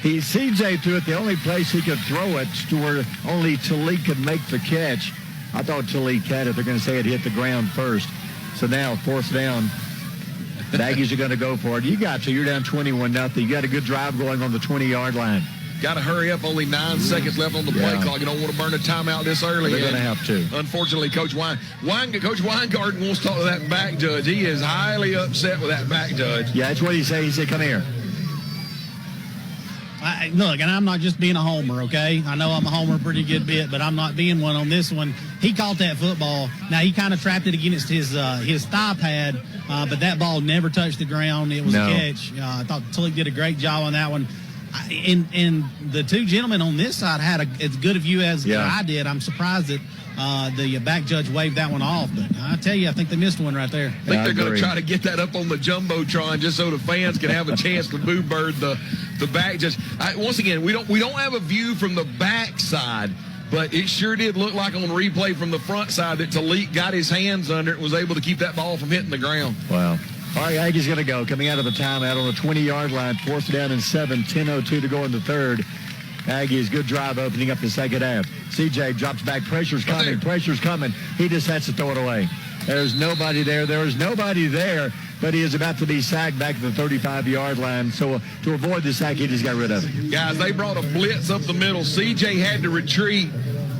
CJ threw it the only place he could throw it to where only Talik could make the catch. I thought Talik had it. They're going to say it hit the ground first. So now, 4th down. The Aggies are going to go for it. You're down 21-0. You got a good drive going on the 20-yard line. Got to hurry up. Only 9 seconds left on the play clock. You don't want to burn a timeout this early. They're going to have to. Unfortunately, Coach Weingarten wants to talk to that back judge. He is highly upset with that back judge. Yeah, that's what he said. He said, come here. Look, and I'm not just being a homer, okay? I know I'm a homer a pretty good bit, but I'm not being one on this one. He caught that football. Now, he kind of trapped it against his thigh pad, but that ball never touched the ground. It was a catch. I thought Talik did a great job on that one. And the 2 gentlemen on this side had as good a view as I did. I'm surprised that the back judge waved that one off. But I tell you, I think they missed one right there. I think they're going to try to get that up on the Jumbotron just so the fans can have a chance to boo bird the back judge. Once again, we don't have a view from the back side, but it sure did look like on replay from the front side that Talik got his hands under it and was able to keep that ball from hitting the ground. Wow. All right, Aggies going to go. Coming out of the timeout on the 20-yard line, 4th down and 7, 10:02 to go in the 3rd. Aggies, good drive opening up the second half. CJ drops back. Pressure's coming. He just has to throw it away. There's nobody there. There's nobody there, but he is about to be sacked back at the 35-yard line. So to avoid the sack, he just got rid of it. Guys, they brought a blitz up the middle. CJ had to retreat.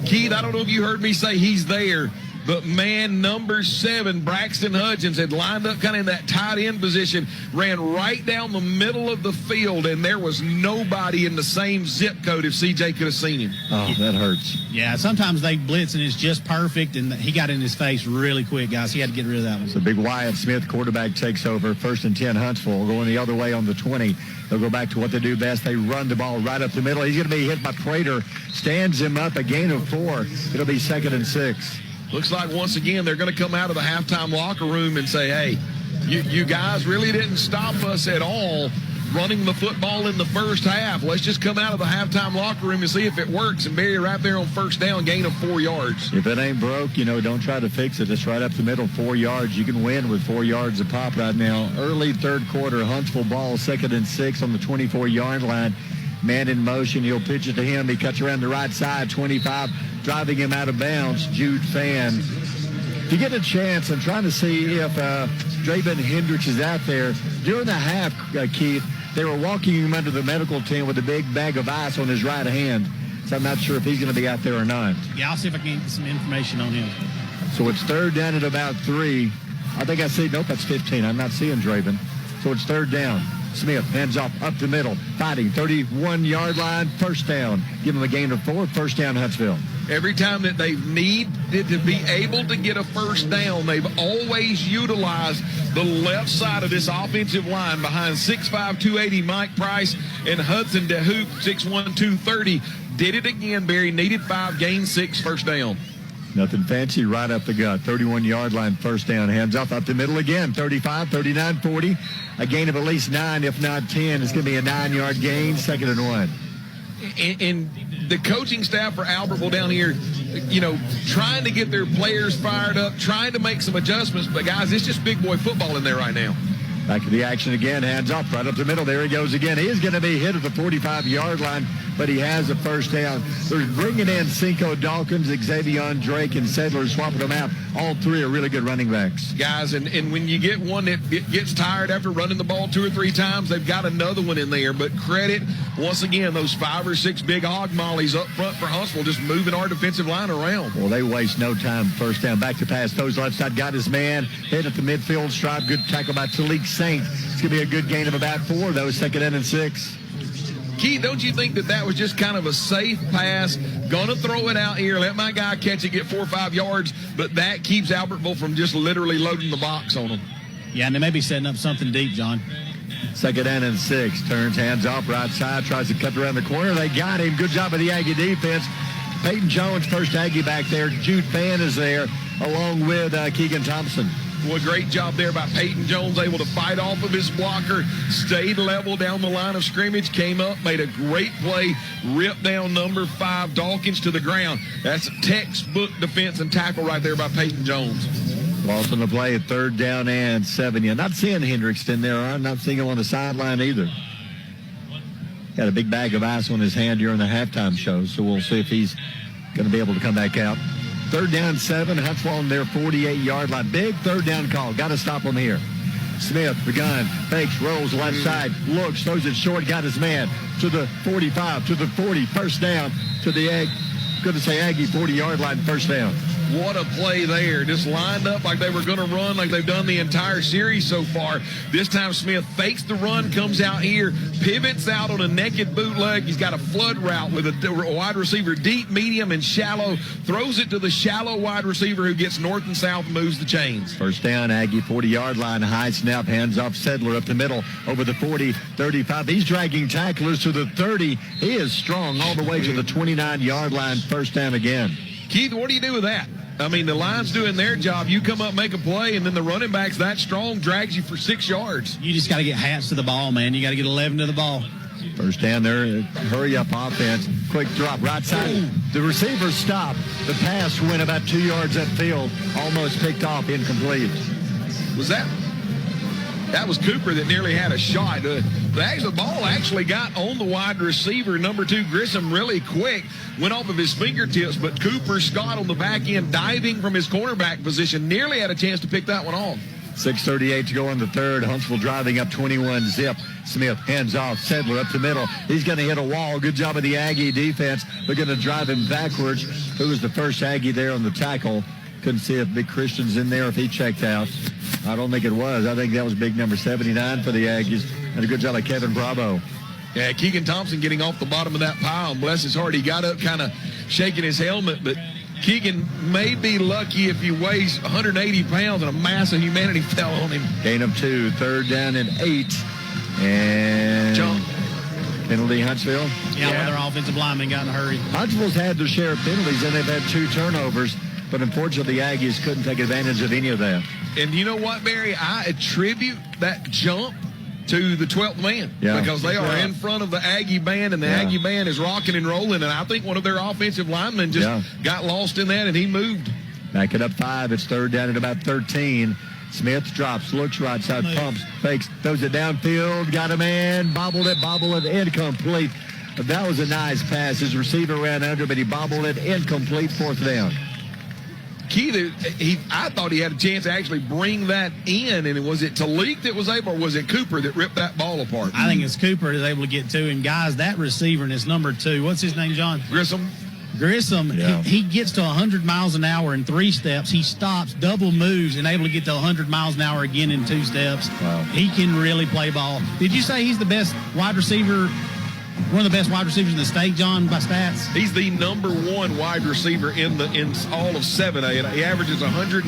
Keith, I don't know if you heard me say he's there, but man, number 7, Braxton Hudgens, had lined up kind of in that tight end position, ran right down the middle of the field, and there was nobody in the same zip code if CJ could have seen him. Oh, that hurts. Yeah, sometimes they blitz and it's just perfect, and he got in his face really quick, guys. He had to get rid of that one. So big Wyatt Smith, quarterback, takes over. 1st and 10, Huntsville going the other way on the 20. They'll go back to what they do best. They run the ball right up the middle. He's going to be hit by Prater. Stands him up, a gain of 4. It'll be 2nd and 6. Looks like once again they're going to come out of the halftime locker room and say, hey, you guys really didn't stop us at all running the football in the first half. Let's just come out of the halftime locker room and see if it works. And Barry right there on 1st down, gain of 4 yards. If it ain't broke, don't try to fix it. It's right up the middle, 4 yards. You can win with 4 yards a pop right now. Early 3rd quarter, Huntsville ball, 2nd and 6 on the 24-yard line. Man in motion. He'll pitch it to him. He cuts around the right side, 25, driving him out of bounds. Jude Fan. If you get a chance, I'm trying to see if Draven Hendricks is out there. During the half, Keith, they were walking him under the medical tent with a big bag of ice on his right hand. So I'm not sure if he's going to be out there or not. Yeah, I'll see if I can get some information on him. So it's 3rd down at about 3. I think I see, nope, that's 15. I'm not seeing Draven. So it's 3rd down. Smith hands off up the middle, fighting 31-yard line, 1st down. Give him a gain of 4, 1st down Huntsville. Every time that they've needed to be able to get a 1st down, they've always utilized the left side of this offensive line behind 6'5", 280 Mike Price and Hudson DeHoop, 6'1", 230. Did it again, Barry. Needed 5, gained 6, 1st down. Nothing fancy, right up the gut. 31-yard line, 1st down. Hands off up the middle again. 35, 39, 40. A gain of at least 9, if not 10. It's going to be a 9-yard gain, 2nd and 1. and the coaching staff for Albertville down here, trying to get their players fired up, trying to make some adjustments. But, guys, it's just big boy football in there right now. Back to the action again. Hands off right up the middle. There he goes again. He is going to be hit at the 45-yard line, but he has a first down. They're bringing in Cinco Dawkins, Xavier Drake, and Sedler, swapping them out. All three are really good running backs. Guys, and when you get one that gets tired after running the ball 2 or 3 times, they've got another one in there. But credit, once again, those 5 or 6 big hog mollies up front for Huntsville, just moving our defensive line around. Well, they waste no time. First down. Back to pass. Throws left side. Got his man. Hit at the midfield stripe. Good tackle by Talik Saint. It's going to be a good gain of about 4, though. 2nd down and 6. Keith, don't you think that was just kind of a safe pass? Gonna throw it out here, let my guy catch it, get 4 or 5 yards, but that keeps Albertville from just literally loading the box on them. Yeah, and they may be setting up something deep, John. 2nd down and 6. Turns, hands off, right side, tries to cut around the corner. They got him. Good job of the Aggie defense. Peyton Jones, first Aggie back there. Jude Fan is there, along with Keegan Thompson. Well, great job there by Peyton Jones, able to fight off of his blocker, stayed level down the line of scrimmage, came up, made a great play, ripped down number 5, Dawkins, to the ground. That's a textbook defense and tackle right there by Peyton Jones. Lost on the play at 3rd down and 7. You're not seeing Hendrickson there. I'm not seeing him on the sideline either. Got a big bag of ice on his hand during the halftime show, so we'll see if he's going to be able to come back out. 3rd down 7. Huntsville on their 48-yard line. Big 3rd down call. Got to stop them here. Smith, the gun, fakes, rolls left side, looks, throws it short, got his man to the 45, to the 40, first down to the Aggie 40-yard line, first down. What a play there. Just lined up like they were going to run like they've done the entire series so far. This time Smith fakes the run, comes out here, pivots out on a naked bootleg. He's got a flood route with a wide receiver, deep, medium, and shallow. Throws it to the shallow wide receiver who gets north and south, moves the chains. First down, Aggie 40-yard line, high snap, hands off Sedler up the middle, over the 40, 35. He's dragging tacklers to the 30. He is strong all the way to the 29-yard line, first down again. Keith, what do you do with that? I mean, the line's doing their job. You come up, make a play, and then the running back's that strong, drags you for 6 yards. You just got to get hats to the ball, man. You got to get 11 to the ball. First down there, hurry-up offense. Quick drop, right side. The receiver stopped. The pass went about 2 yards upfield, almost picked off, incomplete. That was Cooper that nearly had a shot. The ball actually got on the wide receiver, number 2, Grissom, really quick. Went off of his fingertips, but Cooper Scott on the back end, diving from his cornerback position, nearly had a chance to pick that one off. 6:38 to go in the 3rd. Huntsville driving up 21-zip. Smith, hands off. Sedler up the middle. He's going to hit a wall. Good job of the Aggie defense. They're going to drive him backwards. Who was the first Aggie there on the tackle? Couldn't see if Big Christian's in there, if he checked out. I don't think it was. I think that was big number 79 for the Aggies. And a good job of Kevin Bravo. Yeah, Keegan Thompson getting off the bottom of that pile. Bless his heart, he got up kind of shaking his helmet, but Keegan may be lucky if he weighs 180 pounds and a mass of humanity fell on him. Gain of 2, 3rd down and 8. And jump. Penalty, Huntsville. Yeah, their offensive lineman got in a hurry. Huntsville's had their share of penalties, and they've had 2 turnovers. But unfortunately, the Aggies couldn't take advantage of any of that. And you know what, Barry? I attribute that jump to the 12th man. Yeah, because they are in front of the Aggie band, and the Aggie band is rocking and rolling. And I think one of their offensive linemen just got lost in that, and he moved. Back it up 5. It's 3rd down at about 13. Smith drops, looks right side, pumps, fakes, throws it downfield, got a man, bobbled it, incomplete. That was a nice pass. His receiver ran under, but he bobbled it, incomplete, 4th down. I thought he had a chance to actually bring that in, and was it Talik that was able, or was it Cooper that ripped that ball apart? I think it's Cooper that's able to get to him. Guys, that receiver and his number 2, what's his name, John? Grissom, he gets to 100 miles an hour in 3 steps. He stops, double moves, and able to get to 100 miles an hour again in 2 steps. Wow. He can really play ball. Did you say he's the best wide receiver, one of the best wide receivers in the state, John, by stats? He's the number 1 wide receiver in all of 7A. He averages 100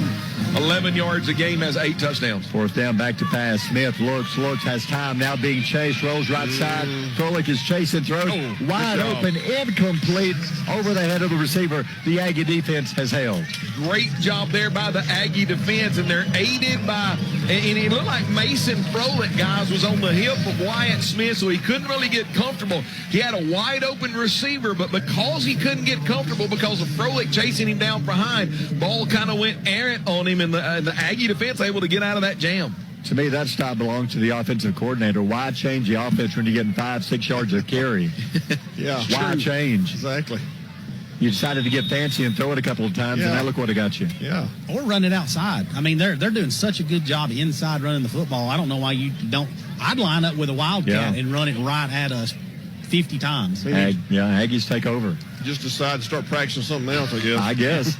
11 yards a game, has 8 touchdowns. Fourth down, back to pass. Smith looks, has time, now being chased, rolls right side. Froelich is chasing, throws, wide open, incomplete, over the head of the receiver. The Aggie defense has held. Great job there by the Aggie defense, and they're aided by, and it looked like Mason Froelich, guys, was on the hip of Wyatt Smith, so he couldn't really get comfortable. He had a wide open receiver, but because he couldn't get comfortable because of Froelich chasing him down behind, ball kind of went errant on him, and the Aggie defense able to get out of that jam. To me, that stop belongs to the offensive coordinator. Why change the offense when you're getting 5-6 yards of carry? Yeah. Why change? Exactly. You decided to get fancy and throw it a couple of times, and now look what it got you. Yeah. Or run it outside. I mean, they're doing such a good job inside running the football. I don't know why you don't. I'd line up with a Wildcat and run it right at us 50 times. Aggies take over. Just decide to start practicing something else, I guess.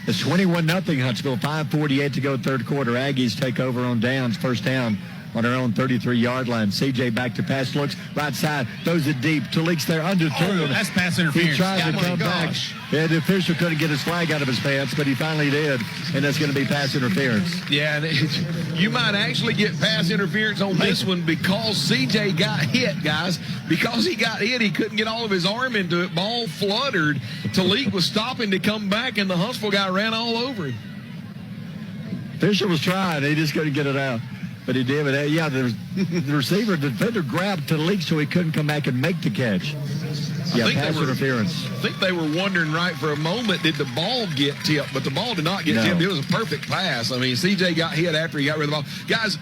It's 21-0 Huntsville, 5:48 to go third quarter. Aggies take over on downs, first down on their own 33-yard line. CJ back to pass, looks right side, throws it deep. Talik's there, underthrown. That's pass interference. He tried to come back. Yeah, the official couldn't get his flag out of his pants, but he finally did, and that's going to be pass interference. Yeah, you might actually get pass interference on this one because CJ got hit, guys. Because he got hit, he couldn't get all of his arm into it. Ball fluttered. Talik was stopping to come back, and the Huntsville guy ran all over him. Official was trying. He just couldn't get it out. But he did. But the defender grabbed Talik so he couldn't come back and make the catch. Pass interference. I think they were wondering right for a moment, did the ball get tipped? But the ball did not get tipped. It was a perfect pass. I mean, CJ got hit after he got rid of the ball. Guys,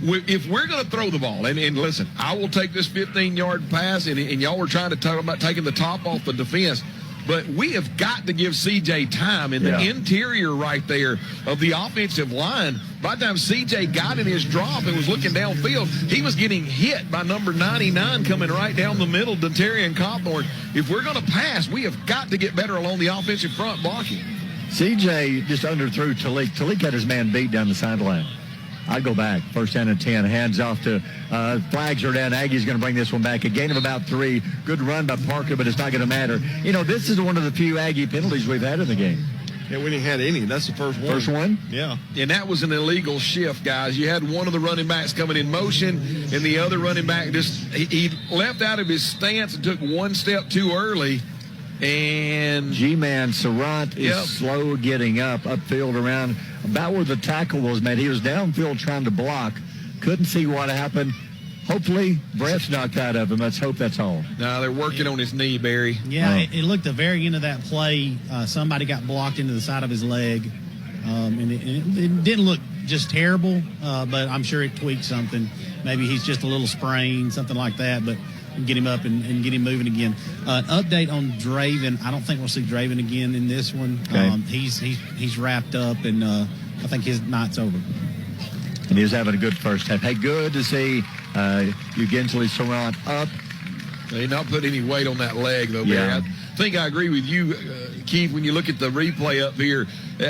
if we're going to throw the ball, and listen, I will take this 15-yard pass, and y'all were trying to talk about taking the top off the defense. But we have got to give CJ time in the interior right there of the offensive line. By the time CJ got in his drop and was looking downfield, he was getting hit by number 99 coming right down the middle, Dentarian Cawthorn. If we're going to pass, we have got to get better along the offensive front blocking. CJ just underthrew Talik. Talik had his man beat down the sideline. I'd go back. First down and 10. Hands off to flags are down. Aggie's going to bring this one back. A gain of about 3. Good run by Parker, but it's not going to matter. You know, this is one of the few Aggie penalties we've had in the game. Yeah, we didn't have any. That's the first one. First one? Yeah. And that was an illegal shift, guys. You had one of the running backs coming in motion, and the other running back he left out of his stance and took one step too early. And G-Man Sarant is slow getting upfield around about where the tackle was made. He was downfield trying to block. Couldn't see what happened. Hopefully, breath's knocked out of him. Let's hope that's all. No, they're working on his knee, Barry. Yeah, it looked the very end of that play. Somebody got blocked into the side of his leg. And it didn't look just terrible, but I'm sure it tweaked something. Maybe he's just a little sprained, something like that. But get him up and get him moving again. Update on Draven. I don't think we'll see Draven again in this one. Okay. He's wrapped up, and I think his night's over. And he was having a good first half. Hey, good to see Ugensly Sarant up. They not put any weight on that leg, though, Barry. I think I agree with you, Keith, when you look at the replay up here.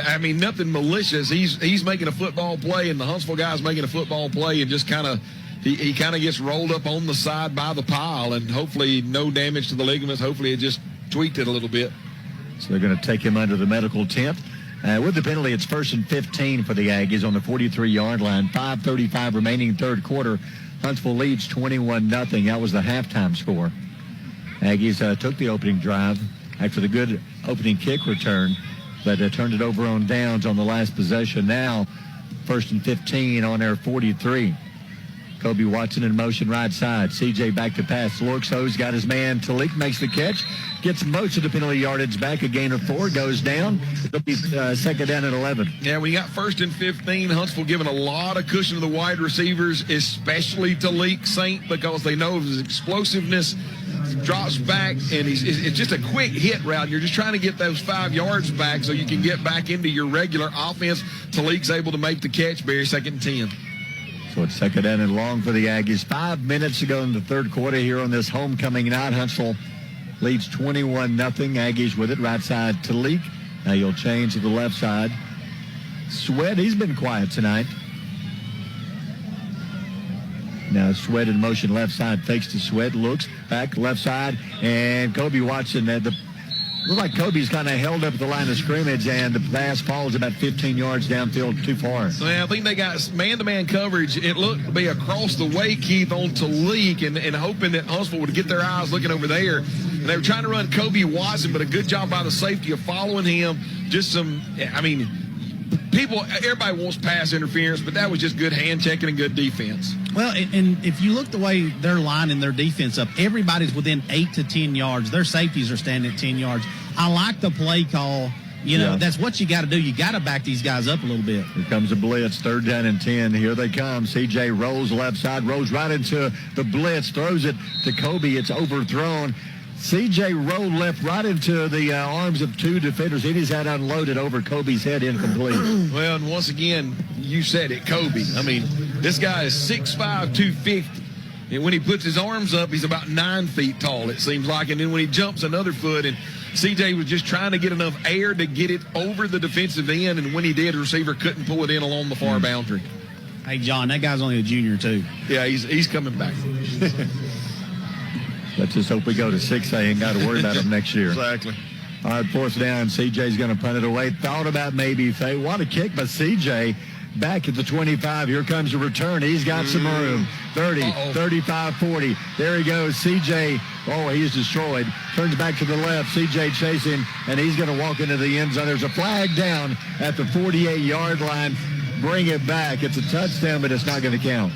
I mean, nothing malicious. He's making a football play, and the Huntsville guy's making a football play, and just kind of he kind of gets rolled up on the side by the pile, and hopefully no damage to the ligaments. Hopefully it just tweaked it a little bit. So they're going to take him under the medical tent. With the penalty, it's 1st and 15 for the Aggies on the 43-yard line. 5:35 remaining third quarter. Huntsville leads 21-0. That was the halftime score. Aggies took the opening drive after the good opening kick return, but turned it over on downs on the last possession. Now, 1st and 15 on their 43. Kobe Watson in motion right side. CJ back to pass. Looks, he's got his man. Talik makes the catch. Gets most of the penalty yardage back. A gain of 4. Goes down. It'll be second down at 11. Yeah, we got 1st and 15. Huntsville giving a lot of cushion to the wide receivers, especially Talik Saint, because they know his explosiveness. Drops back, and it's just a quick hit route. You're just trying to get those 5 yards back so you can get back into your regular offense. Talik's able to make the catch, Barry, 2nd and 10. So it's second down and long for the Aggies. 5 minutes to go in the third quarter here on this homecoming night. Huntsville leads 21-0. Aggies with it. Right side, Talik. Now you'll change to the left side. Sweat, he's been quiet tonight. Now Sweat in motion left side. Fakes to Sweat. Looks back left side. And Kobe Watson. The Looks like Kobe's kind of held up at the line of scrimmage, and the pass falls about 15 yards downfield too far. Well, I think they got man-to-man coverage. It looked to be across the way, Keith, on Talik, and hoping that Huntsville would get their eyes looking over there. And they were trying to run Kobe Watson, but a good job by the safety of following him. Just some, I mean, everybody wants pass interference, but that was just good hand checking and good defense. Well, and if you look the way they're lining their defense up, everybody's within 8 to 10 yards. Their safeties are standing at 10 yards. I like the play call. You know, that's what you got to do. You got to back these guys up a little bit. Here comes a blitz, 3rd down and 10. Here they come. CJ rolls left side, rolls right into the blitz, throws it to Kobe. It's overthrown. CJ rolled left right into the arms of 2 defenders. He just had unloaded over Kobe's head, incomplete. Well, and once again, you said it, Kobe. I mean, this guy is 6'5", 250. And when he puts his arms up, he's about 9 feet tall, it seems like. And then when he jumps another foot, and CJ was just trying to get enough air to get it over the defensive end. And when he did, the receiver couldn't pull it in along the far boundary. Hey, John, that guy's only a junior, too. Yeah, he's coming back. Let's just hope we go to 6A and got to worry about him next year. Exactly. All right, 4th down. CJ's going to punt it away. Thought about maybe if they want a kick, but CJ back at the 25. Here comes the return. He's got some room. 30, 35, 40. There he goes. CJ, he's destroyed. Turns back to the left. CJ chasing, and he's going to walk into the end zone. There's a flag down at the 48-yard line. Bring it back. It's a touchdown, but it's not going to count.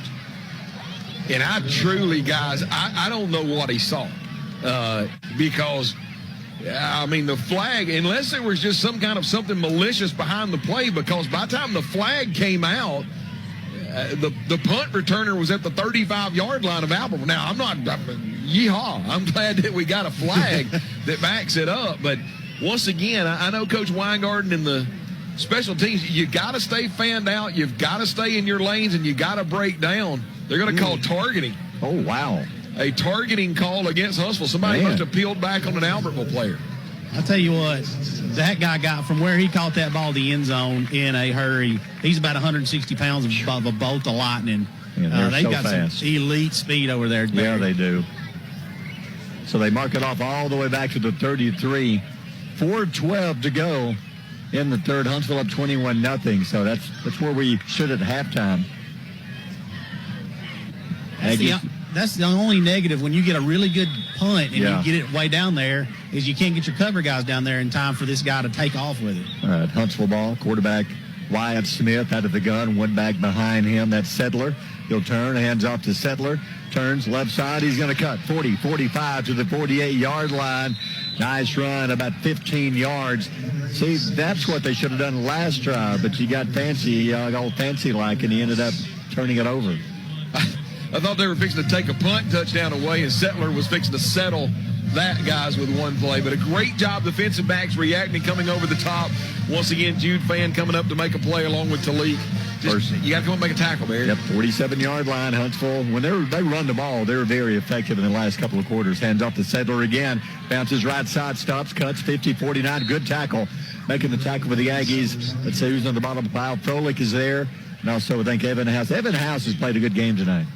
And I truly, guys, I don't know what he saw because, I mean, the flag, unless there was just some kind of something malicious behind the play, because by the time the flag came out, the punt returner was at the 35-yard line of Albertville. Now, I'm glad that we got a flag that backs it up. But once again, I know Coach Weingarten and the special teams, you got to stay fanned out. You've got to stay in your lanes, and you got to break down. They're going to call targeting. Oh, wow. A targeting call against Huntsville. Somebody must have peeled back on an Albertville player. I'll tell you what, that guy got from where he caught that ball to the end zone in a hurry. He's about 160 pounds of a bolt of lightning. Yeah, they've so got fast. some elite speed over there. Yeah, they do. So they mark it off all the way back to the 33. 4:12 to go in the third. Huntsville up 21-0. So that's where we should at halftime. That's the only negative when you get a really good punt and you get it way down there is you can't get your cover guys down there in time for this guy to take off with it. All right, Huntsville ball. Quarterback Wyatt Smith out of the gun. One back behind him. That's Settler. He'll turn. Hands off to Settler. Turns left side. He's going to cut 40, 45 to the 48-yard line. Nice run, about 15 yards. See, that's what they should have done last drive, but you got fancy, all fancy-like, and he ended up turning it over. I thought they were fixing to take a punt touchdown away, and Settler was fixing to settle that, guys, with one play. But a great job, defensive backs reacting, coming over the top. Once again, Jude Fan coming up to make a play along with Talik. You got to come up and make a tackle, Barry. Yep, 47-yard line, Huntsville. When they run the ball, they were very effective in the last couple of quarters. Hands off to Settler again. Bounces right side, stops, cuts, 50-49. Good tackle. Making the tackle for the Aggies. Let's see who's on the bottom of the pile. Froelich is there. And also, I think Evan House. Evan House has played a good game tonight.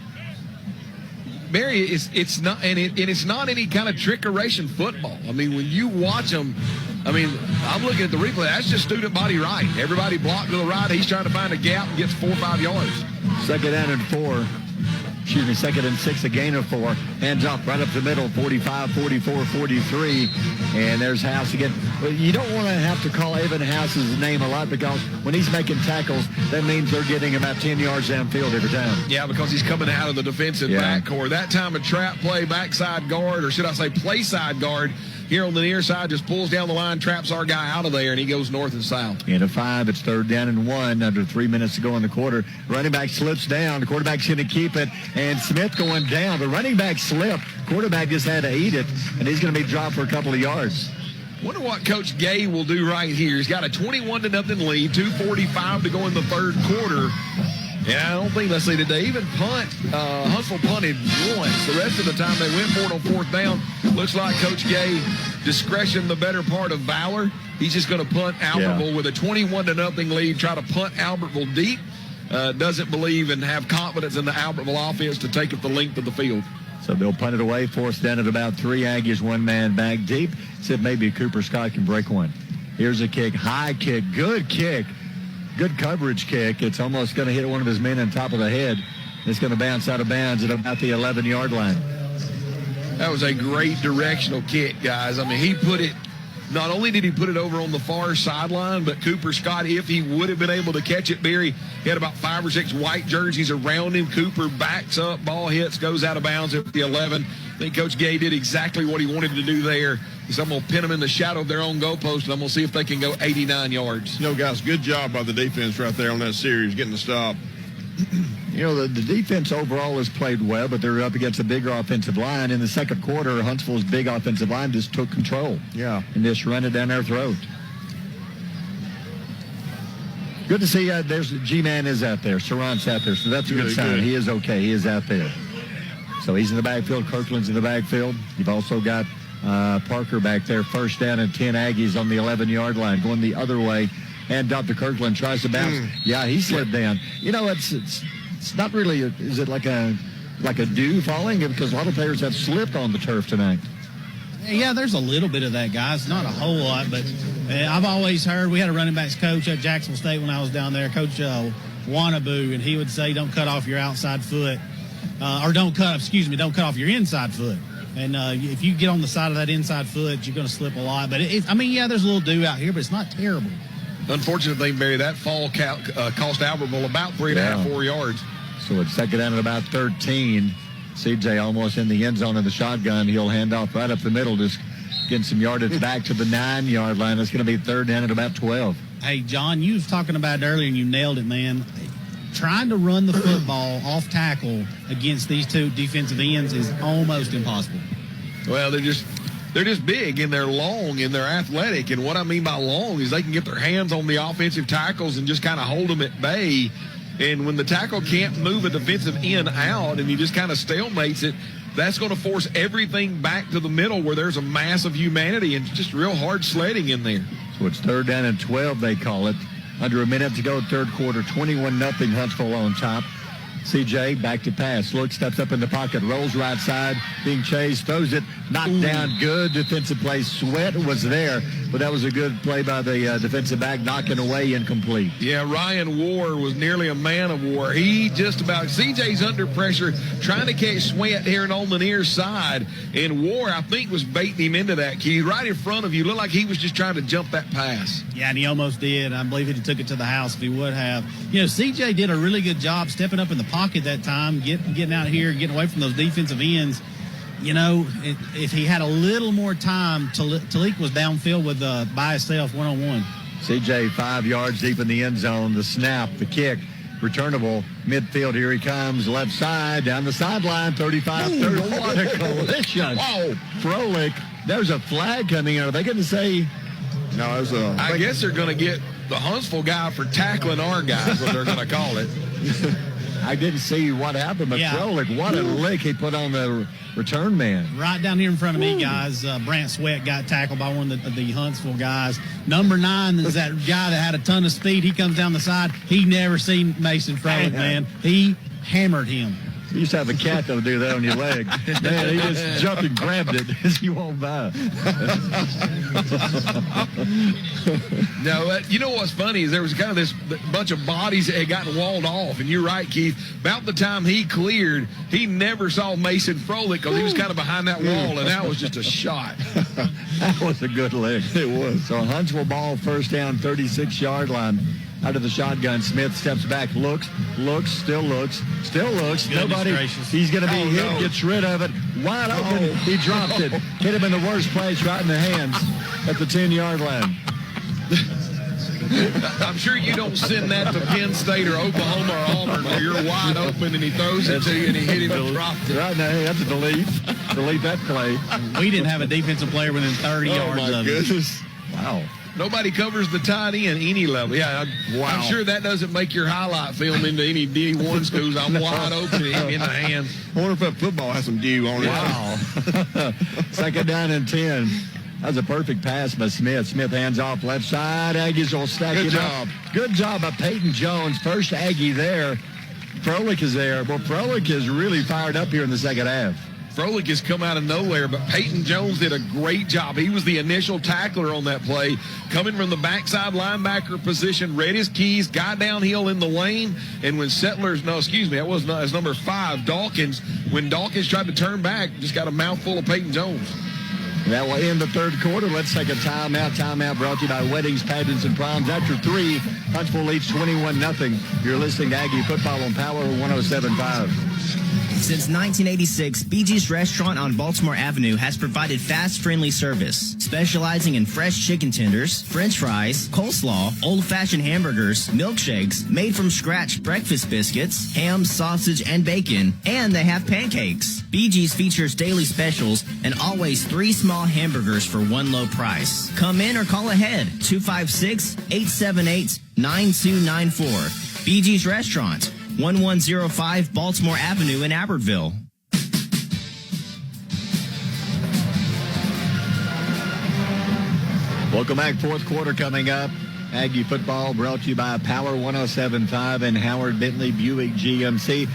Barry, it's not, and it's not any kind of trickeration football. I mean, when you watch them, I mean, I'm looking at the replay. That's just student body right. Everybody blocked to the right. He's trying to find a gap and gets 4 or 5 yards. Second and 6, a gain of 4. Hands off right up the middle, 45, 44, 43. And there's House again. Well, you don't want to have to call Evan House's name a lot because when he's making tackles, that means they're getting about 10 yards downfield every time. Yeah, because he's coming out of the defensive backcourt. That time a trap play, backside guard, or should I say play side guard, here on the near side, just pulls down the line, traps our guy out of there, and he goes north and south. In a 5, it's 3rd down and 1, under 3 minutes to go in the quarter. Running back slips down. The quarterback's going to keep it, and Smith going down. The running back slipped. Quarterback just had to eat it, and he's going to be dropped for a couple of yards. Wonder what Coach Gay will do right here. He's got a 21-0 lead, 2:45 to go in the third quarter. Yeah, I don't think, let's see, did they even punt? Huntsville punted once. The rest of the time they went for it on 4th down. Looks like Coach Gay, discretion the better part of valor. He's just going to punt Albertville with a 21-0 lead, try to punt Albertville deep. Doesn't believe and have confidence in the Albertville offense to take it the length of the field. So they'll punt it away, force down at about 3. Aggies 1 man back deep. See if maybe Cooper Scott can break one. Here's a kick, high kick, good kick. Good coverage kick. It's almost going to hit one of his men on top of the head. It's going to bounce out of bounds at about the 11-yard line. That was a great directional kick, guys. I mean, he put it, not only did he put it over on the far sideline, but Cooper Scott, if he would have been able to catch it, Barry, he had about 5 or 6 white jerseys around him. Cooper backs up, ball hits, goes out of bounds at the 11. I think Coach Gay did exactly what he wanted to do there. So I'm going to pin them in the shadow of their own goalpost, and I'm going to see if they can go 89 yards. You know, guys, good job by the defense right there on that series, getting the stop. You know, the defense overall has played well, but they're up against a bigger offensive line. In the second quarter, Huntsville's big offensive line just took control. Yeah. And just run it down their throat. Good to see there's G-Man is out there. Sarant's out there, so that's a good sign. Good. He is okay. He is out there. So he's in the backfield. Kirkland's in the backfield. You've also got Parker back there. First down and 10 Aggies on the 11-yard line. Going the other way. And Dr. Kirkland tries to bounce. Yeah, he slid down. You know, it's not really, is it like a dew falling? Because a lot of players have slipped on the turf tonight. Yeah, there's a little bit of that, guys. Not a whole lot, but I've always heard, we had a running backs coach at Jacksonville State when I was down there, Coach Wanaboo, and he would say don't cut off your outside foot, or don't cut off your inside foot. And if you get on the side of that inside foot, you're going to slip a lot. But, there's a little dew out here, but it's not terrible. Unfortunate thing, Barry, that fall cost Albertville about 3.5, 4 yards. So it's second down at about 13. CJ almost in the end zone in the shotgun. He'll hand off right up the middle, just getting some yardage back to the 9-yard line. It's going to be third down at about 12. Hey, John, you was talking about it earlier, and you nailed it, man. Trying to run the football off tackle against these two defensive ends is almost impossible. Well, they're just big and they're long and they're athletic. And what I mean by long is they can get their hands on the offensive tackles and just kind of hold them at bay. And when the tackle can't move a defensive end out and he just kind of stalemates it, that's going to force everything back to the middle where there's a mass of humanity and just real hard sledding in there. So it's third down and 12, they call it. Under a minute to go, third quarter, 21-0 Huntsville on top. CJ back to pass. Looks, steps up in the pocket, rolls right side, being chased, throws it, knocked down. Good defensive play. Sweat was there, but that was a good play by the defensive back, knocking away incomplete. Yeah, Ryan Ward was nearly a man of war. He just about, CJ's under pressure, trying to catch Sweat here and on the near side, and Ward, I think, was baiting him into that, Keith. Right in front of you, looked like he was just trying to jump that pass. Yeah, and he almost did. I believe he took it to the house if he would have. You know, CJ did a really good job stepping up in the pocket that time, getting out here, getting away from those defensive ends. You know, if he had a little more time, Talik was downfield with by himself one-on-one. CJ 5 yards deep in the end zone. The snap, the kick, returnable midfield. Here he comes, left side, down the sideline, 35-30. What a collision. Whoa. Froelich, there's a flag coming out. Are they going to say? No, it was a... I guess they're going to get the Huntsville guy for tackling our guy, is what they're going to call it. I didn't see what happened, but Froelich, what a lick he put on the return man. Right down here in front of me, guys, Brant Sweat got tackled by one of the Huntsville guys. Number 9 is that guy that had a ton of speed. He comes down the side. He never seen Mason Froelich, man. He hammered him. You used to have a cat that would do that on your leg. Man, he just jumped and grabbed it as you walked by. No, you know what's funny is there was kind of this bunch of bodies that had gotten walled off. And you're right, Keith. About the time he cleared, he never saw Mason Froelich because he was kind of behind that wall, and that was just a shot. That was a good lick. It was. So Huntsville ball, first down, 36-yard line. Out of the shotgun, Smith steps back, looks, still looks. Nobody, he's going to be hit, gets rid of it. Wide open, he dropped it. Hit him in the worst place, right in the hands at the 10-yard line. I'm sure you don't send that to Penn State or Oklahoma or Auburn where you're wide open and he throws it to you and he hit him and dropped it. Right now, that's a delete. Delete that play. We didn't have a defensive player within 30 yards of it. Oh, my goodness. Wow. Nobody covers the tight end any level. Yeah, I'm sure that doesn't make your highlight film into any D1 schools. I'm wide open in the hands. I wonder if that football has some dew on it. Wow. Second down and 10. That was a perfect pass by Smith. Smith hands off left side. Aggies will stack it up. Good job by Peyton Jones. First Aggie there. Froelich is there. Well, Froelich is really fired up here in the second half. Froelich has come out of nowhere, but Peyton Jones did a great job. He was the initial tackler on that play, coming from the backside linebacker position, read his keys, got downhill in the lane, and when that was not his number 5, Dawkins. When Dawkins tried to turn back, just got a mouthful of Peyton Jones. That will end the third quarter. Let's take a timeout. Timeout brought to you by Weddings, Pageants, and Proms. After 3, Huntsville leads 21-0. You're listening to Aggie Football on Power 107.5. Since 1986, BG's Restaurant on Baltimore Avenue has provided fast, friendly service, specializing in fresh chicken tenders, french fries, coleslaw, old-fashioned hamburgers, milkshakes, made-from-scratch breakfast biscuits, ham, sausage, and bacon, and they have pancakes. BG's features daily specials and always 3 small hamburgers for 1 low price. Come in or call ahead, 256-878-9294. BG's Restaurant, 1105 Baltimore Avenue in Albertville. Welcome back. Fourth quarter coming up. Aggie Football brought to you by Power 107.5 and Howard Bentley Buick GMC.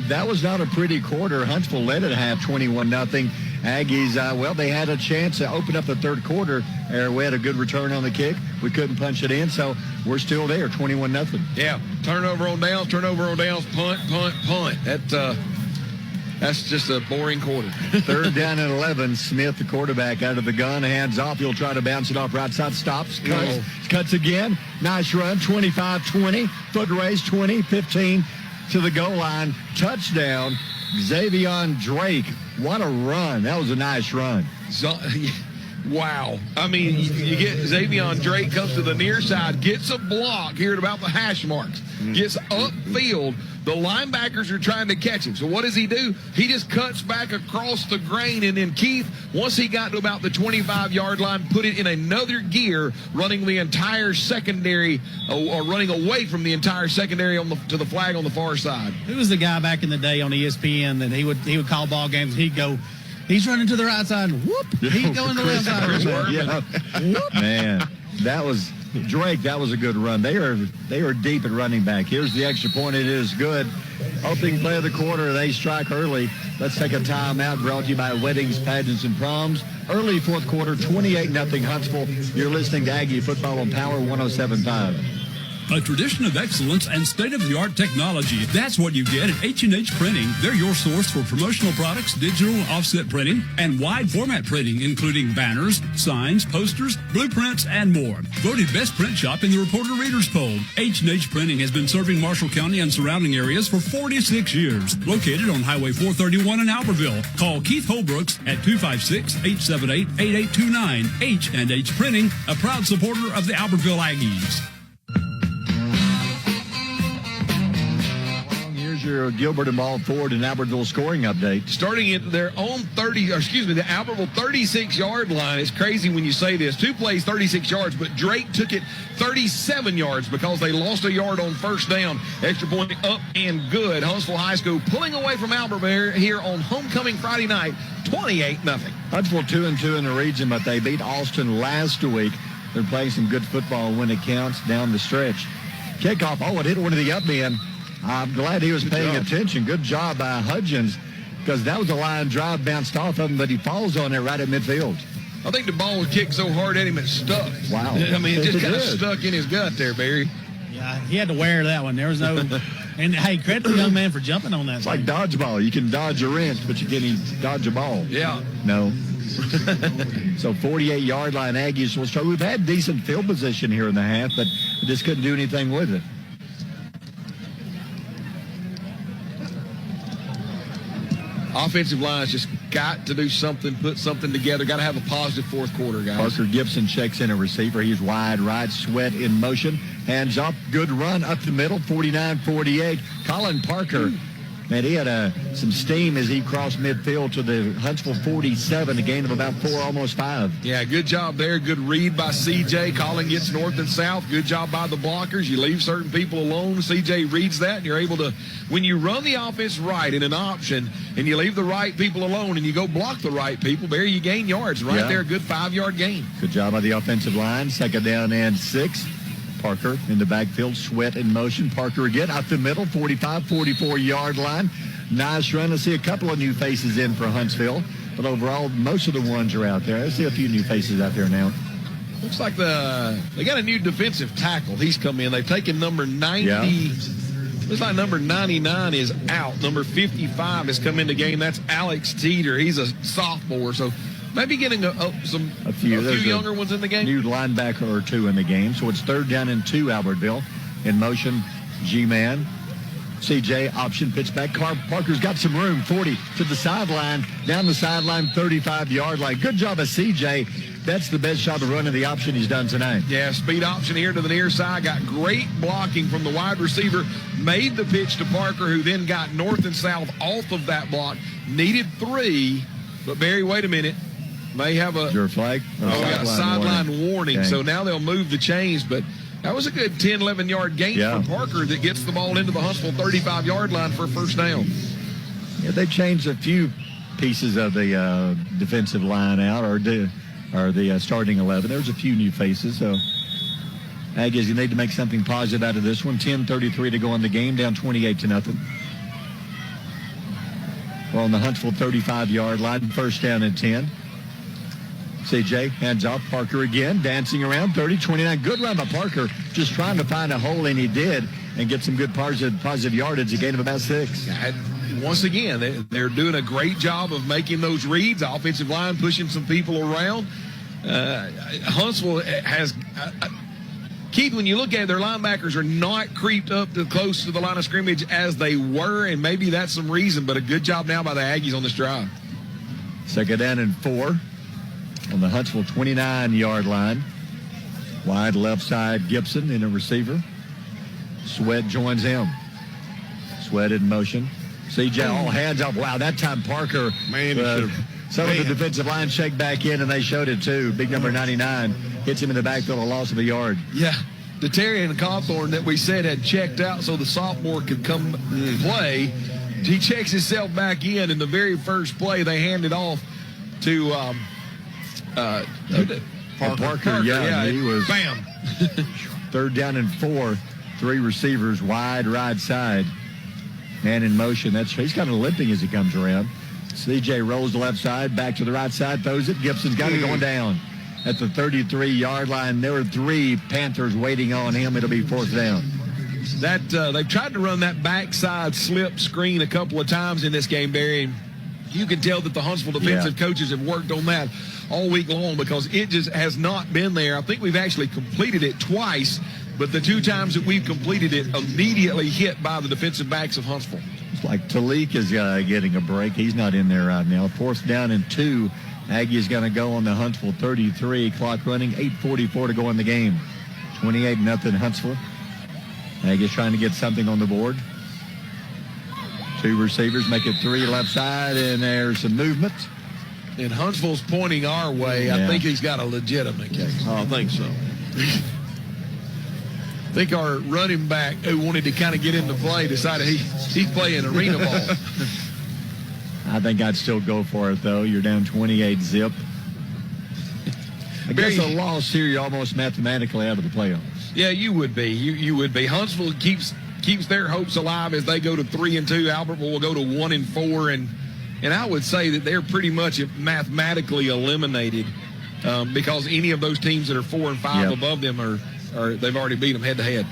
That was not a pretty quarter. Huntsville led at half 21-0. Aggies, they had a chance to open up the third quarter. We had a good return on the kick. We couldn't punch it in, so we're still there, 21-0. Yeah, turnover on downs, punt. That's just a boring quarter. Third down and 11. Smith, the quarterback, out of the gun, hands off. He'll try to bounce it off right side. Stops, cuts again. Nice run, 25-20. Foot race, 20-15 to the goal line. Touchdown, Xavier Drake. What a run. That was a nice run. Wow. I mean, you get Xavier Drake comes to the near side, gets a block here at about the hash marks, gets upfield. The linebackers are trying to catch him. So what does he do? He just cuts back across the grain, and then Keith, once he got to about the 25-yard line, put it in another gear, running the entire secondary, or running away from the entire secondary to the flag on the far side. Who was the guy back in the day on ESPN that he would call ball games? He'd go, he's running to the right side, and whoop, he's going to the left side. Yeah. Man, that was Drake. That was a good run. They are deep at running back. Here's the extra point. It is good. Opening play of the quarter. They strike early. Let's take a timeout. Brought to you by Weddings, Pageants, and Proms. Early fourth quarter, 28-0 Huntsville. You're listening to Aggie Football on Power 107.5. A tradition of excellence and state-of-the-art technology. That's what you get at H&H Printing. They're your source for promotional products, digital offset printing, and wide format printing, including banners, signs, posters, blueprints, and more. Voted best print shop in the Reporter Readers Poll. H&H Printing has been serving Marshall County and surrounding areas for 46 years. Located on Highway 431 in Albertville. Call Keith Holbrooks at 256-878-8829. H&H Printing, a proud supporter of the Albertville Aggies. Your Gilbert and Ball Ford and Albertville scoring update. Starting at their own the Albertville 36-yard line. It's crazy when you say this. 2 plays, 36 yards, but Drake took it 37 yards because they lost a yard on first down. Extra point up and good. Huntsville High School pulling away from Albertville here on homecoming Friday night, 28-0. Huntsville 2-2 in the region, but they beat Austin last week. They're playing some good football when it counts down the stretch. Kickoff, it hit one of the up men. I'm glad he was paying attention. Good job by Hudgens, because that was a line drive, bounced off of him, but he falls on it right at midfield. I think the ball was kicked so hard at him it stuck. Wow. I mean, it just kind of stuck in his gut there, Barry. Yeah, he had to wear that one. There was no... And, hey, credit to the young man for jumping on that. It's like dodgeball. You can dodge a wrench, but you can't dodge a ball. Yeah. No. So 48-yard line Aggies will start. We've had decent field position here in the half, but we just couldn't do anything with it. Offensive line's just got to do something, put something together. Got to have a positive fourth quarter, guys. Parker Gibson checks in a receiver. He's wide right, Sweat in motion. Hands up, good run up the middle, 49-48. Colin Parker, man, he had some steam as he crossed midfield to the Huntsville 47, a gain of about 4, almost 5. Yeah, good job there. Good read by CJ. Colin gets north and south. Good job by the blockers. You leave certain people alone. CJ reads that, and you're able to, when you run the offense right in an option and you leave the right people alone and you go block the right people, Barry, you gain yards. Right there, a good 5-yard gain. Good job by the offensive line. Second down and 6. Parker in the backfield, Sweat in motion. Parker again up the middle, 45-44-yard line. Nice run. I see a couple of new faces in for Huntsville, but overall, most of the ones are out there. I see a few new faces out there now. Looks like they got a new defensive tackle. He's come in. They've taken number 90. Yeah. Looks like number 99 is out. Number 55 has come in the game. That's Alex Teeter. He's a sophomore, so maybe getting a few younger ones in the game. New linebacker or two in the game. So it's 3rd down and 2, Albertville. In motion, G-Man. CJ, option, pitch back. Parker's got some room. 40 to the sideline. Down the sideline, 35-yard line. Good job of CJ. That's the best job of running the option he's done tonight. Yeah, speed option here to the near side. Got great blocking from the wide receiver. Made the pitch to Parker, who then got north and south off of that block. Needed 3, but Barry, wait a minute. May have a flag. A sideline warning. Okay. So now they'll move the chains, but that was a good 10, 11-yard gain for Parker that gets the ball into the Huntsville 35-yard line for a first down. Yeah, they changed a few pieces of the defensive line out, or the starting 11. There's a few new faces, so Aggies, you need to make something positive out of this one. 10:33 to go in the game, down 28-0. We're on the Huntsville 35-yard line, first down and 10. CJ hands off. Parker again, dancing around. 30-29. Good run by Parker, just trying to find a hole, and he did, and get some good positive yardage, a gain of about 6. Once again, they're doing a great job of making those reads. Offensive line pushing some people around. Huntsville has Keith, when you look at it, their linebackers are not creeped up to close to the line of scrimmage as they were, and maybe that's some reason, but a good job now by the Aggies on this drive. 2nd down and 4 on the Huntsville 29-yard line. Wide left side, Gibson in a receiver. Sweat joins him. Sweat in motion. CJ all hands up. Wow, that time Parker, some of the defensive line checked back in, and they showed it too. Big number 99 hits him in the backfield, a loss of a yard. Yeah, DeTerrian Cawthorn that we said had checked out so the sophomore could come play. He checks himself back in the very first play they handed off to Parker. Yeah, he was. Bam. 3rd down and 4. 3 receivers wide right side. Man in motion. He's kind of limping as he comes around. CJ rolls the left side, back to the right side, throws it. Gibson's got it going down at the 33-yard line. There were 3 Panthers waiting on him. It'll be 4th down. They've tried to run that backside slip screen a couple of times in this game, Barry. You can tell that the Huntsville defensive coaches have worked on that all week long because it just has not been there. I think we've actually completed it twice, but the 2 times that we've completed it immediately hit by the defensive backs of Huntsville. It's like Talik is getting a break. He's not in there right now. 4th down and 2. Aggie is going to go on the Huntsville 33. Clock running, 8:44 to go in the game. 28-0 Huntsville. Aggie's trying to get something on the board. 2 receivers make it 3 left side, and there's some movement. And Huntsville's pointing our way. I think he's got a legitimate case. I think so. I think our running back who wanted to kind of get into play decided he's playing arena ball. I think I'd still go for it, though. You're down 28-0. I guess a loss here, you're almost mathematically out of the playoffs. Yeah, you would be. You would be. Huntsville keeps their hopes alive as they go to 3-2. Albertville will go to 1-4, and I would say that they're pretty much mathematically eliminated because any of those teams that are 4 and 5 above them are they've already beat them head to head.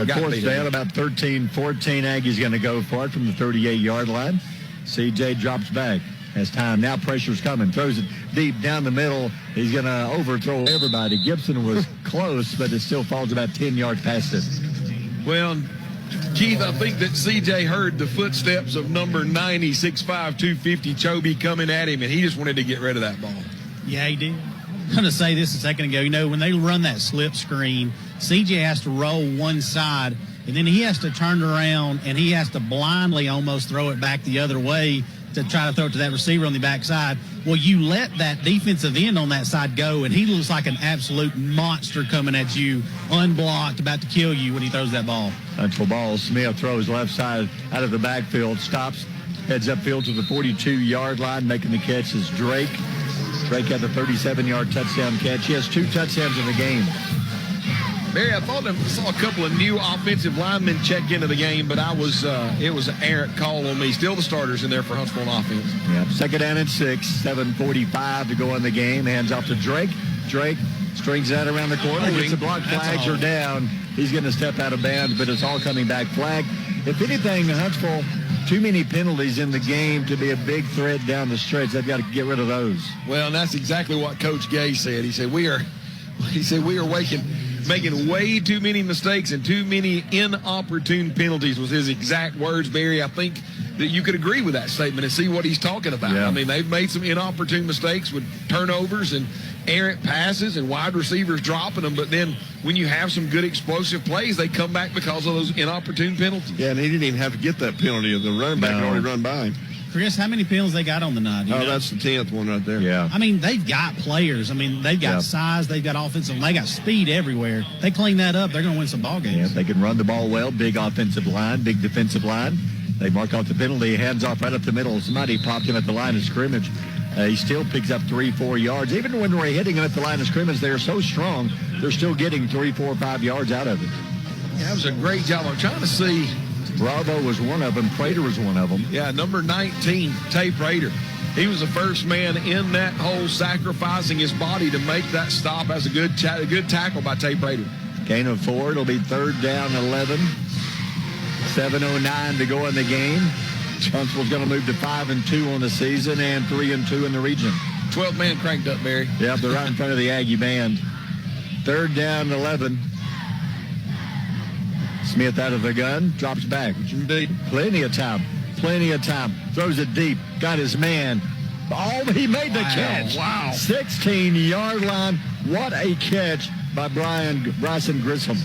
Fourth down, about 13-14. Aggie's going to go for it from the 38-yard line. CJ drops back. Has time. Now pressure's coming. Throws it deep down the middle. He's going to overthrow everybody. Gibson was close, but it still falls about 10 yards past it. Well, Keith, I think that CJ heard the footsteps of number 90, 6'5", 250 Chobe coming at him, and he just wanted to get rid of that ball. Yeah, he did. I'm going to say this a second ago. When they run that slip screen, CJ has to roll one side, and then he has to turn around, and he has to blindly almost throw it back the other way to try to throw it to that receiver on the backside. Well, you let that defensive end on that side go, and he looks like an absolute monster coming at you, unblocked, about to kill you when he throws that ball. Huntsville ball. Smith throws left side out of the backfield, stops, heads upfield to the 42-yard line. Making the catch is Drake. Drake had the 37-yard touchdown catch. He has 2 touchdowns in the game. Barry, I thought I saw a couple of new offensive linemen check into the game, but it was an errant call on me. Still the starters in there for Huntsville on offense. Yeah, second down and 6, 7:45 to go in the game. Hands off to Drake. Drake strings that around the corner. Gets the block. Flags are down. He's going to step out of bounds, but it's all coming back flag. If anything, Huntsville, too many penalties in the game to be a big threat down the stretch. They've got to get rid of those. Well, and that's exactly what Coach Gay said. He said we are making way too many mistakes and too many inopportune penalties was his exact words, Barry. I think that you could agree with that statement and see what he's talking about. Yeah. I mean, they've made some inopportune mistakes with turnovers and errant passes and wide receivers dropping them, but then when you have some good explosive plays, they come back because of those inopportune penalties. Yeah, and he didn't even have to get that penalty. The running back had already run by him. Chris, how many penalties they got on the night? That's the 10th one right there. Yeah. I mean, they've got players. I mean, they've got size, they've got offensive, they got speed everywhere. They clean that up, they're going to win some ball games. Yeah, they can run the ball well. Big offensive line, big defensive line. They mark off the penalty, hands off right up the middle. Somebody popped him at the line of scrimmage. He still picks up 3-4 yards. Even when we're hitting him at the line of scrimmage, they're so strong, they're still getting 3, 4, 5 yards out of it. Yeah, that was a great job. I'm trying to see. Bravo was one of them. Prater was one of them. Yeah, number 19, Tay Prater. He was the first man in that hole sacrificing his body to make that stop. That's a good tackle by Tay Prater. Gain of 4. It'll be third down 11. 7:09 to go in the game. Huntsville's going to move to 5-2 on the season and 3-2 in the region. 12 man cranked up, Barry. Yep, they're right in front of the Aggie band. Third down 11. Smith out of the gun, drops back. Plenty of time. Throws it deep. Got his man. Oh, he made the catch. Wow. 16-yard line. What a catch by Bryson Grissom.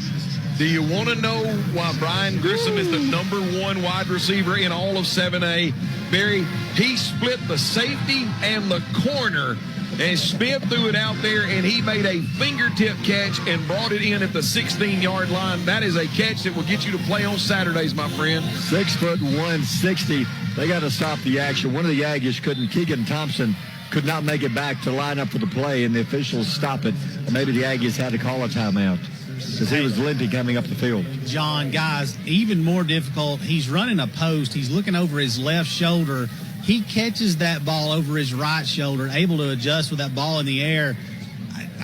Do you want to know why Brian Grissom is the number 1 wide receiver in all of 7A? Barry, he split the safety and the corner, and Smith threw it out there, and he made a fingertip catch and brought it in at the 16-yard line. That is a catch that will get you to play on Saturdays, my friend. 6'1", 160. They got to stop the action. One of the Aggies couldn't. Keegan Thompson could not make it back to line up for the play, and the officials stop it. Maybe the Aggies had to call a timeout because he was limping coming up the field. John, guys, even more difficult. He's running a post. He's looking over his left shoulder. He catches that ball over his right shoulder, able to adjust with that ball in the air.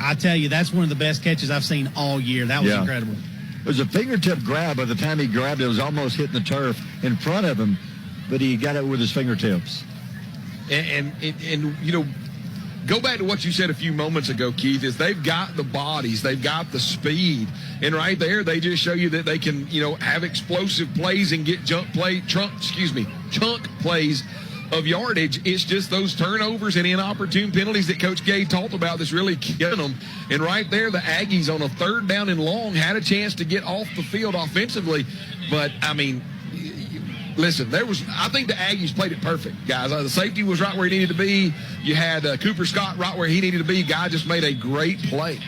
I tell you, that's one of the best catches I've seen all year. That was incredible. It was a fingertip grab. By the time he grabbed it, it was almost hitting the turf in front of him, but he got it with his fingertips. And you know, go back to what you said a few moments ago, Keith, is they've got the bodies, they've got the speed, and right there they just show you that they can, have explosive plays and get chunk plays of yardage. It's just those turnovers and inopportune penalties that Coach Gay talked about that's really killing them. And right there, the Aggies on a third down and long had a chance to get off the field offensively, but I mean, listen, I think the Aggies played it perfect, guys. The safety was right where he needed to be. You had Cooper Scott right where he needed to be. Guy just made a great play.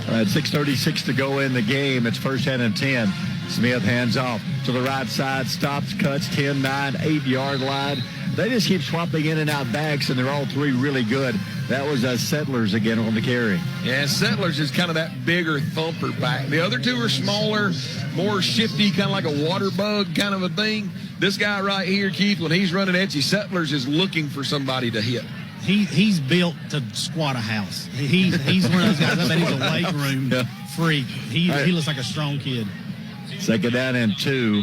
All right, 6:36 to go in the game. It's first and 10. Smith hands off to the right side, stops, cuts, 10, 9, 8-yard line. They just keep swapping in and out backs, and they're all three really good. That was Settlers again on the carry. Yeah, Settlers is kind of that bigger thumper back. The other two are smaller, more shifty, kind of like a water bug kind of a thing. This guy right here, Keith, when he's running at you, Settlers is looking for somebody to hit. He's built to squat a house. He's one of those guys. I bet he's a weight room freak. He looks like a strong kid. Second down and 2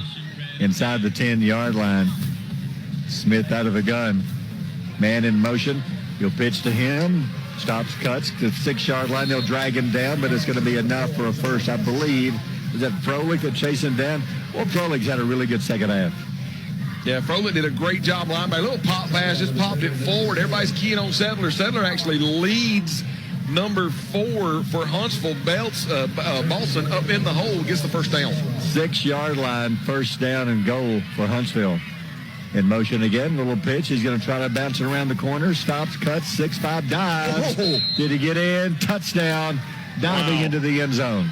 inside the 10-yard line. Smith out of a gun. Man in motion. He'll pitch to him. Stops, cuts to the 6-yard line. They'll drag him down, but it's going to be enough for a first, I believe. Is that Froelich that chased him down? Well, Froelich's had a really good second half. Yeah, Froelich did a great job line by a little pop pass, just popped it forward. Everybody's keying on Settler. Settler actually leads number 4 for Huntsville. Balson up in the hole, gets the first down. 6-yard line, first down and goal for Huntsville. In motion again, little pitch. He's going to try to bounce it around the corner. Stops, cuts, 6-5, dives. Oh. Did he get in? Touchdown. Diving into the end zone.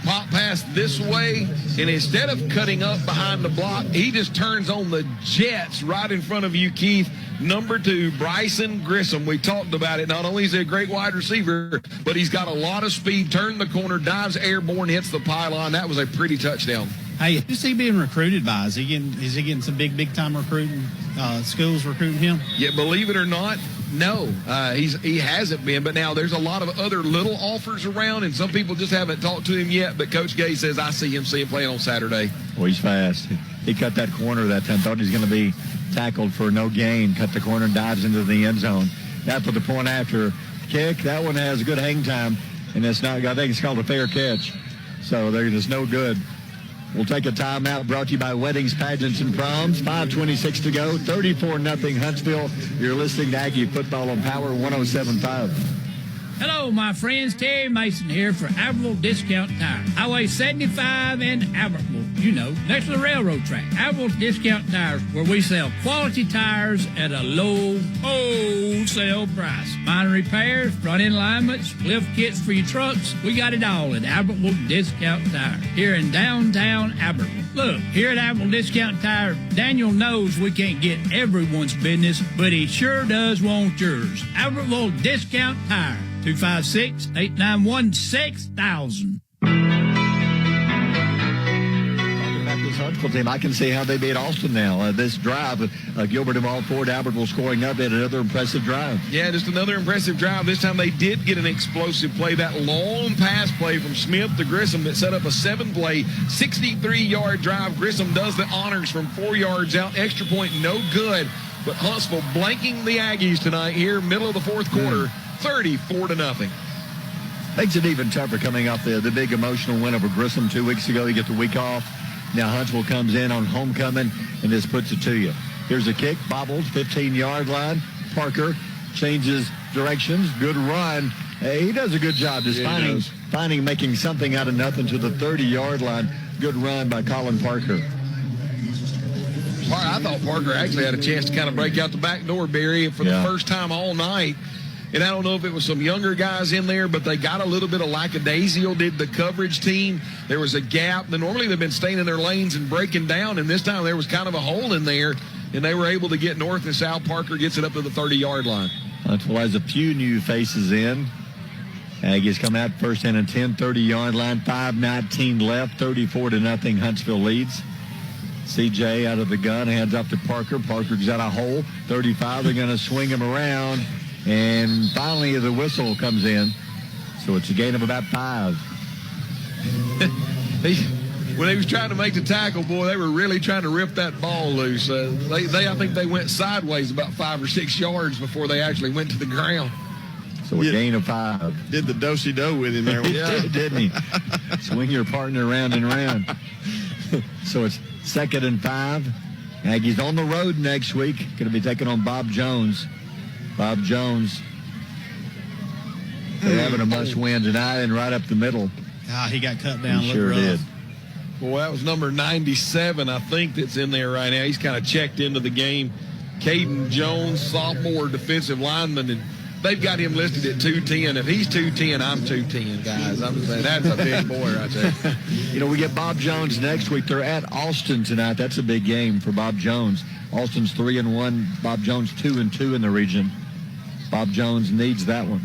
pop pass this way, and instead of cutting up behind the block, he just turns on the jets right in front of you, Keith. Number 2, Bryson Grissom. We talked about it. Not only is he a great wide receiver, but he's got a lot of speed. Turned the corner, dives airborne, hits the pylon. That was a pretty touchdown. Hey, who's he being recruited by? Is he getting some big time recruiting schools recruiting him? Yeah, believe it or not, no, he hasn't been. But now there's a lot of other little offers around, and some people just haven't talked to him yet. But Coach Gay says, I see him playing on Saturday. Well, he's fast. He cut that corner that time. Thought he was going to be tackled for no gain. Cut the corner and dives into the end zone. That for the point after kick. That one has a good hang time, and it's not. I think it's called a fair catch. So there's no good. We'll take a timeout brought to you by Weddings, Pageants, and Proms. 5:26 to go. 34-0 Huntsville. You're listening to Aggie Football on Power 107.5. Hello, my friends. Terry Mason here for Albertville Discount Tire. Highway 75 in Albertville. You know, next to the railroad track. Albertville Discount Tires, where we sell quality tires at a low wholesale price. Minor repairs, front-end alignments, lift kits for your trucks. We got it all at Albertville Discount Tire here in downtown Albertville. Look, here at Albertville Discount Tire, Daniel knows we can't get everyone's business, but he sure does want yours. Albertville Discount Tire. 256-891-6000. Talking about this Huntsville team, I can see how they beat Austin now. This drive, Gilbert and all forward, Albertville scoring up at another impressive drive. Yeah, just another impressive drive. This time they did get an explosive play. That long pass play from Smith to Grissom that set up a 7-play, 63-yard drive. Grissom does the honors from 4 yards out. Extra point, no good. But Huntsville blanking the Aggies tonight here, middle of the fourth quarter. 34-0. Makes it even tougher coming off the big emotional win over Grissom 2 weeks ago. You get the week off. Now Huntsville comes in on homecoming and just puts it to you. Here's a kick, bobbles, 15-yard line. Parker changes directions. Good run. He does a good job just making something out of nothing to the 30-yard line. Good run by Colin Parker. I thought Parker actually had a chance to kind of break out the back door, Barry, for the first time all night. And I don't know if it was some younger guys in there, but they got a little bit of lackadaisical, did the coverage team. There was a gap. Normally they've been staying in their lanes and breaking down, and this time there was kind of a hole in there, and they were able to get north and south. Parker gets it up to the 30-yard line. Huntsville has a few new faces in. Aggies come out first and 10, 30-yard line, 5:19 left, 34-0 Huntsville leads. CJ out of the gun, hands off to Parker. Parker's got a hole, 35. They're going to swing him around. And finally, the whistle comes in. So it's a gain of about 5. When they was trying to make the tackle, boy, they were really trying to rip that ball loose. I think they went sideways about 5 or 6 yards before they actually went to the ground. So a gain of 5. Did the do-si-do with him there. Didn't he? Swing your partner around and around. So it's 2nd and 5. Aggies on the road next week. Going to be taking on Bob Jones. Bob Jones, they're having a must-win tonight and right up the middle. He got cut down. He sure did. Boy, that was number 97, I think, that's in there right now. He's kind of checked into the game. Caden Jones, sophomore defensive lineman, and they've got him listed at 210. If he's 210, I'm 210, guys. I'm just saying, that's a big boy right there. We get Bob Jones next week. They're at Austin tonight. That's a big game for Bob Jones. Austin's 3-1. Bob Jones 2-2 in the region. Bob Jones needs that one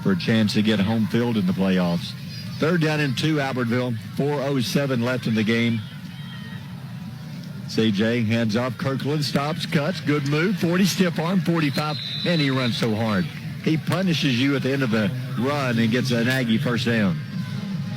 for a chance to get home field in the playoffs. 3rd down and 2, Albertville. 4:07 left in the game. CJ hands off. Kirkland stops, cuts. Good move. 40 stiff arm, 45. And he runs so hard. He punishes you at the end of the run and gets an Aggie first down.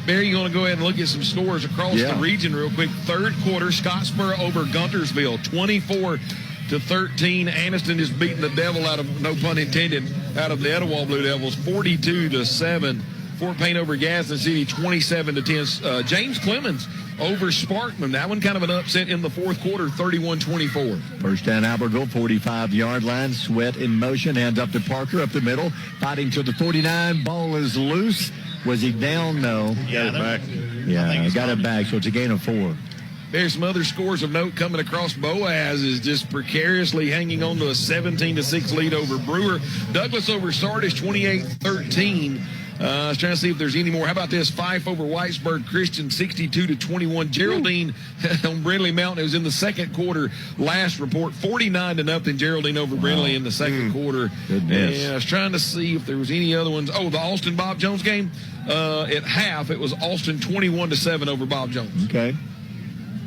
Barry, you want to go ahead and look at some scores across the region real quick. 3rd quarter, Scottsboro over Guntersville, 24-13. Anniston is beating the devil out of, no pun intended, out of the Etowah Blue Devils, 42-7. Fort Payne over Gadsden City, 27-10. James Clemens over Sparkman. That one kind of an upset in the 4th quarter, 31-24. First down, Albertville, 45-yard line. Sweat in motion, hands up to Parker up the middle, fighting to the 49. Ball is loose. Was he down? No. Got it back. Yeah, got it back, so it's a gain of 4. There's some other scores of note coming across. Boaz is just precariously hanging on to a 17-6 lead over Brewer. Douglas over Sardis, 28-13. I was trying to see if there's any more. How about this? Fife over Whitesburg Christian, 62-21. Geraldine on Brindley Mountain. It was in the second quarter. Last report, 49-0. Geraldine over Brindley in the second quarter. Goodness. And I was trying to see if there was any other ones. Oh, the Austin Bob Jones game. At half, it was Austin 21-7 over Bob Jones. Okay.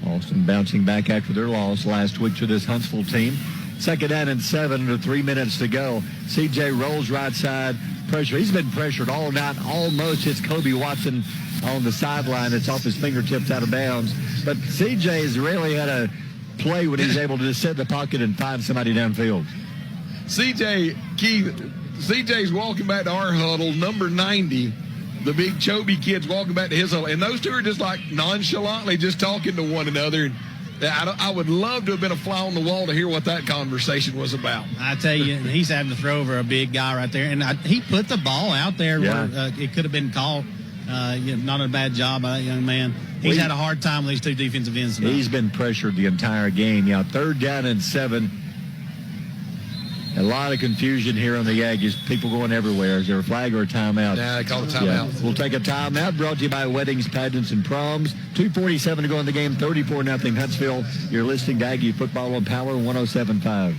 Austin bouncing back after their loss last week to this Huntsville team. Second down and 7 under 3 minutes to go. CJ rolls right side. Pressure. He's been pressured all night. Almost hits Kobe Watson on the sideline. It's off his fingertips out of bounds. But CJ has really had a play when he's able to just sit in the pocket and find somebody downfield. CJ's walking back to our huddle, number 90. The big Chobe kid's walking back to his huddle. And those two are just like nonchalantly just talking to one another. I would love to have been a fly on the wall to hear what that conversation was about. I tell you, he's having to throw over a big guy right there. And he put the ball out there where it could have been caught. Not a bad job by that young man. He's had a hard time with these two defensive ends tonight. He's been pressured the entire game. Yeah, third down and 7. A lot of confusion here on the Aggies. People going everywhere. Is there a flag or a timeout? Yeah, they call it a timeout. Yeah. We'll take a timeout. Brought to you by Weddings, Pageants, and Proms. 2:47 to go in the game. 34-0 Huntsville. You're listening to Aggie Football on Power 107.5.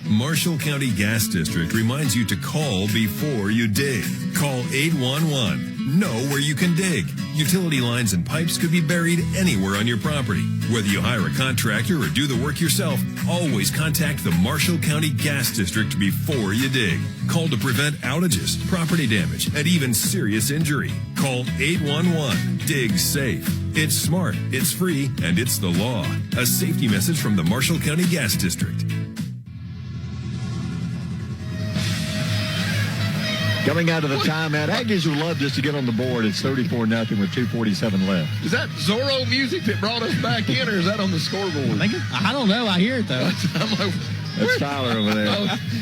Marshall County Gas District reminds you to call before you dig. Call 811. Know where you can dig. Utility lines and pipes could be buried anywhere on your property. Whether you hire a contractor or do the work yourself, always contact the Marshall County Gas District before you dig. Call to prevent outages, property damage, and even serious injury. Call 811. Dig safe. It's smart, it's free, and it's the law. A safety message from the Marshall County Gas District. Coming out of the timeout, Aggies would love just to get on the board. It's 34-0 with 2:47 left. Is that Zorro music that brought us back in, or is that on the scoreboard? I don't know. I hear it, though. That's Tyler over there.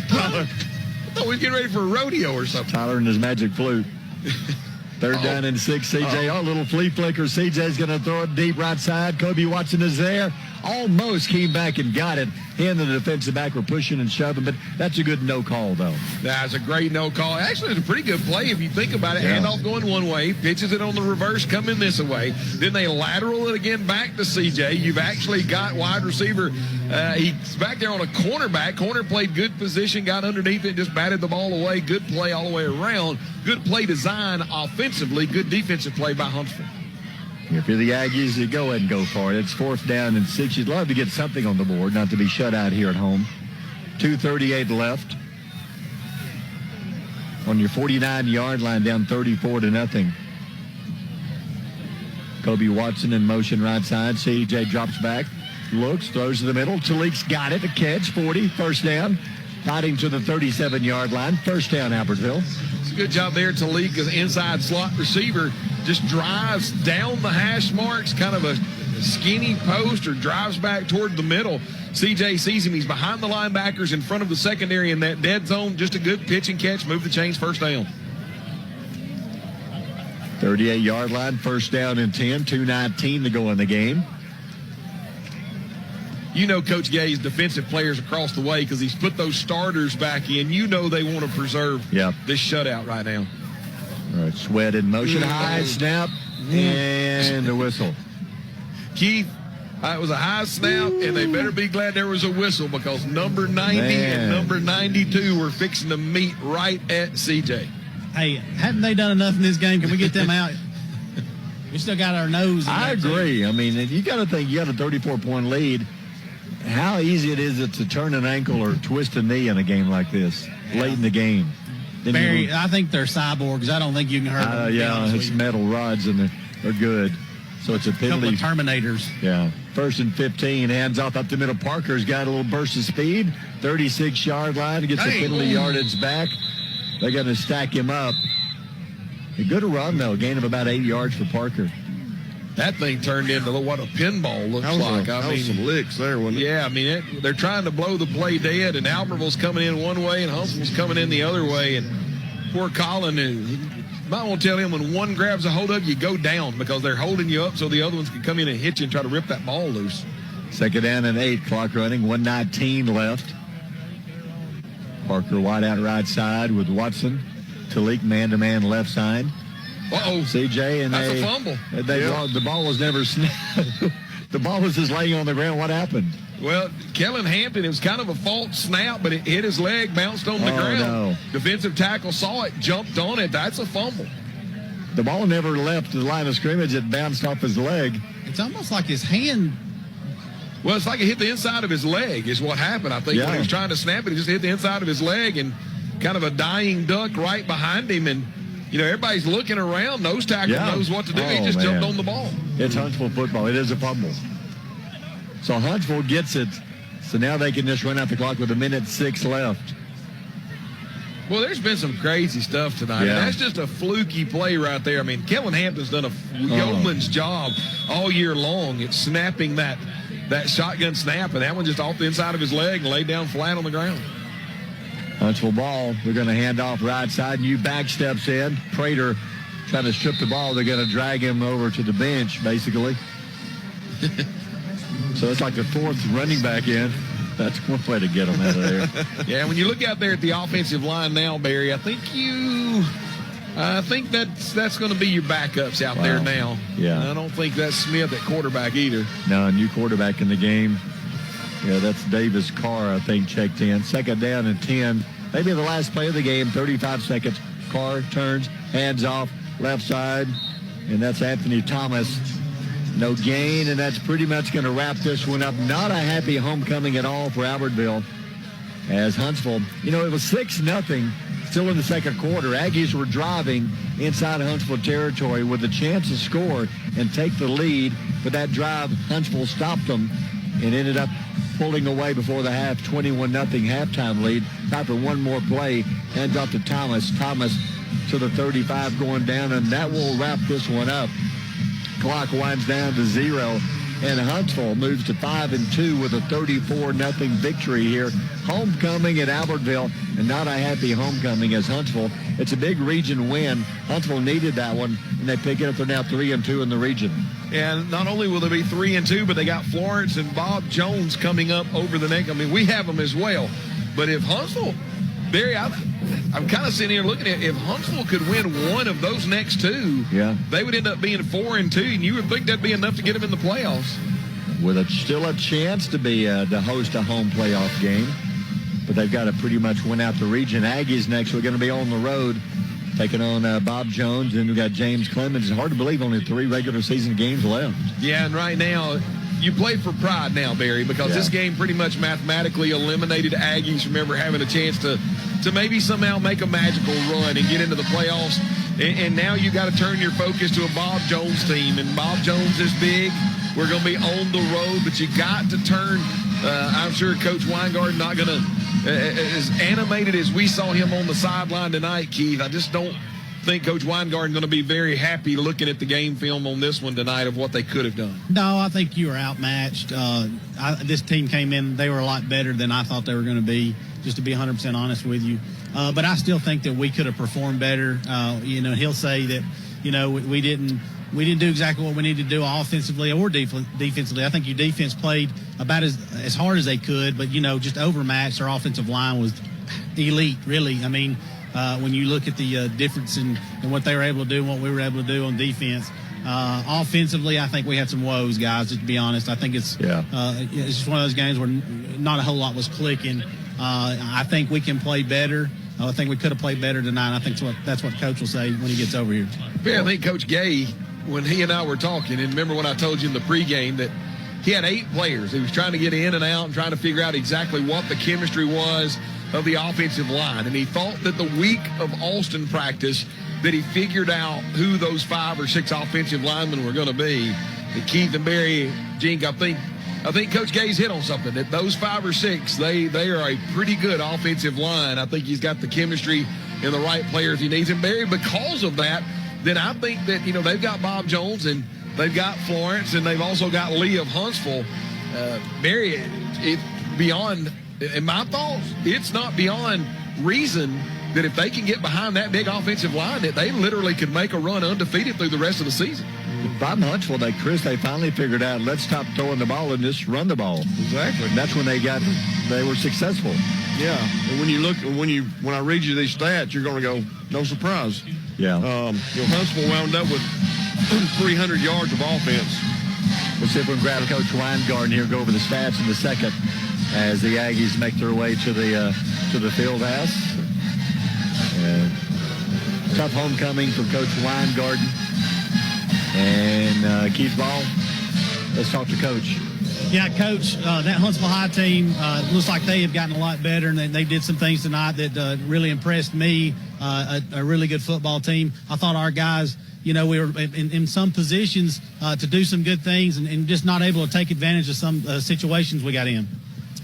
Tyler. I thought we were getting ready for a rodeo or something. Tyler and his magic flute. Third down and 6. CJ, a little flea flicker. CJ's going to throw it deep right side. Kobe Watson is there. Almost came back and got it. He and the defensive back were pushing and shoving, but that's a good no call, though. That's a great no call. Actually, it's a pretty good play if you think about it. Handoff going one way, pitches it on the reverse, coming this way. Then they lateral it again back to CJ. You've actually got wide receiver. He's back there on a cornerback. Corner played good position, got underneath it, just batted the ball away. Good play all the way around. Good play design offensively. Good defensive play by Huntsville. If you're the Aggies, you go ahead and go for it. It's 4th down and 6. You'd love to get something on the board, not to be shut out here at home. 2:38 left. On your 49-yard line, down 34-0. Kobe Watson in motion right side. CJ drops back, looks, throws to the middle. Talik's got it. A catch, 40, first down. Fighting to the 37-yard line. First down, Albertville. It's a good job there. Talik, as inside slot receiver, just drives down the hash marks, kind of a skinny post, or drives back toward the middle. CJ sees him. He's behind the linebackers in front of the secondary in that dead zone. Just a good pitch and catch. Move the chains, first down. 38-yard line, first down and 10. 2:19 to go in the game. You know Coach Gay's defensive players across the way because he's put those starters back in. You know they want to preserve this shutout right now. All right, Sweat in motion. High snap and a whistle. Keith, it was a high snap, and they better be glad there was a whistle because number 90 and number 92 were fixing to meet right at CJ. Hey, haven't they done enough in this game? Can we get them out? We still got our nose in I agree. Too. I mean, you got to think you got a 34-point lead. How easy it is to turn an ankle or twist a knee in a game like this late in the game. Barry, I think they're cyborgs. I don't think you can hurt them. Yeah, it's metal rods, and they're good. So it's a penalty. Couple of Terminators. Yeah. 1st and 15. Hands off up the middle. Parker's got a little burst of speed. 36-yard line. Gets the penalty yardage back. They're going to stack him up. A good run, though. Gain of about 8 yards for Parker. That thing turned into what a pinball looks like. I mean, some licks there, wasn't it? Yeah, I mean, they're trying to blow the play dead, and Albertville's coming in one way, and Huntsville's coming in the other way. And poor Colin, you might want to tell him when one grabs a hold of you, go down because they're holding you up so the other ones can come in and hit you and try to rip that ball loose. Second down and 8, clock running, 1:19 left. Parker wide out right side with Watson. Talik man-to-man left side. Uh-oh. CJ, and that's a fumble. The ball was never snapped. The ball was just laying on the ground. What happened? Well, Kellen Hampton, it was kind of a false snap, but it hit his leg, bounced on the ground. No. Defensive tackle saw it, jumped on it. That's a fumble. The ball never left the line of scrimmage. It bounced off his leg. It's almost like his hand. Well, it's like it hit the inside of his leg is what happened. I think when he was trying to snap it, it just hit the inside of his leg, and kind of a dying duck right behind him. And, everybody's looking around. Nose tackle knows what to do. He just jumped on the ball. It's Huntsville football. It is a fumble. So Huntsville gets it. So now they can just run out the clock with 1:06 left. Well, there's been some crazy stuff tonight. Yeah. And that's just a fluky play right there. I mean, Kellen Hampton's done a yeoman's job all year long at snapping that shotgun snap, and that one just off the inside of his leg and laid down flat on the ground. Huntsville ball. They're going to hand off right side. New back steps in. Prater trying to strip the ball. They're going to drag him over to the bench, basically. So it's like the fourth running back in. That's one way to get them out of there. Yeah, when you look out there at the offensive line now, Barry, I think that's going to be your backups out there now. Yeah. I don't think that's Smith at quarterback either. No, a new quarterback in the game. Yeah, that's Davis Carr, I think, checked in. Second down and 10. Maybe the last play of the game, 35 seconds. Carr turns, hands off, left side, and that's Anthony Thomas. No gain, and that's pretty much going to wrap this one up. Not a happy homecoming at all for Albertville. As Huntsville, it was 6-0 still in the second quarter. Aggies were driving inside Huntsville territory with a chance to score and take the lead. But that drive, Huntsville stopped them and ended up pulling away before the half, 21-0 halftime lead. Time for one more play. Hands off to Thomas. Thomas to the 35 going down, and that will wrap this one up. Clock winds down to 0, and Huntsville moves to 5-2 with a 34-0 victory here. Homecoming at Albertville, and not a happy homecoming as Huntsville. It's a big region win. Huntsville needed that one, and they pick it up. They're now 3-2 in the region. And not only will they be 3-2, but they got Florence and Bob Jones coming up over the next. I mean, we have them as well. But if Huntsville, Barry, I'm kind of sitting here looking at if Huntsville could win one of those next two, they would end up being 4-2, and you would think that'd be enough to get them in the playoffs. With still a chance to be to host a home playoff game, but they've got to pretty much win out the region. Aggies next. We're going to be on the road taking on Bob Jones, and we've got James Clemens. It's hard to believe only 3 regular season games left. Yeah, and right now you play for pride now, Barry, because this game pretty much mathematically eliminated Aggies from ever having a chance to maybe somehow make a magical run and get into the playoffs. And now you got to turn your focus to a Bob Jones team. And Bob Jones is big. We're going to be on the road, but you got to turn. I'm sure Coach Weingarten not going to, as animated as we saw him on the sideline tonight, Keith, I just don't think Coach Weingarten going to be very happy looking at the game film on this one tonight of what they could have done. No, I think you were outmatched. This team came in, they were a lot better than I thought they were going to be, just to be 100% honest with you. But I still think that we could have performed better. He'll say that, we didn't do exactly what we needed to do offensively or defensively. I think your defense played about as hard as they could, but, just overmatched. Our offensive line was elite, really. I mean, when you look at the difference in what they were able to do and what we were able to do on defense. Offensively, I think we had some woes, guys, just to be honest. I think it's just one of those games where not a whole lot was clicking. I think we can play better. I think we could have played better tonight. I think that's what Coach will say when he gets over here. Yeah, I think Coach Gay, when he and I were talking, and remember when I told you in the pregame that he had 8 players. He was trying to get in and out and trying to figure out exactly what the chemistry was of the offensive line. And he thought that the week of Alston practice that he figured out who those 5 or 6 offensive linemen were going to be. And Keith and Barry, Jink, I think Coach Gay's hit on something, that those 5 or 6, they are a pretty good offensive line. I think he's got the chemistry and the right players he needs. And Barry, because of that, then I think that, they've got Bob Jones and they've got Florence and they've also got Lee of Huntsville. Barry, it's beyond, in my thoughts, it's not beyond reason that if they can get behind that big offensive line, that they literally could make a run undefeated through the rest of the season. Bob Huntsville, they finally figured out, let's stop throwing the ball and just run the ball. Exactly. And that's when they were successful. Yeah, and when I read you these stats, you're going to go, no surprise. Yeah. Huntsville wound up with 300 yards of offense. We'll see if we can grab Coach Weingarten here, go over the stats in the second as the Aggies make their way to the field house. Tough homecoming for Coach Weingarten. And Keith Ball, let's talk to Coach. Yeah, Coach, that Huntsville High team looks like they have gotten a lot better, and they did some things tonight that really impressed me. A really good football team. I thought our guys, we were in some positions to do some good things and just not able to take advantage of some situations we got in.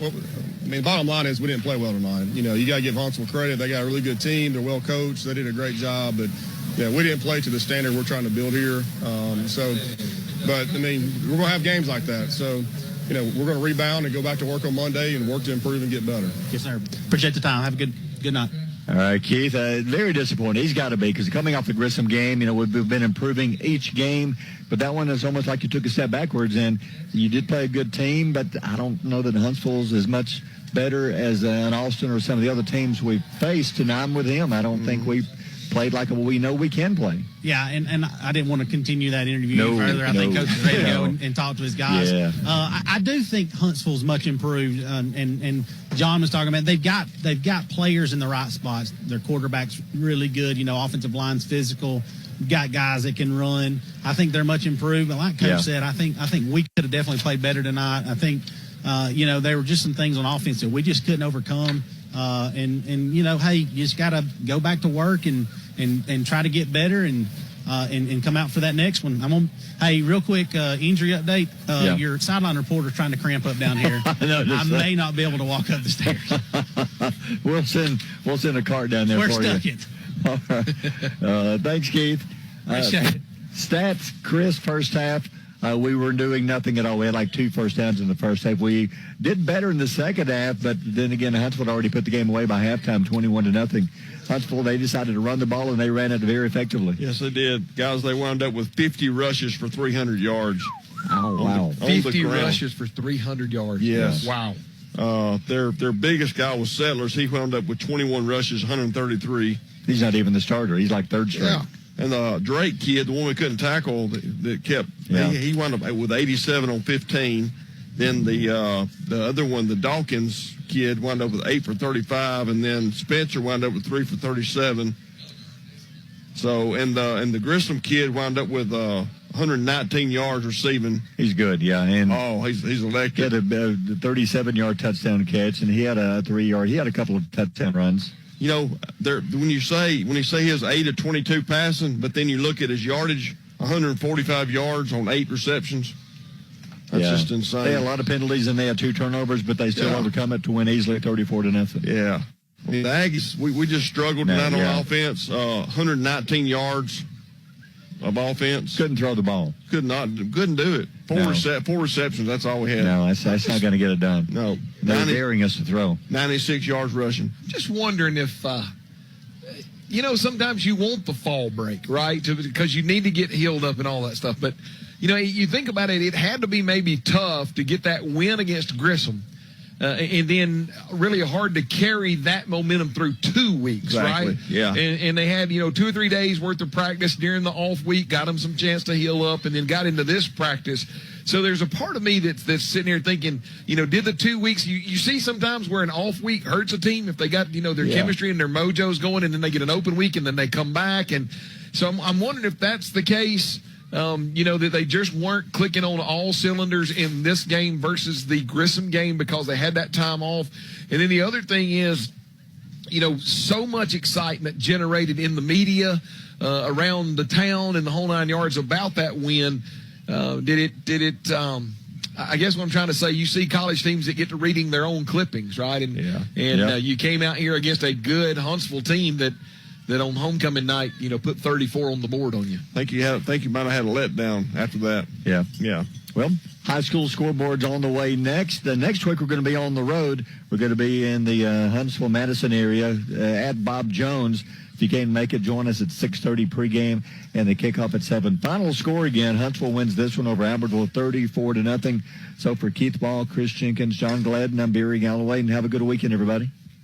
Well, the bottom line is we didn't play well tonight. You got to give Huntsville credit. They got a really good team. They're well coached. They did a great job. But, yeah, we didn't play to the standard we're trying to build here. But we're going to have games like that. So, we're going to rebound and go back to work on Monday and work to improve and get better. Yes, sir. Appreciate the time. Have a good night. All right, Keith, very disappointed. He's got to be, because coming off the Grissom game, we've been improving each game, but that one is almost like you took a step backwards, and you did play a good team, but I don't know that Huntsville's as much better as an Austin or some of the other teams we've faced, and I'm with him. I don't think we played like we know we can play. Yeah, and I didn't want to continue that interview further. I think Coach is ready to go and talk to his guys. Yeah. I do think Huntsville's much improved, and John was talking about they've got players in the right spots. Their quarterback's really good. Offensive line's physical. Got guys that can run. I think they're much improved. But like Coach said, I think we could have definitely played better tonight. I think there were just some things on offense that we just couldn't overcome. Hey, you just got to go back to work and try to get better and come out for that next one. Hey, real quick, injury update. Your sideline reporter's trying to cramp up down here. I may not be able to walk up the stairs. We'll send a cart down there for you. We're stuck it. All right. Thanks, Keith. Stats, Chris, first half. We were doing nothing at all. We had like 2 first downs in the first half. We did better in the second half, but then again, Huntsville had already put the game away by halftime, 21-0. Huntsville, they decided to run the ball, and they ran it very effectively. Yes, they did. Guys, they wound up with 50 rushes for 300 yards. Oh, wow. 50 rushes for 300 yards. Yes. Wow. Their biggest guy was Settlers. He wound up with 21 rushes, 133. He's not even the starter. He's like third string. Yeah. And the Drake kid, the one we couldn't tackle, that kept, he wound up with 87 on 15. Then the other one, the Dawkins kid, wound up with 8 for 35, and then Spencer wound up with 3 for 37. So, and the Grissom kid wound up with 119 yards receiving. He's good, yeah. And he's electric. He had a 37-yard touchdown catch, and he had a 3-yard. He had a couple of touchdown runs. When you say he has 8 of 22 passing, but then you look at his yardage, 145 yards on 8 receptions. That's just insane. They had a lot of penalties, and they had 2 turnovers, but they still overcome it to win easily 34-0. Yeah. The Aggies, we just struggled tonight on offense. 119 yards of offense. Couldn't throw the ball. Couldn't do it. 4 receptions, that's all we had. No, that's not going to get it done. No. They're daring us to throw. 96 yards rushing. Just wondering if, sometimes you want the fall break, right? Because you need to get healed up and all that stuff. But, you think about it, it had to be maybe tough to get that win against Grissom. And then really hard to carry that momentum through 2 weeks, right? Yeah. And they had, 2 or 3 days worth of practice during the off week, got them some chance to heal up, and then got into this practice. So there's a part of me that's sitting here thinking, did the 2 weeks, you see sometimes where an off week hurts a team if they got, their chemistry and their mojo's going, and then they get an open week and then they come back. And so I'm wondering if that's the case. That they just weren't clicking on all cylinders in this game versus the Grissom game because they had that time off. And then the other thing is, so much excitement generated in the media around the town and the whole 9 yards about that win. I guess what I'm trying to say, you see college teams that get to reading their own clippings, right? And you came out here against a good Huntsville team that on homecoming night, put 34 on the board on you. I think you might have had a letdown after that. Yeah. Well, high school scoreboard's on the way next. Next week we're going to be on the road. We're going to be in the Huntsville-Madison area at Bob Jones. If you can't make it, join us at 6:30 pregame and the kickoff at 7. Final score again, Huntsville wins this one over Albertville 34-0. So for Keith Ball, Chris Jenkins, John Gladden, I'm Barry Galloway, and have a good weekend, everybody.